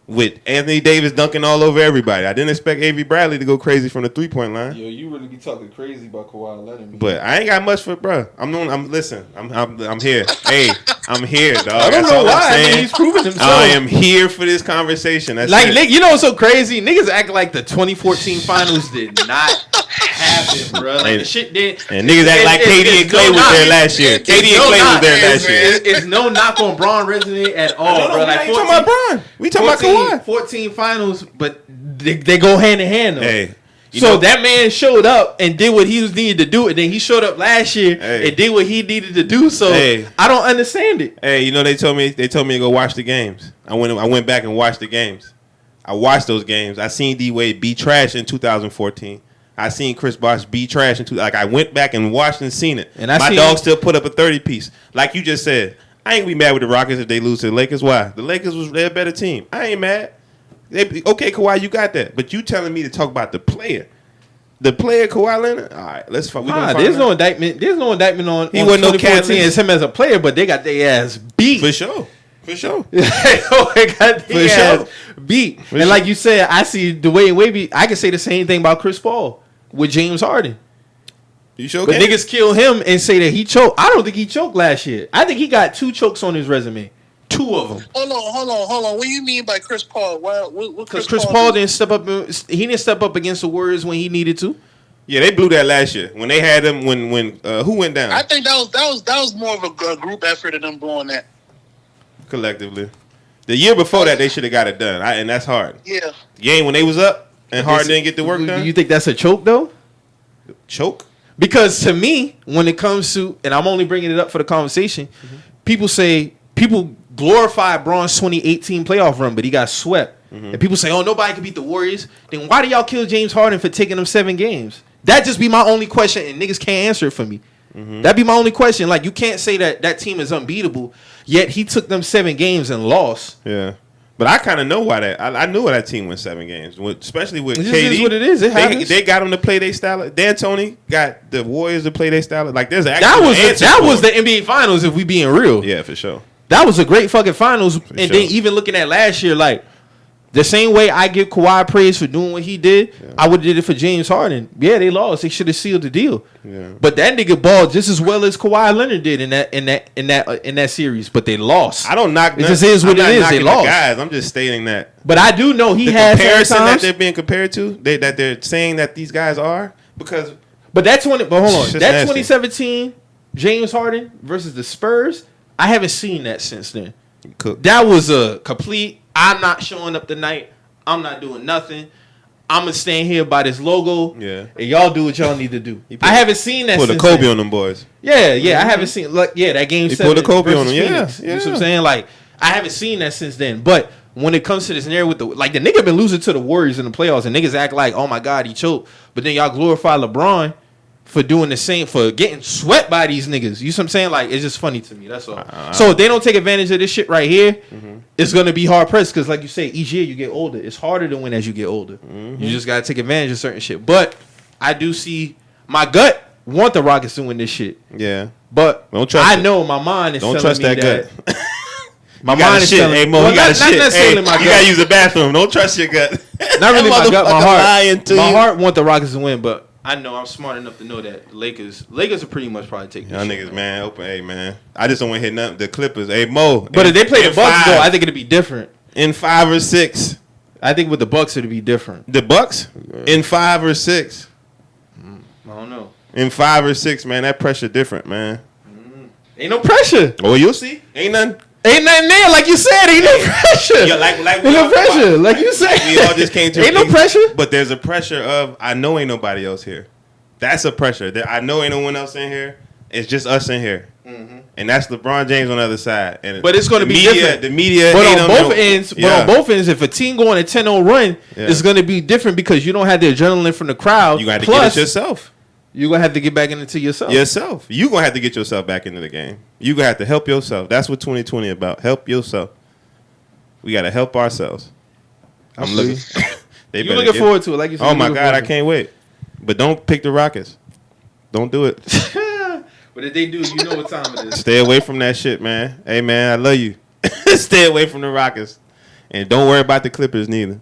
With Anthony Davis dunking all over everybody. I didn't expect Avery Bradley to go crazy from the 3-point line. Yo, you really be talking crazy about Kawhi Leonard. But I ain't got much for bruh. I'm here. Hey, I'm here, dog. I don't know why. I mean, he's proven himself. I am here for this conversation. That's like, it. You know what's so crazy? Niggas act like the 2014 finals did not happen, bro. Like, the shit did. And niggas act like KD and Clay was there last year. KD and Clay was there last year. It's no knock on Braun resume at all, bro. Like, we talking about Braun. We talking about Kawhi. 14 finals, but they go hand in hand, though. Hey. So that man showed up and did what he was needed to do, and then he showed up last year and did what he needed to do. So I don't understand it. Hey, you know they told me to go watch the games. I went back and watched the games. I watched those games. I seen D Wade be trash in 2014. I seen Chris Bosh be trash in I went back and watched and seen it. And my dog still put up a 30-piece. Like you just said, I ain't gonna be mad with the Rockets if they lose to the Lakers. Why? The Lakers they're a better team. I ain't mad. Okay, Kawhi, you got that. But you telling me to talk about the player. The player, Kawhi Leonard? All right, let's fuck. There's no indictment. There's no indictment on he wasn't 2014 as him as a player, but they got their ass beat. For sure. They got their ass beat. And like you said, I see Dwayne Wade. I can say the same thing about Chris Paul with James Harden. You sure? But niggas kill him and say that he choked. I don't think he choked last year. I think he got 2 chokes on his resume. 2 of them. Hold on. What do you mean by Chris Paul? Because Chris Paul didn't step up. He didn't step up against the Warriors when he needed to. Yeah, they blew that last year when they had them. When who went down? I think that was more of a group effort of them blowing that collectively. The year before that, they should have got it done, and that's hard. Yeah. Game when they was up and Harden didn't get the work done. You think that's a choke though? Choke? Because to me, when it comes to, and I'm only bringing it up for the conversation, people glorify Braun's 2018 playoff run, but he got swept. And people say, oh, nobody can beat the Warriors. Then why do y'all kill James Harden for taking them 7 games? That just be my only question, and niggas can't answer it for me. That'd be my only question. Like, you can't say that team is unbeatable, yet he took them 7 games and lost. Yeah. But I kind of know why that. I knew why that team won 7 games, especially with KD. It is what it is. It happens. They got them to play their style. D'Antoni got the Warriors to play their style. Like, there's an that was the NBA Finals, if we being real. Yeah, for sure. That was a great fucking finals. Then even looking at last year, like, the same way I give Kawhi praise for doing what he did, I would have did it for James Harden. Yeah, they lost. They should have sealed the deal. Yeah. But that nigga balled just as well as Kawhi Leonard did in that series. But they lost. I don't knock. It just is what it is. They lost. Guys, I'm just stating that. But I do know he has comparison that they're being compared to. That they're saying that these guys are because. But hold on. That 2017 James Harden versus the Spurs. I haven't seen that since then. That was a complete. I'm not showing up tonight. I'm not doing nothing. I'm gonna stand here by this logo. Yeah. And y'all do what y'all need to do. I haven't seen that. Put a Kobe on them boys. Yeah. I haven't seen that game 7. Put a Kobe on them. Yeah. You know what I'm saying? Like, I haven't seen that since then. But when it comes to this scenario with the nigga been losing to the Warriors in the playoffs, and niggas act like, oh my God, he choked. But then y'all glorify LeBron for doing the same, for getting swept by these niggas. You know what I'm saying? Like, it's just funny to me. That's all. So if they don't take advantage of this shit right here, it's going to be hard pressed. Because like you say, each year you get older. It's harder to win as you get older. You just got to take advantage of certain shit. But I do see my gut want the Rockets to win this shit. Yeah. But I know my mind is telling me that. My You gotta mind is shit. telling Hey, me. Mo, Well, you gotta not shit. necessarily Hey, my you gut. gotta use the bathroom. Don't trust your gut. Not really my gut. My heart. Lying to My you. heart want the Rockets to win, but I know I'm smart enough to know that Lakers will pretty much probably take this Y'all shit, niggas, man, open. Hey, man. I just don't want to hit nothing. The Clippers. Hey, Mo. But if they play the Bucks, though, I think think it'd be different. in 5 or 6. I think with the Bucks, it'd be different. The Bucks in 5 or 6. I don't know. In 5 or 6, man, that pressure different, man. Ain't no pressure. Oh, you'll see. Ain't nothing. Ain't nothing there, like you said. Ain't no pressure. Yeah, like ain't no pressure, like you said. We all just came to. Ain't no pressure. But there's a pressure of I know ain't nobody else here. That's a pressure that I know ain't no one else in here. It's just us in here, and that's LeBron James on the other side. And But it's going to be different. The media, But ain't on no- both ends, yeah. if a team going a 10-0 run, it's going to be different because you don't have the adrenaline from the crowd. You got to Plus, get it yourself. you're going to have to get back into yourself. You gonna have to get yourself back into the game. You gonna have to help yourself. That's what 2020 about. Help yourself. We got to help ourselves. I'm looking. They You better looking get- forward to it, like you said. Oh you my looking God, I forward to it. can't wait. But don't pick the Rockets. Don't do it. But if they do, you know what time it is. Stay away from that shit, man. Hey, man, I love you. Stay away from the Rockets. And don't worry about the Clippers neither.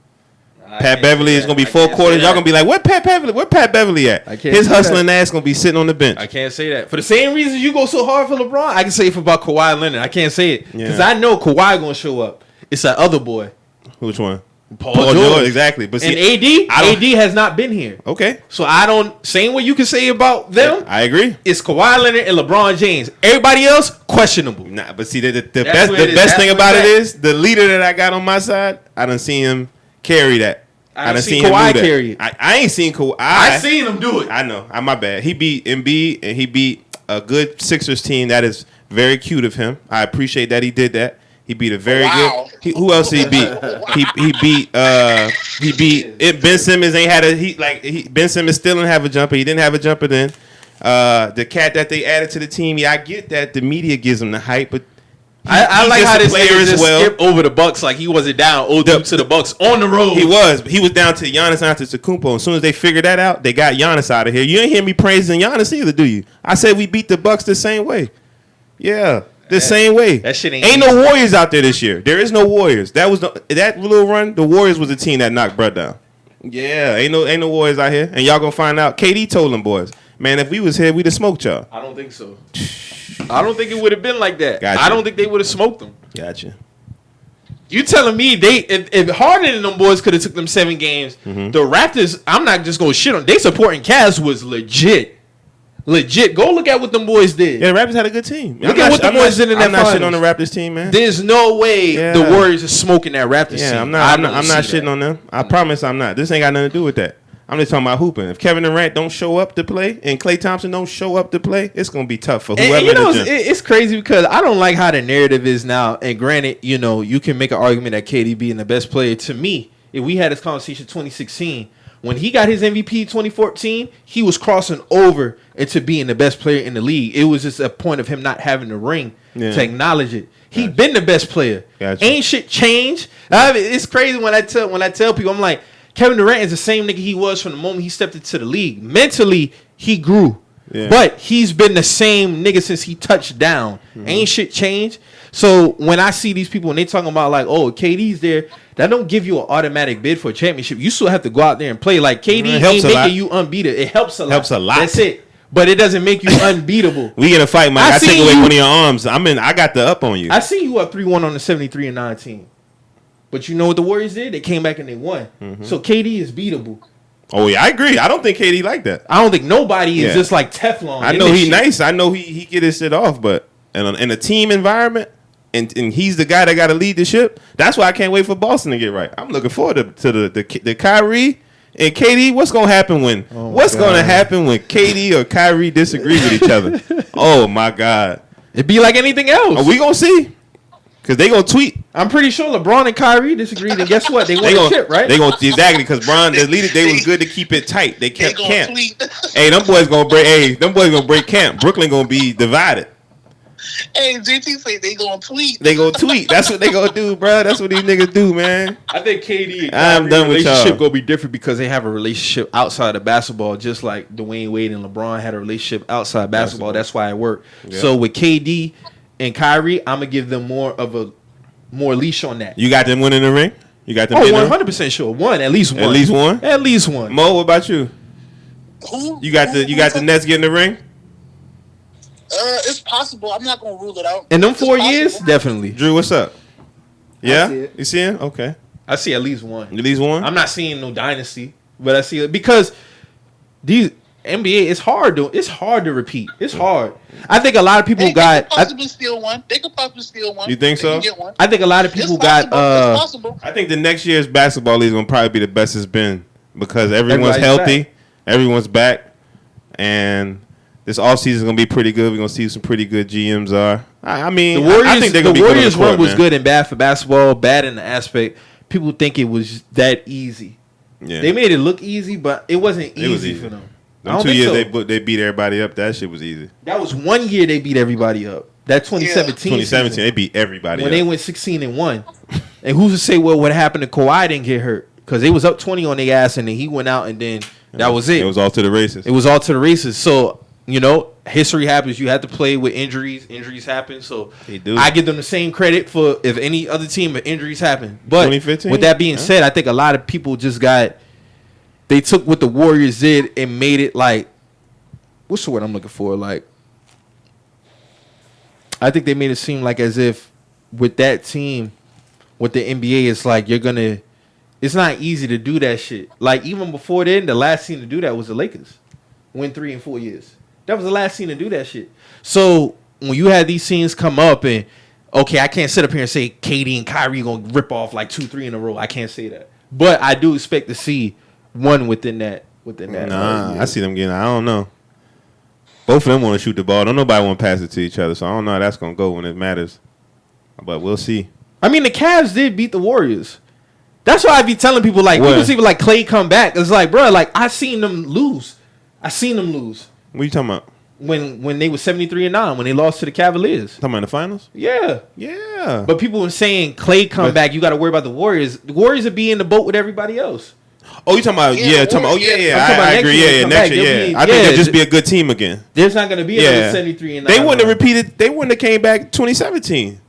Pat Beverly is going to be 4 quarters. Y'all going to be like, where Pat Beverly at? I can't His say hustling ass going to be sitting on the bench. I can't say that. For the same reason you go so hard for LeBron, I can say it about Kawhi Leonard. I can't say it. Because Yeah. I know Kawhi going to show up. It's that other boy. Which one? Paul George. Exactly. But And see, AD has not been here. Okay. So I don't, same way you can say about them, I agree. it's Kawhi Leonard and LeBron James. Everybody else, questionable. Nah, but see, the That's best, where it the is. best That's thing where about it's it at. is the leader that I got on my side, I done seen him carry that. I done seen him Kawhi do that. carry it. I ain't seen Kawhi. I seen him do it. I know. I'm my bad. He beat Embiid and he beat a good Sixers team. That is very cute of him. I appreciate that he did that. He beat a very Wow. good. Who else did he beat? He beat Ben Simmons. Ain't had a Ben Simmons still didn't have a jumper. He didn't have a jumper then. The cat that they added to the team. Yeah, I get that the media gives him the hype, but I he's like just how a this player player as just well. skipped over the Bucks like he wasn't down 0-2 to the Bucks on the road. He was down to Giannis Antetokounmpo. As soon as they figured that out, they got Giannis out of here. You ain't hear me praising Giannis either, do you? I said we beat the Bucks the same way. Yeah, the same way. That shit ain't ain't no Warriors out there this year. There is no Warriors. That little run. The Warriors was the team that knocked Brett down. Yeah, ain't no Warriors out here, and y'all gonna find out. KD told them boys, man, if we was here, we'd have smoked y'all. I don't think so. I don't think it would have been like that. Gotcha. I don't think they would have smoked them. Gotcha. You telling me if Harden and them boys could have took them 7 games, the Raptors, I'm not just gonna shit on. They supporting Cavs was legit. Go look at what them boys did. Yeah, the Raptors had a good team. Look at what the boys did in that I'm not shitting on finals. the Raptors team, man. There's no way Yeah. the Warriors are smoking that Raptors team. Yeah, I'm not see shitting that. on them. I promise I'm not. This ain't got nothing to do with that. I'm just talking about hooping. If Kevin Durant don't show up to play and Klay Thompson don't show up to play, it's gonna be tough for whoever. And you know, in the gym. it's crazy because I don't like how the narrative is now. And granted, you know, you can make an argument that KD being the best player. To me, if we had this conversation 2016, when he got his MVP 2014, he was crossing over into being the best player in the league. It was just a point of him not having the ring to acknowledge it. He been the best player. Gotcha. Ain't shit changed. I mean, it's crazy when I tell people, I'm like, Kevin Durant is the same nigga he was from the moment he stepped into the league. Mentally, he grew. Yeah. But he's been the same nigga since he touched down. Ain't shit changed. So when I see these people and they talking about like, oh, KD's there, that don't give you an automatic bid for a championship. You still have to go out there and play. Like KD It helps ain't a lot. making you unbeatable. It helps a lot. Helps a lot. That's it. But it doesn't make you unbeatable. We in a fight, Mike. I take seen away you- one of your arms. I got the up on you. I see you up 3-1 on the 73-19. But you know what the Warriors did? They came back and they won. So KD is beatable. Oh yeah, I agree. I don't think KD like that. I don't think nobody is Yeah. just like Teflon. I in know this he shit. nice. I know he get his shit off, but in a team environment, and he's the guy that got to lead the ship. That's why I can't wait for Boston to get right. I'm looking forward to the Kyrie and KD. What's gonna happen when KD or Kyrie disagree with each other? Oh my God, It'd be like anything else. are we gonna see? Because they gonna tweet. I'm pretty sure LeBron and Kyrie disagreed, and guess what? They won They the gonna chip, right? They gonna exactly because Bron they lead it. They was good to keep it tight. They They kept gonna camp. tweet. Hey, them boys gonna break. Hey, them boys gonna break camp. Brooklyn gonna be divided. Hey, JT say they gonna tweet. They gonna tweet. That's what they gonna do, bro. That's what these niggas do, man. I think KD and I'm Kyrie done with relationship y'all. gonna be different because they have a relationship outside of basketball, just like Dwayne Wade and LeBron had a relationship outside basketball. That's why it worked. Yeah. So with KD and Kyrie, I'm gonna give them more of a more leash on that. You got them winning the ring? You got them? 100% sure. One, at least one. At least one. At least one. Mo, what about you? Who? You got the Nets getting the ring? It's possible. I'm not gonna rule it out. In them 4 years, definitely. Drew, what's up? Yeah, see it. you see him? Okay, I see at least one. at least one. I'm not seeing no dynasty, but I see it because these NBA. It's hard to repeat. It's hard. I think a lot of people They got. could possibly steal one. They could possibly steal one. You think They so? can get one. I think a lot of people got. It's possible. I think the next year's basketball league is gonna probably be the best it's been because everyone's Everybody's healthy, everyone's back, and this offseason is gonna be pretty good. We're gonna see some pretty good GMs are. I mean, The Warriors, I think they're gonna be good on the Warriors court, run was man. good and bad for basketball. Bad in the aspect people think it was that easy. Yeah. They made it look easy, but it wasn't easy, It was easy. for them. I Them don't 2 think years so. they beat everybody up. That shit was easy. That was 1 year they beat everybody up. That 2017. 2017, season, they beat everybody when up. they went 16-1. And who's to say what happened to Kawhi didn't get hurt? Because they was up 20 on their ass and then he went out and then that was it. It was all to the races. It was all to the races. So, you know, history happens. You have to play with injuries. Injuries happen. So They do. I give them the same credit for if any other team if injuries happen. But 2015? with that being Yeah. said, I think a lot of people just they took what the Warriors did and made it like, what's the word I'm looking for? Like, I think they made it seem like as if with that team, with the NBA, it's like it's not easy to do that shit. Like, even before then, the last team to do that was the Lakers. Win 3 in 4 years. That was the last team to do that shit. So, when you had these scenes come up and, okay, I can't sit up here and say KD and Kyrie going to rip off like 2-3 in a row. I can't say that. But I do expect to see one within that. Nah, I see them getting. I don't know. Both of them want to shoot the ball. Don't nobody want to pass it to each other. So I don't know how that's gonna go when it matters. But we'll see. I mean, the Cavs did beat the Warriors. That's why I be telling people, like, What? people see like Clay come back. It's like, bro, like, I seen them lose. What you talking about? When they were 73-9, when they lost to the Cavaliers. Talking about the finals? Yeah. Yeah. But people were saying Clay come back, you got to worry about the Warriors. The Warriors would be in the boat with everybody else. Oh, you talking about? Yeah, talking about. Oh, yeah. I'm talking about I next agree. year Yeah, come next back. year. They'll Yeah, be- I think yeah, they'll just be a good team again. There's not going to be another 73-9. They wouldn't have repeated. They wouldn't have came back 2017.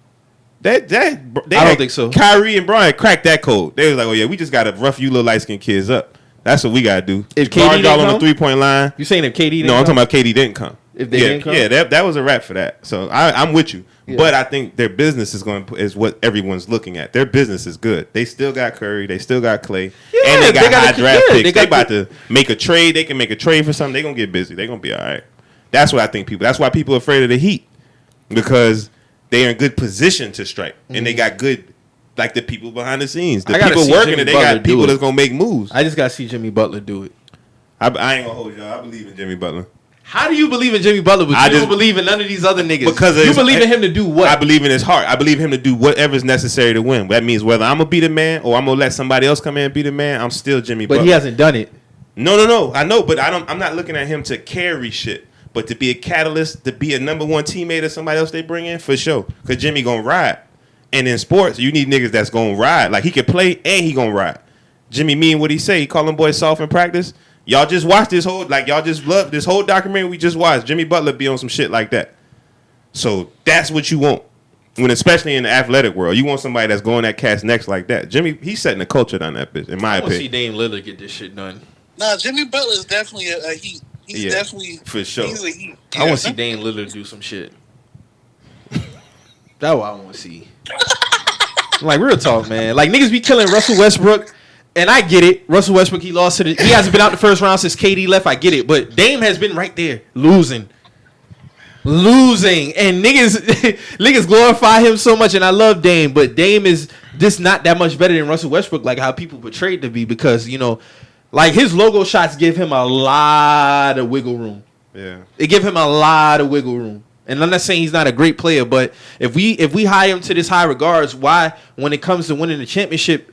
I don't think so. Kyrie and Bryant cracked that code. They was like, oh yeah, we just gotta rough you little light skinned kids up. That's what we gotta do. If KD Guard y'all didn't on the come? 3-point line. You saying if KD didn't No, I'm come? talking about KD didn't come. If they yeah, didn't come? yeah, that was a wrap for that. So I'm with you, Yeah. but I think their business is what everyone's looking at. Their business is good. They still got Curry. They still got Clay, Yeah, and they got high draft yeah, picks. They about to make a trade. They can make a trade for something. They gonna get busy. They gonna be all right. That's what I think people. That's why people are afraid of the Heat because they're in good position to strike, and they got good. Like the people behind the scenes, the I gotta people see working Jimmy it, they Butler got do people it. that's gonna make moves. I just got to see Jimmy Butler do it. I ain't gonna hold y'all. I believe in Jimmy Butler. How do you believe in Jimmy Butler, but I you just- don't believe in none of these other niggas? Because you it's- believe in him to do what? I believe in his heart. I believe him to do whatever's necessary to win. That means whether I'm gonna be the man or I'm gonna let somebody else come in and be the man. I'm still Jimmy but Butler. he hasn't done it. No. I know, but I'm not looking at him to carry shit, but to be a catalyst, to be a number one teammate of somebody else they bring in for sure. Cause Jimmy gonna ride, and in sports you need niggas that's gonna ride. Like he can play and he gonna ride. Jimmy mean what he say. He call them boys soft in practice. Y'all just watched y'all just love this whole documentary we just watched. Jimmy Butler be on some shit like that. So that's what you want. When especially in the athletic world, you want somebody that's going at cats next like that. Jimmy, he's setting the culture down that bitch, in my I want to see opinion. Dame Lillard get this shit done. Nah, Jimmy Butler is definitely a Heat. He's Yeah, definitely for sure. He's a Heat. I want to see Dame Lillard do some shit. That's what I want to see. Like, real talk, man. Like, niggas be killing Russell Westbrook, and I get it. Russell Westbrook, he hasn't been out the first round since KD left. I get it. But Dame has been right there, losing. And niggas glorify him so much, and I love Dame, but Dame is just not that much better than Russell Westbrook, like how people portrayed to be, because, you know, like his logo shots give him a lot of wiggle room. Yeah. They give him a lot of wiggle room. And I'm not saying he's not a great player, but if we hire him to this high regards, why, when it comes to winning the championship,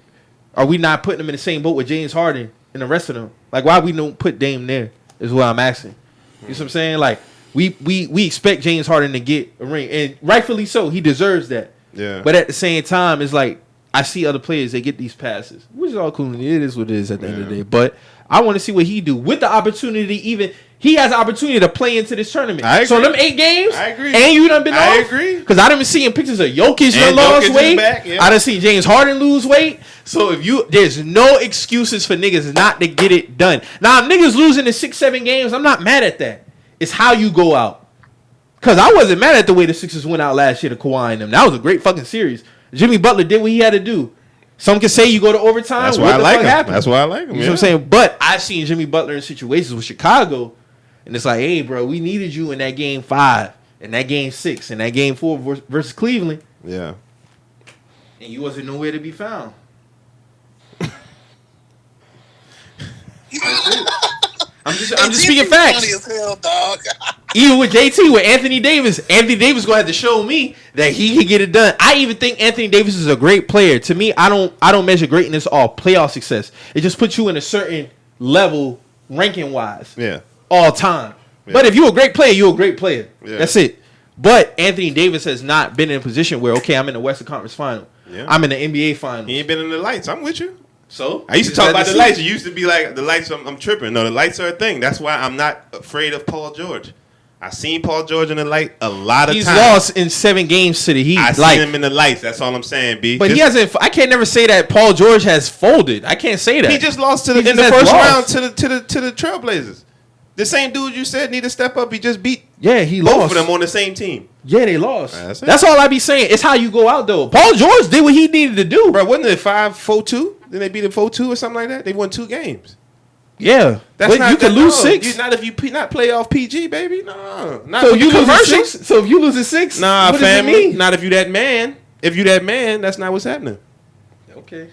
are we not putting him in the same boat with James Harden and the rest of them? Like, why we don't put Dame there is what I'm asking. You know what I'm saying? Like, we expect James Harden to get a ring, and rightfully so. He deserves that. Yeah. But at the same time, it's like I see other players, they get these passes, which is all cool. It is what it is at the end of the day. But I want to see what he do with the opportunity. Even he has the opportunity to play into this tournament. I agree. So them 8 games, I agree. And you done been I off. agree. Because I done been seeing pictures of Jokic And lost Jokic weight. is back, yeah. I done seen James Harden lose weight. So there's no excuses for niggas not to get it done. Now if niggas losing in 6-7 games, I'm not mad at that. It's how you go out. Because I wasn't mad at the way the Sixers went out last year to Kawhi and them. That was a great fucking series. Jimmy Butler did what he had to do. Some can say you go to overtime. That's what why the I like fuck him. happened? That's why I like him. You know what I'm saying? But I've seen Jimmy Butler in situations with Chicago, and it's like, hey, bro, we needed you in that game 5, in that game 6, in that game 4 versus Cleveland. Yeah. And you wasn't nowhere to be found. I'm just speaking facts. Funny as hell, dog. Even with JT, with Anthony Davis gonna have to show me that he can get it done. I even think Anthony Davis is a great player. To me, I don't measure greatness off playoff success. It just puts you in a certain level ranking wise. Yeah. All time. Yeah. But if you're a great player, you're a great player. Yeah. That's it. But Anthony Davis has not been in a position where, okay, I'm in the Western Conference Final. Yeah. I'm in the NBA Final. He ain't been in the lights. I'm with you. So I used to is talk that about the the lights. It used to be like the lights. I'm tripping. No, the lights are a thing. That's why I'm not afraid of Paul George. I seen Paul George in the light a lot of He's times. lost in 7 games to the Heat. I seen him in the lights. That's all I'm saying, B. But he hasn't. I can't never say that Paul George has folded. I can't say that. He just lost He in just the has first lost. round to the Trailblazers. The same dude you said need to step up. He just beat He both lost. of them on the same team. Yeah, they lost. That's it. That's all I be saying. It's how you go out though. Paul George did what he needed to do. Bro, wasn't it 5-4-2? Then they beat him 4-2 or something like that. They won 2 games. Yeah, That's but not, you can lose 6. You, not if you not play off PG, baby. No, not So with you the lose commercials. 6. So if you lose 6, Nah, what family. does it mean? Not if you that man. If you that man, that's not what's happening. Okay.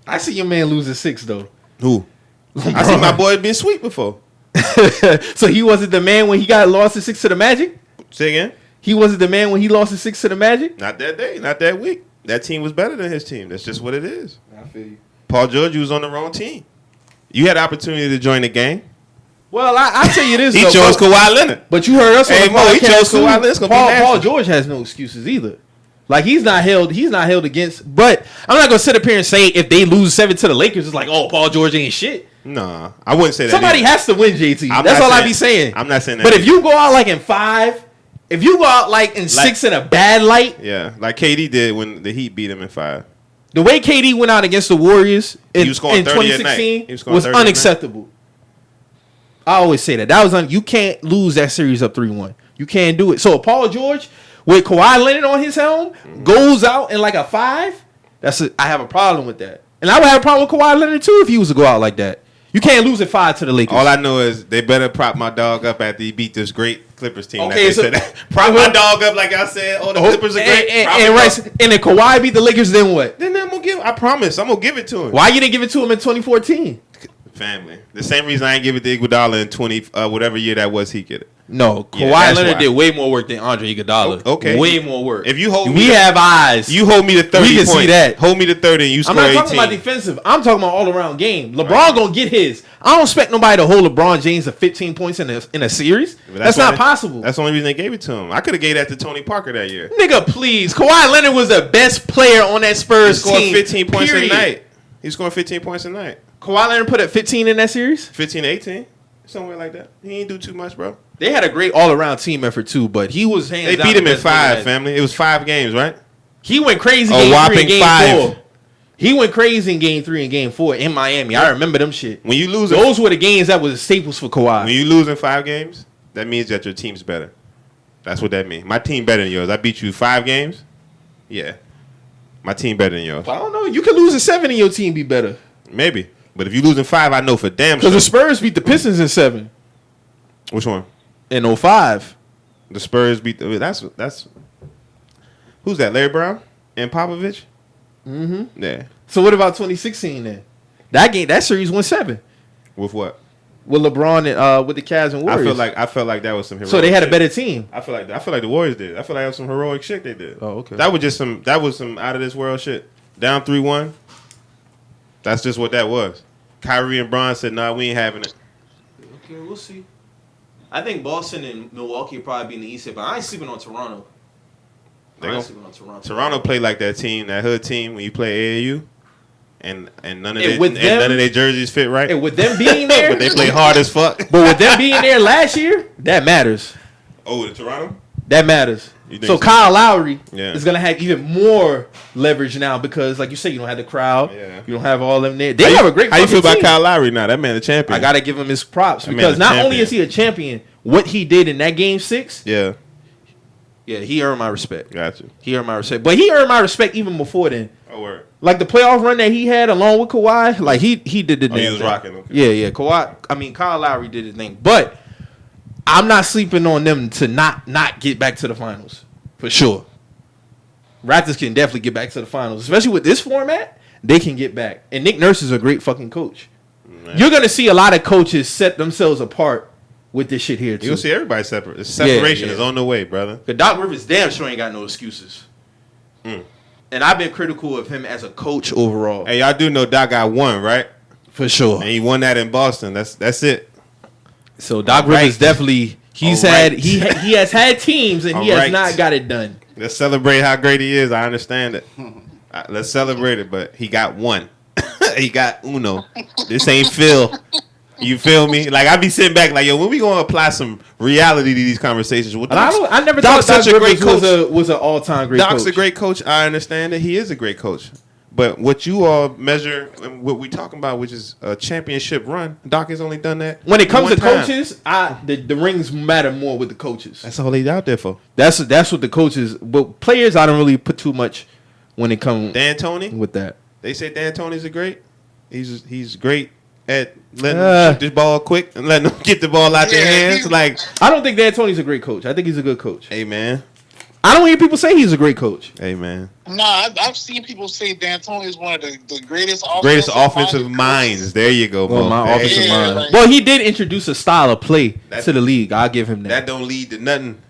I see your man losing 6 though. Who? I see my boy been sweet before. So he wasn't the man when he got lost in 6 to the Magic? Say again? He wasn't the man when he lost in 6 to the Magic? Not that day. Not that week. That team was better than his team. That's just what it is. I feel you. Paul George, you was on the wrong team. You had the opportunity to join the game. Well, I tell you this. He though, chose but- Kawhi Leonard. But you heard us on Hey, the Mo, he podcast chose too. Kawhi Leonard. It's gonna be Paul nasty. George has no excuses either. Like he's not held against. But I'm not gonna sit up here and say if they lose 7 to the Lakers, it's like, oh, Paul George ain't shit. Nah, I wouldn't say that. Somebody either. has to win, JT. I'm That's not all I saying- be saying. I'm not saying that. But if either. you go out like in 5, if you go out like in 6 in a bad light, Yeah, like KD did when the Heat beat him in 5. the way KD went out against the Warriors in, was scoring in 30 a night. 2016 He was scoring was 30 a night. unacceptable. I always say that. That was you can't lose that series up 3-1. You can't do it. So Paul George with Kawhi Leonard on his helm goes out in like a 5. I have a problem with that. And I would have a problem with Kawhi Leonard too if he was to go out like that. You can't lose at 5 to the Lakers. All I know is they better prop my dog up after he beat this great Clippers team. Okay, that so- they said. Prop my dog up like I said. Oh, the Clippers are great. Prop And him right, up. and if Kawhi beat the Lakers, then what? Then I'm gonna give. I promise, I'm gonna give it to him. Why you didn't give it to him in 2014? Family. The same reason I ain't give it to Iguodala in 20 whatever year that was. He get it. No, Yeah, Kawhi that's Leonard why. did way more work than Andre Iguodala. Okay. Way more work. If you hold me we to- have eyes. You hold me to 30 We can see points. that. Hold me to 30 and you I'm score not 18. talking about defensive. I'm talking about all around game. LeBron gonna get his. I don't expect nobody to hold LeBron James to 15 points in a series. But That's not why- possible. That's the only reason they gave it to him. I could have gave that to Tony Parker that year. Nigga, please. Kawhi Leonard was the best player on that He Spurs scored team. 15 points period. a night. He scored 15 points a night. Kawhi Leonard put up 15 in that series. 15 to 18. Somewhere like that. He ain't do too much, bro. They had a great all-around team effort too, but he was hands They down beat him the in best player 5, family. It was 5 games, right? He went crazy A game 3 whopping and game 5. 4. He went crazy in game 3 and game 4 in Miami. I remember them shit. When you lose, Those were the games that was staples for Kawhi. when you lose in 5 games, that means that your team's better. That's what that means. My team better than yours. I beat you 5 games. Yeah, my team better than yours. I don't know. You could lose in 7 and your team be better. Maybe, but if you lose in 5, I know for damn Because sure. the Spurs beat the Pistons in 7 Which one? in 05. The Spurs beat. That's who's that? Larry Brown and Popovich. Mm-hmm. Yeah. So what about 2016 then? That series went 7 With what? with LeBron and with the Cavs and Warriors. I felt like that was some heroic. so they had a shit. better team. I feel like the Warriors did. I feel like that was some heroic shit they did. Oh, okay. That was some out of this world shit. Down 3-1. That's just what that was. Kyrie and Bron said, "Nah, we ain't having it." Okay, we'll see. I think Boston and Milwaukee will probably be in the East, but I ain't sleeping on Toronto. Toronto play like that team, that hood team when you play AAU, and none of their jerseys fit right. And with them being there, but they play hard as fuck. But with them being there last year, that matters. Oh, the Toronto? That matters. So Kyle Lowry is gonna have even more leverage now because, like you said, you don't have the crowd. Yeah. You don't have all them there. They have a great. How you feel about Kyle Lowry now? That man a champion. I gotta give him his props because not only is he a champion, what he did in that game 6. Yeah, he earned my respect. Gotcha. He earned my respect, but he earned my respect even before then. Oh, word. Like the playoff run that he had along with Kawhi, like he did the thing. He was rocking. Okay. Yeah. Kyle Lowry did his thing, but I'm not sleeping on them to not get back to the finals for sure. Raptors can definitely get back to the finals, especially with this format. They can get back, and Nick Nurse is a great fucking coach. Man. You're gonna see a lot of coaches set themselves apart with this shit here too. You'll see everybody separate. Separation is on the way, brother. But Doc Rivers damn sure ain't got no excuses. And I've been critical of him as a coach overall. Hey, y'all do know Doc got one, right? For sure. And he won that in Boston. That's it. So Doc Rivers definitely he has had teams and he has not got it done. Let's celebrate how great he is. I understand it. Let's celebrate it, but he got one. He got uno. This ain't Phil. You feel me? Like I be sitting back like, yo, when we gonna apply some reality to these conversations? Well, I never thought Doc Rivers was an all-time great coach. Doc's a great coach. I understand that he is a great coach. But what you all measure, and what we talking about, which is a championship run, Doc has only done that. When it comes to coaches, the rings matter more with the coaches. That's all he's out there for. That's what the coaches. But players, I don't really put too much when it comes. D'Antoni with that. They say D'Antoni's a great. He's great at letting them shoot this ball quick and letting them get the ball out their hands. Like I don't think D'Antoni's a great coach. I think he's a good coach. Hey man. I don't hear people say he's a great coach. Hey, man. Nah, I've seen people say D'Antoni is one of the greatest offensive minds. There you go, Mo. My offensive mind. Like, well, he did introduce a style of play to the league. I'll give him that. That don't lead to nothing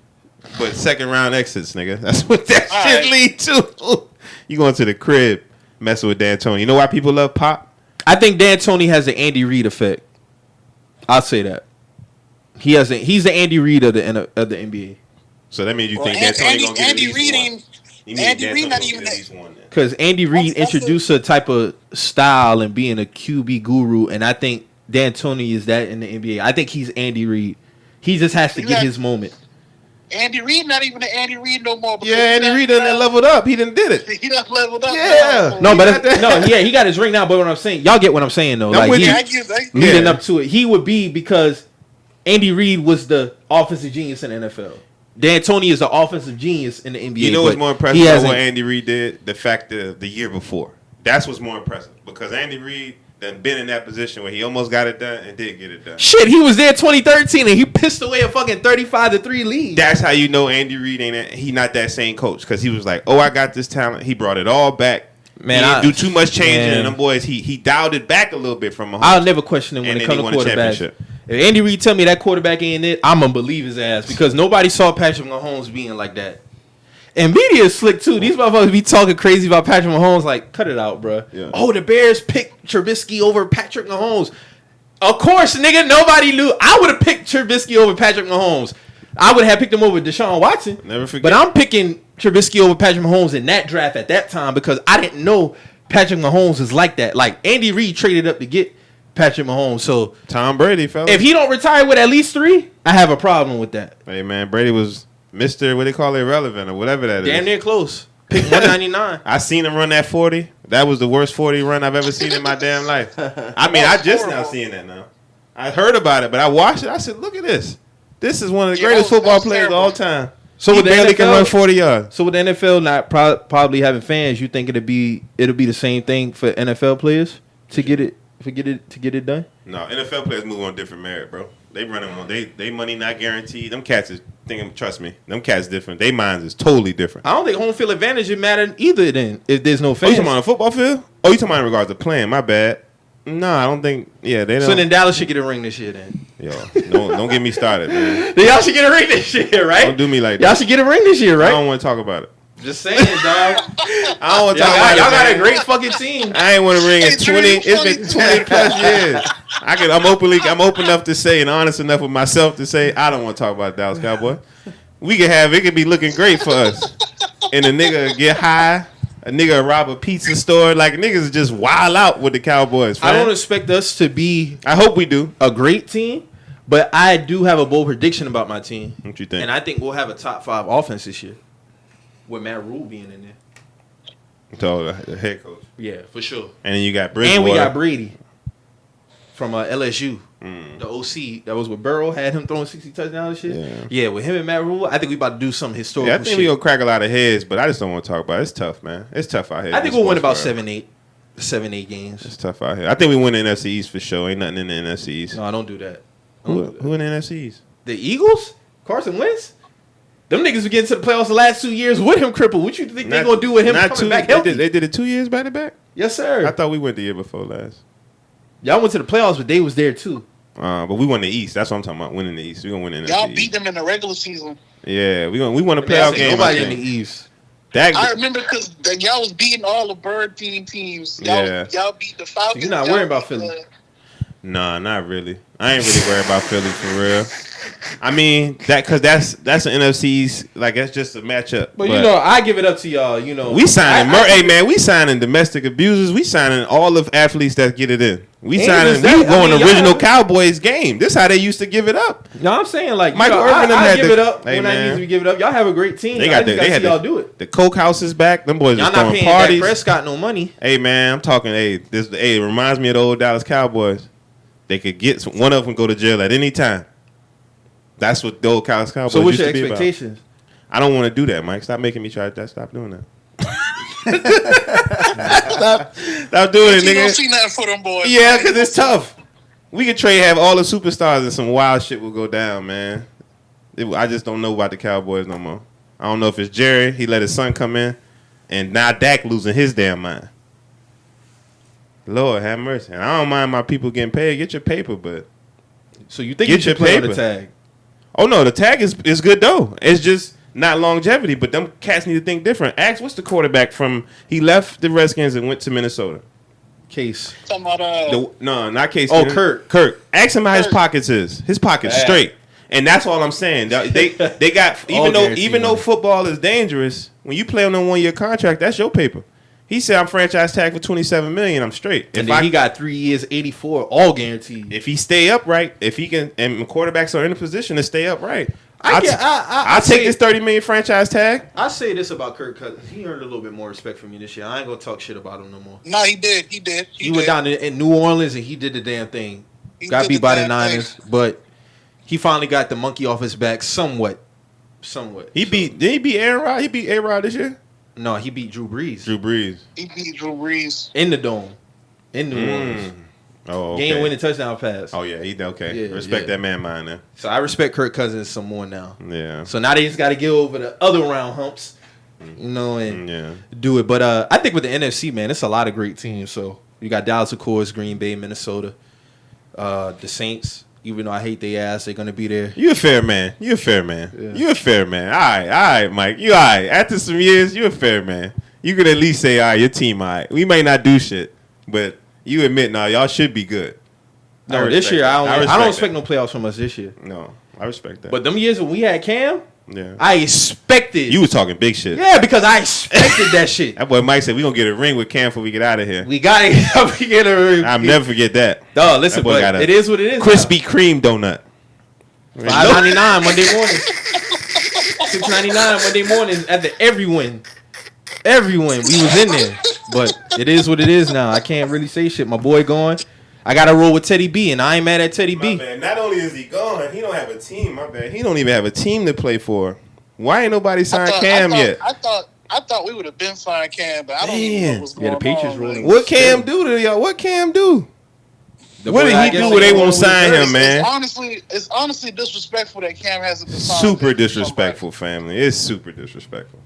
but second round exits, nigga. That's what that shit lead to. You going to the crib messing with D'Antoni. You know why people love Pop? I think D'Antoni has the Andy Reid effect. I'll say that. He's the Andy Reid of the NBA. So that means you think D'Antoni gonna get Andy Reid ain't. Andy Reid not even that. Because Andy Reid introduced a type of style and being a QB guru, and I think D'Antoni is that in the NBA. I think he's Andy Reid. He just has to get his moment. Andy Reid not even the Andy Reid no more. Yeah, Andy Reid done leveled up. He done did it. He done leveled up. Yeah. He got his ring now. But what I'm saying, y'all get what I'm saying though. Like leading up to it, he would be because Andy Reid was the offensive genius in the NFL. D'Antoni is the offensive genius in the NBA. You know what's more impressive about what Andy Reid did? The fact that the year before. That's what's more impressive. Because Andy Reid done been in that position where he almost got it done and didn't get it done. Shit, he was there 2013 and he pissed away a fucking 35-3 lead. That's how you know Andy Reid he not that same coach. Because he was like, oh, I got this talent. He brought it all back. Man, he didn't do too much changing. And them boys, he dialed it back a little bit from Mahomes. I'll never question him when it comes to quarterbacks. If Andy Reid tell me that quarterback ain't it, I'm going to believe his ass because nobody saw Patrick Mahomes being like that. And media is slick, too. These motherfuckers be talking crazy about Patrick Mahomes like, cut it out, bro. Yeah. Oh, the Bears picked Trubisky over Patrick Mahomes. Of course, nigga, nobody knew. I would have picked Trubisky over Patrick Mahomes. I would have picked him over Deshaun Watson. Never forget. But I'm picking Trubisky over Patrick Mahomes in that draft at that time because I didn't know Patrick Mahomes is like that. Like, Andy Reid traded up to get Patrick Mahomes. So Tom Brady, fella. If he don't retire with at least 3, I have a problem with that. Hey man, Brady was Mr. what they call it, irrelevant or whatever that is. Damn near close. Pick 199. I seen him run that 40. That was the worst 40 run I've ever seen in my damn life. I mean, I just now seeing that now. I heard about it, but I watched it. I said, look at this. This is one of the greatest football players of all time. So he barely can run 40 yards. So with the NFL not probably having fans, you think it'll be the same thing for NFL players to get it done? No, NFL players move on different merit, bro. They running on they money not guaranteed. Them cats is thinking, trust me, them cats different. They minds is totally different. I don't think home field advantage would matter either then if there's no fans. Oh, you talking about on a football field? Oh, you talking about in regards to playing? My bad. No, I don't think. Yeah, they don't. So then Dallas should get a ring this year then. Yo, don't get me started, man. Then y'all should get a ring this year, right? Don't do me like that. Y'all should get a ring this year, right? I don't want to talk about it. Just saying, dog. I don't want to talk about it. Y'all got a great fucking team. I ain't won a ring in 20. It's been 20 plus years. I'm open enough to say and honest enough with myself to say I don't want to talk about Dallas Cowboys. We could have it. Could be looking great for us. And a nigga get high. A nigga rob a pizza store. Like niggas just wild out with the Cowboys. I don't expect us to be. I hope we do a great team, but I do have a bold prediction about my team. What you think? And I think we'll have a top 5 offense this year, with Matt Rule being in there. So the head coach. Yeah, for sure. And then you got Bridgewater. And we got Brady from LSU, the OC that was with Burrow, had him throwing 60 touchdowns and shit. Yeah, with him and Matt Rule, I think we about to do something historical. Yeah, I think we gonna crack a lot of heads, but I just don't want to talk about it. It's tough, man. It's tough out here. I think we'll win about 7-8 games. It's tough out here. I think we win the NFC East for sure. Ain't nothing in the NFC East. No, I don't do that. Who in the NFC East? The Eagles? Carson Wentz? Them niggas were getting to the playoffs the last 2 years with him crippled. What you think they gonna do with him coming back healthy? They did it 2 years back to back? Yes, sir. I thought we went the year before last. Y'all went to the playoffs, but they was there too. But we won the East. That's what I'm talking about. Winning the East. We gonna win the NFC. Y'all beat them in the regular season. Yeah, we won a playoff game. Nobody in the East. I remember because y'all was beating all the Bird teams. Y'all beat the Falcons. So you're not worried about Philly? Nah, not really. I ain't really worried about Philly for real. I mean that's an NFC's like that's just a matchup. But you know, I give it up to y'all. You know, we signing we signing domestic abusers. We signing all of athletes that get it in. We going original Cowboys game. This how they used to give it up. No, I'm saying like Michael Irvin I give it up when I need to give it up. Y'all have a great team. They had y'all do it. The Coke House is back. Them boys y'all just throwing not paying parties. Dak Prescott no money. Hey man, I'm talking. It reminds me of the old Dallas Cowboys. They could get one of them go to jail at any time. That's what the old Dallas Cowboys So what's used your to be expectations? About. I don't want to do that, Mike. Stop making me try that. Stop doing that. Stop doing it, nigga. You don't see nothing for them boys. Yeah, because it's tough. We could have all the superstars and some wild shit will go down, man. I just don't know about the Cowboys no more. I don't know if it's Jerry. He let his son come in, and now Dak losing his damn mind. Lord have mercy. And I don't mind my people getting paid. Get your paper, but so you think you should play on the tag? Oh no, the tag is good though. It's just not longevity. But them cats need to think different. Ask what's the quarterback from? He left the Redskins and went to Minnesota. Case. Talking about no, not Case. Oh, Kirk. Ask him how his pockets is. His pockets straight. And that's all I'm saying. They got even though football is dangerous, when you play on a 1-year contract, that's your paper. He said I'm franchise tag for $27 million. I'm straight. And then he got 3 years, 84, all guaranteed. If he stay upright, if he can, and quarterbacks are in a position to stay upright, I'll take this $30 million franchise tag. I say this about Kirk Cousins. He earned a little bit more respect from me this year. I ain't gonna talk shit about him no more. No, he did. He went down in New Orleans and he did the damn thing. Got beat by the Niners, but he finally got the monkey off his back somewhat. Did he beat Aaron Rod? He beat A-Rod this year? No, he beat Drew Brees. He beat Drew Brees in the dome, in New Orleans. Oh, okay. Game-winning touchdown pass. Oh yeah, okay. Respect that man mind there. So I respect Kirk Cousins some more now. Yeah. So now they just got to get over the other round humps, you know, and do it. But I think with the NFC, man, it's a lot of great teams. So you got Dallas, of course, Green Bay, Minnesota, the Saints. Even though I hate their ass, they're gonna be there. You a fair man. Yeah. You a fair man. All right, Mike. You all right. After some years, you a fair man. You could at least say, all right, your team all right. We may not do shit, but you admit, y'all should be good. No, this year I don't expect no playoffs from us this year. No, I respect that. But them years when we had Cam, yeah, I expected. You was talking big shit. Yeah, because I expected that shit. That boy Mike said we gonna get a ring with Cam before we get out of here. We gotta get a ring. I'll never forget that. Dog, listen, but it is what it is. Krispy Kreme donut. $5.99 Monday morning. $6.99 Monday morning at the Everyone. We was in there. But it is what it is now. I can't really say shit. My boy going. I got to roll with Teddy B, and I ain't mad at Teddy B. Man, not only is he gone, he don't have a team. My bad. He don't even have a team to play for. Why ain't nobody signed Cam yet? I thought we would have been signed Cam, but I don't even know what was going on. The Patriots rolling. What Cam do to y'all? What Cam do? What did he do when they won't sign him, man? It's honestly disrespectful that Cam hasn't been signed. Super disrespectful, family. It's super disrespectful.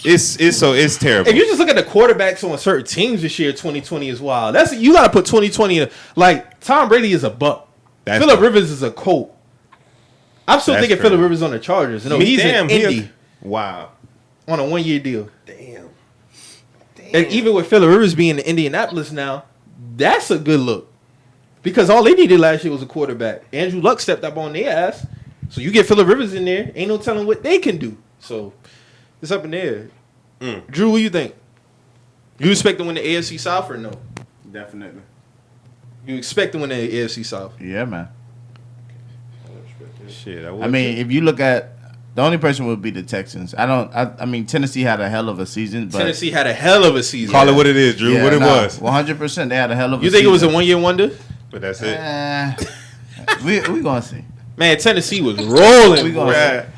It's terrible. If you just look at the quarterbacks on certain teams this year, 2020 is wild. You got to put 2020 in. Like Tom Brady is a Buck. Phillip Rivers is a Colt. I'm still thinking Phillip Rivers on the Chargers. No, he's in Indy. Wow. On a 1-year deal. Damn. And even with Phillip Rivers being in Indianapolis now, that's a good look. Because all they needed last year was a quarterback. Andrew Luck stepped up on their ass. So you get Phillip Rivers in there, ain't no telling what they can do. So it's up in there. Drew, what you think? You expect to win the AFC South or no? Definitely. You expect to win the AFC South? Yeah, man. Shit, I mean, if you look at the only person would be the Texans. I mean, Tennessee had a hell of a season. But Tennessee had a hell of a season. Call it what it is, Drew. What it was. 100%. They had a hell of a season. You think it was a 1-year wonder? But that's it. We gonna see. Man, Tennessee was rolling. We gonna see.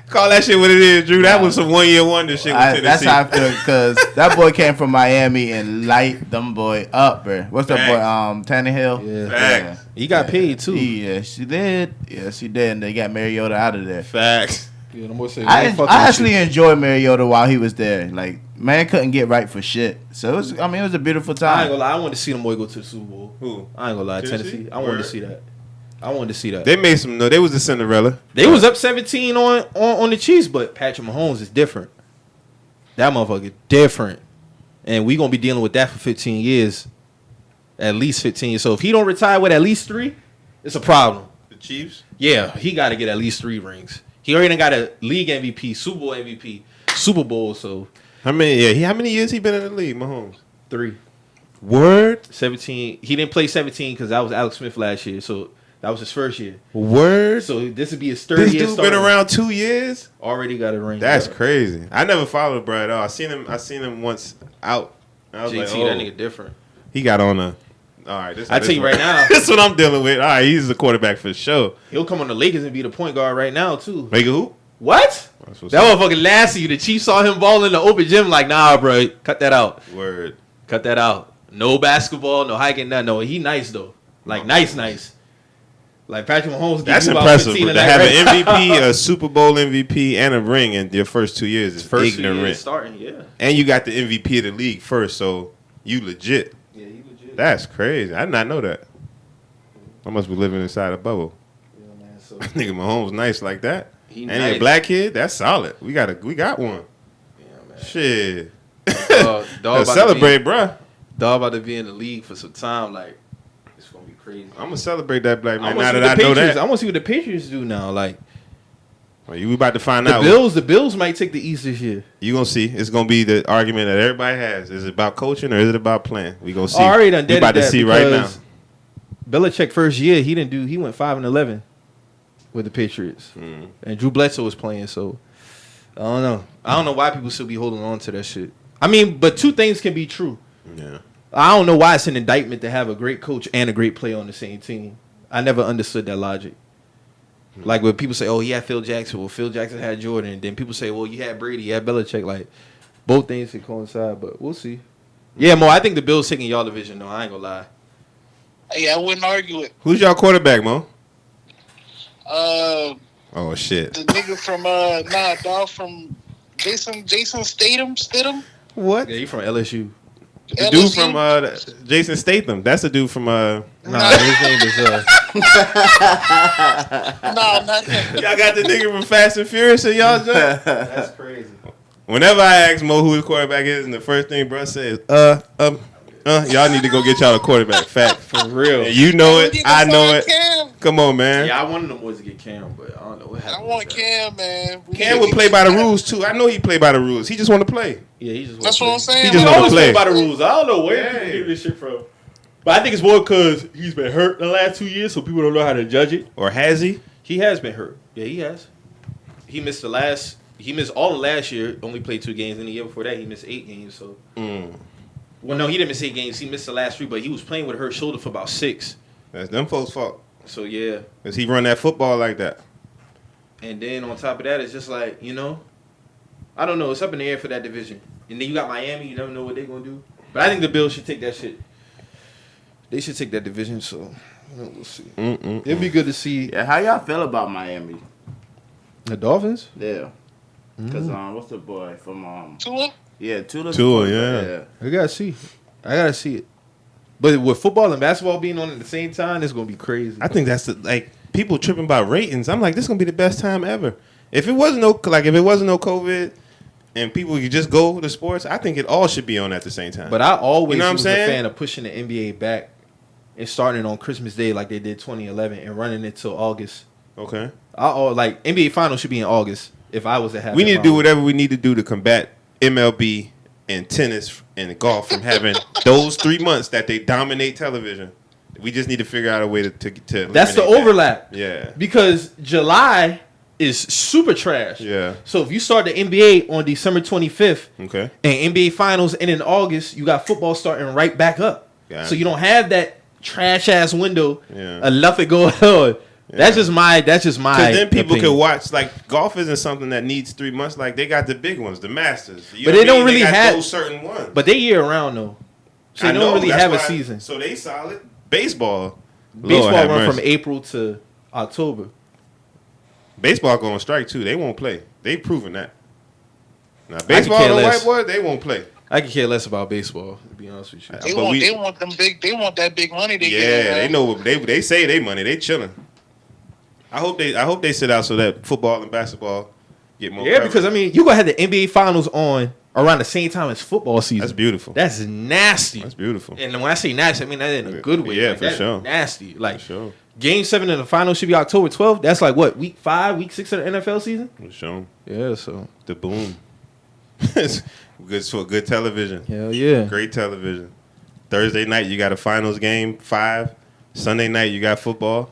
Call that shit what it is, Drew. That was some 1-year wonder shit with Tennessee. That's how I feel because that boy came from Miami and light them boy up, bro. What's that boy? Tannehill. Yeah. Facts. He got paid too. Yeah, she did. Yeah, she did. And they got Mariota out of there. Facts. Yeah, the boy said, I actually enjoyed Mariota while he was there. Like, man couldn't get right for shit. So it was. I mean, it was a beautiful time. I ain't gonna lie. I wanted to see them boy go to the Super Bowl. Who? I ain't gonna lie. Tennessee. I wanted to see that. They made some. No, they was the Cinderella. They was up 17 on the Chiefs, but Patrick Mahomes is different. That motherfucker different, and we gonna be dealing with that for 15 years, at least 15. So if he don't retire with at least 3, it's a problem. The Chiefs. Yeah, he got to get at least 3 rings. He already got a league MVP, Super Bowl MVP, Super Bowl. So How many years he been in the league, Mahomes? 3. Word. 17. He didn't play 17 because that was Alex Smith last year. So that was his first year. Word. So this would be his 3rd This year dude starting. been around 2 years. Already got a ring. That's crazy. I never followed bro at all. I seen him once out. I was JT, like, that nigga different. He got on a. All right, I tell you right now. This is what I'm dealing with. All right, he's the quarterback for sure. He'll come on the Lakers and be the point guard right now too. Make who? What? That's what's That up. motherfucker nasty. The Chiefs saw him ball in the open gym like, nah, bro, cut that out. Word. Cut that out. No basketball, no hiking, nothing. No, he nice though. Like nice. Like Patrick Mahomes. That's give you about impressive. 15 Bro. a To night, have right? an MVP, a Super Bowl MVP, and a ring in your first 2 years is First ignorant. year starting, yeah. And you got the MVP of the league first, so you legit. Yeah, he legit. That's crazy. I did not know that. I must be living inside a bubble. Yeah, man. So Nigga Mahomes nice like that. he And nice. a black kid, that's solid. We got one. Yeah, man. Shit. Dog about Celebrate, bruh. Dog about to be in the league for some time. Like it's gonna be crazy. I'm gonna celebrate that black man I now that I know that. I want to see what the Patriots do now. Like Well, we about to find the out. the Bills might take the East this year. You gonna see. It's gonna be the argument that everybody has. Is it about coaching or is it about playing? We gonna see. Already done We did about to that see right now. because Belichick first year he didn't do. He went 5-11 with the Patriots, and Drew Bledsoe was playing. So I don't know. I don't know why people still be holding on to that shit. I mean, but 2 things can be true. Yeah. I don't know why it's an indictment to have a great coach and a great player on the same team. I never understood that logic. Like when people say, "Oh, he had Phil Jackson." Well, Phil Jackson had Jordan. And then people say, "Well, you had Brady, you had Belichick." Like both things can coincide, but we'll see. Yeah, Mo, I think the Bills taking y'all division. No, I ain't gonna lie. Yeah, I wouldn't argue it. Who's y'all quarterback, Mo? Uh, Oh shit. the nigga from dog from Jason Statham. What? Yeah, he from LSU. The dude from Jason Statham. That's the dude from Nah, his name is No, not him. Y'all got the nigga from Fast and Furious in y'all joint? That's crazy. Whenever I ask Mo who his quarterback is, and the first thing bro says, y'all need to go get y'all a quarterback. Fact. For real. And you know it. I know it. Cam. Come on, man. Yeah, I wanted them boys to get Cam, but I don't know what I happened. want with that. Cam, man. Cam would play by the rules too. I know he play by the rules. He just want to play. Yeah, he just. That's what I'm saying. He just He wanna always play. play by the rules. I don't know where people get this shit from. But I think it's more because he's been hurt the last 2 years, so people don't know how to judge it. Or has he? He has been hurt. Yeah, he has. He missed all of last year, only played 2 games. And the year before that, he missed 8 games. So, well, no, he didn't miss 8 games. He missed the last 3, but he was playing with a hurt shoulder for about 6. That's them folks' fault. So, yeah. Cause he run that football like that. And then on top of that, it's just like, I don't know. It's up in the air for that division. And then you got Miami. You never know what they're going to do. But I think the Bills should take that shit. They should take that division, so we'll see. It'd be good to see. Yeah, how y'all feel about Miami? The Dolphins? Yeah. Because, what's the boy from, Tua? yeah, Tua, yeah. I gotta see it. But with football and basketball being on at the same time, it's gonna be crazy. I think that's people tripping about ratings. I'm like, this is gonna be the best time ever. If it wasn't no COVID and people could just go to sports, I think it all should be on at the same time. But I always You know what I'm was saying? a fan of pushing the NBA back and starting on Christmas Day like they did 2011 and running it till August. Okay. Like NBA Finals should be in August. If I was to have, We need to do whatever we need to do to combat MLB and tennis and golf from having those 3 months that they dominate television. We just need to figure out a way to That's the eliminate overlap. that. Yeah. Because July is super trash. Yeah. So if you start the NBA on December 25th, Okay. and NBA Finals end in August, you got football starting right back up. Got So it. you don't have that trash ass window Yeah. enough it going on. That's just my. Because then people opinion. can watch. Like golf isn't something that needs 3 months. Like they got the big ones, the Masters. You But know they what I don't mean? really got have those certain ones. But they year round though, so I they don't know, really that's have a why- season. So they solid. Baseball. Lord Baseball have run mercy. from April to October. Baseball going strike too. They won't play. They proven that. Now baseball, care the less. white boy, they won't play. I could care less about baseball, to be honest with you. They But want, we- they want them big. They want that big money. They Yeah, get, they know. They say they money. They chilling. I hope they sit out so that football and basketball get more. Yeah, because I mean, you gonna have the NBA Finals on around the same time as football season. that's beautiful. That's nasty. That's beautiful. And when I say nasty, I mean that in a good way. Yeah, Like, for that's sure. Nasty. Like For sure. Game 7 in the finals should be October 12th. That's like what, week 5, week 6 of the NFL season? For sure. Yeah, so The boom. It's good for good television. hell yeah. Great television. Thursday night you got a finals game 5. Sunday night you got football.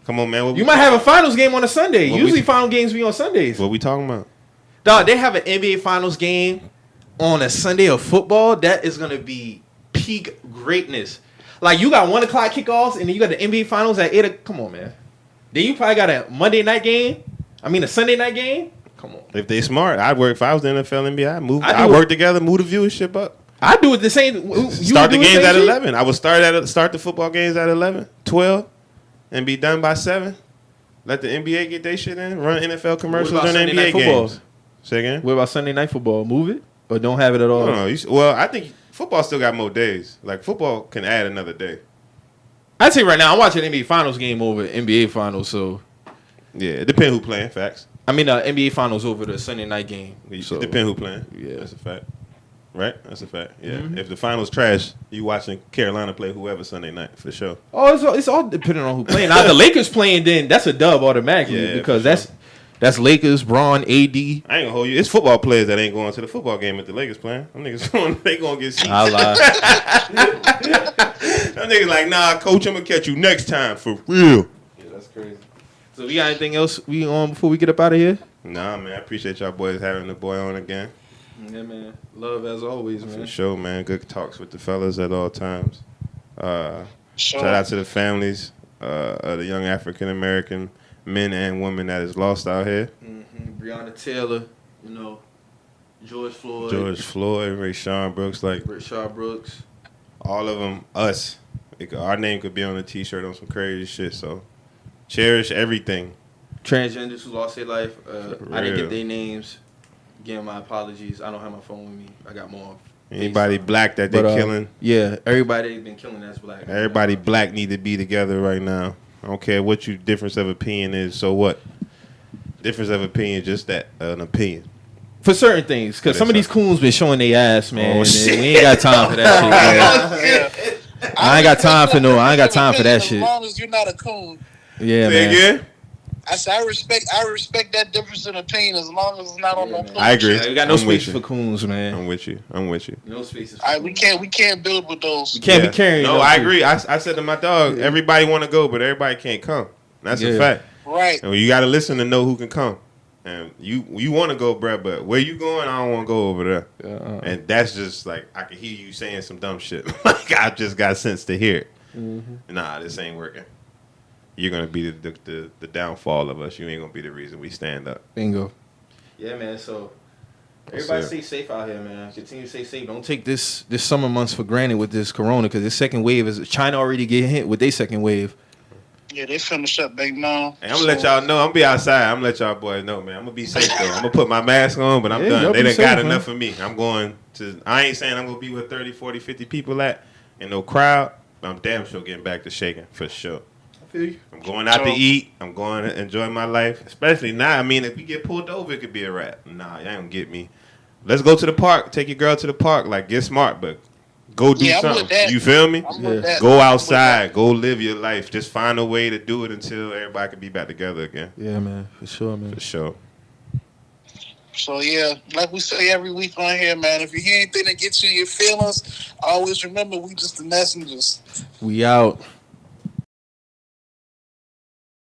Come on, man. You might have a finals game on a Sunday. What Usually we- final games be on Sundays. What we talking about? Dog, they have an NBA finals game on a Sunday of football. That is gonna be peak greatness. Like you got 1 o'clock kickoffs, and then you got the NBA finals at 8. Come on, man. Then you probably got a Monday night game. I mean a Sunday night game. Come on. If they smart, I'd work. If I was the NFL, NBA, I'd move. I I'd do work together, move the viewership up. I do it the same. You Start the do games same at shit? 11. I would start the football games at 11, 12, and be done by 7. Let the NBA get their shit in. Run NFL commercials about during Sunday NBA night football? games. Say again? What about Sunday night football? Move it or don't have it at all? No. Well, I think football still got more days. Like football can add another day. I'd say right now I'm watching NBA Finals game over NBA Finals. So Yeah, it depends who playing. Facts. I mean NBA Finals over the Sunday night game. So It depends who playing. Yeah. That's a fact. Right? That's a fact. Yeah. Mhm. If the finals trash, you watching Carolina play whoever Sunday night for sure. Oh, it's all depending on who playing. Now if the Lakers playing, then that's a dub automatically Yeah, because for sure. that's Lakers, Braun, AD. I ain't gonna hold you. It's football players that ain't going to the football game if the Lakers playing. Them niggas they gonna get seats. I lie. Them niggas like, nah, coach, I'm gonna catch you next time for real. Yeah, that's crazy. So we got anything else we on before we get up out of here? Nah, man, I appreciate y'all boys having the boy on again. Yeah, man. Love as always, For man. sure, man. Good talks with the fellas at all times. Sure. Shout out to the families of the young African American men and women that is lost out here. Breonna Taylor, you know, George Floyd, George Floyd, Rayshon Brooks, like Rashard Brooks. all of them, us. Our name could be on a T-shirt on some crazy shit. So cherish everything. Transgenders who lost their life. I didn't real. get their names. Again, my apologies. I don't have my phone with me. I got more. Anybody FaceTime. black that they But, killing. Yeah, everybody they've been killing that's black. Everybody black need to be together right now. I don't care what your difference of opinion is. So what? Difference of opinion, just that an opinion. For certain things, because But some of these it's coons been showing their ass, man. Oh, and shit. We ain't got time for that shit, man. Yeah. I ain't got time for no. I ain't got time for that As shit. long as you're not a coon, Yeah, Say man. again? I said I respect that difference in opinion as long as it's not on no man. coon I agree. shit. We got no I'm with space you. for coons, man. I'm with you. I'm with you. No spaces. All right, we can't build with those. We can't Yeah. be carrying. No, them I shit. agree. I said to my dog, everybody want to go, but everybody can't come. That's a Yeah. fact. Right. And you got to listen to know who can come. And you want to go, bruh, but where you going, I don't want to go over there. And that's just like, I can hear you saying some dumb shit. Like, I just got sense to hear it. Nah, this ain't working. You're going to be the downfall of us. You ain't going to be the reason we stand up. Bingo. Yeah, man. So everybody it. stay safe out here, man. Continue to stay safe. Don't take this summer months for granted with this corona, because this second wave is China already getting hit with their second wave. Yeah, they finna shut back now. Hey, I'm going to let y'all know. I'm going to be outside. I'm going to let y'all boys know, man. I'm going to be safe, though. I'm going to put my mask on, but I'm Yeah, done. y'all They be done safe, got man. enough for me. I'm going to, I ain't saying I'm going to be with 30, 40, 50 people at in no crowd, but I'm damn sure getting back to shaking, for sure. I feel you. I'm going out to eat. I'm going to enjoy my life. Especially now. I mean, if we get pulled over, it could be a wrap. Nah, y'all don't get me. Let's go to the park. Take your girl to the park. Like, get smart, but Go do I'm with something. that. You feel me? I'm with that. Go outside. Go live your life. Just find a way to do it until everybody can be back together again. Yeah, man. For sure, man. For sure. So yeah, like we say every week on here, man. If you hear anything that gets you in your feelings, always remember we just the messengers. We out.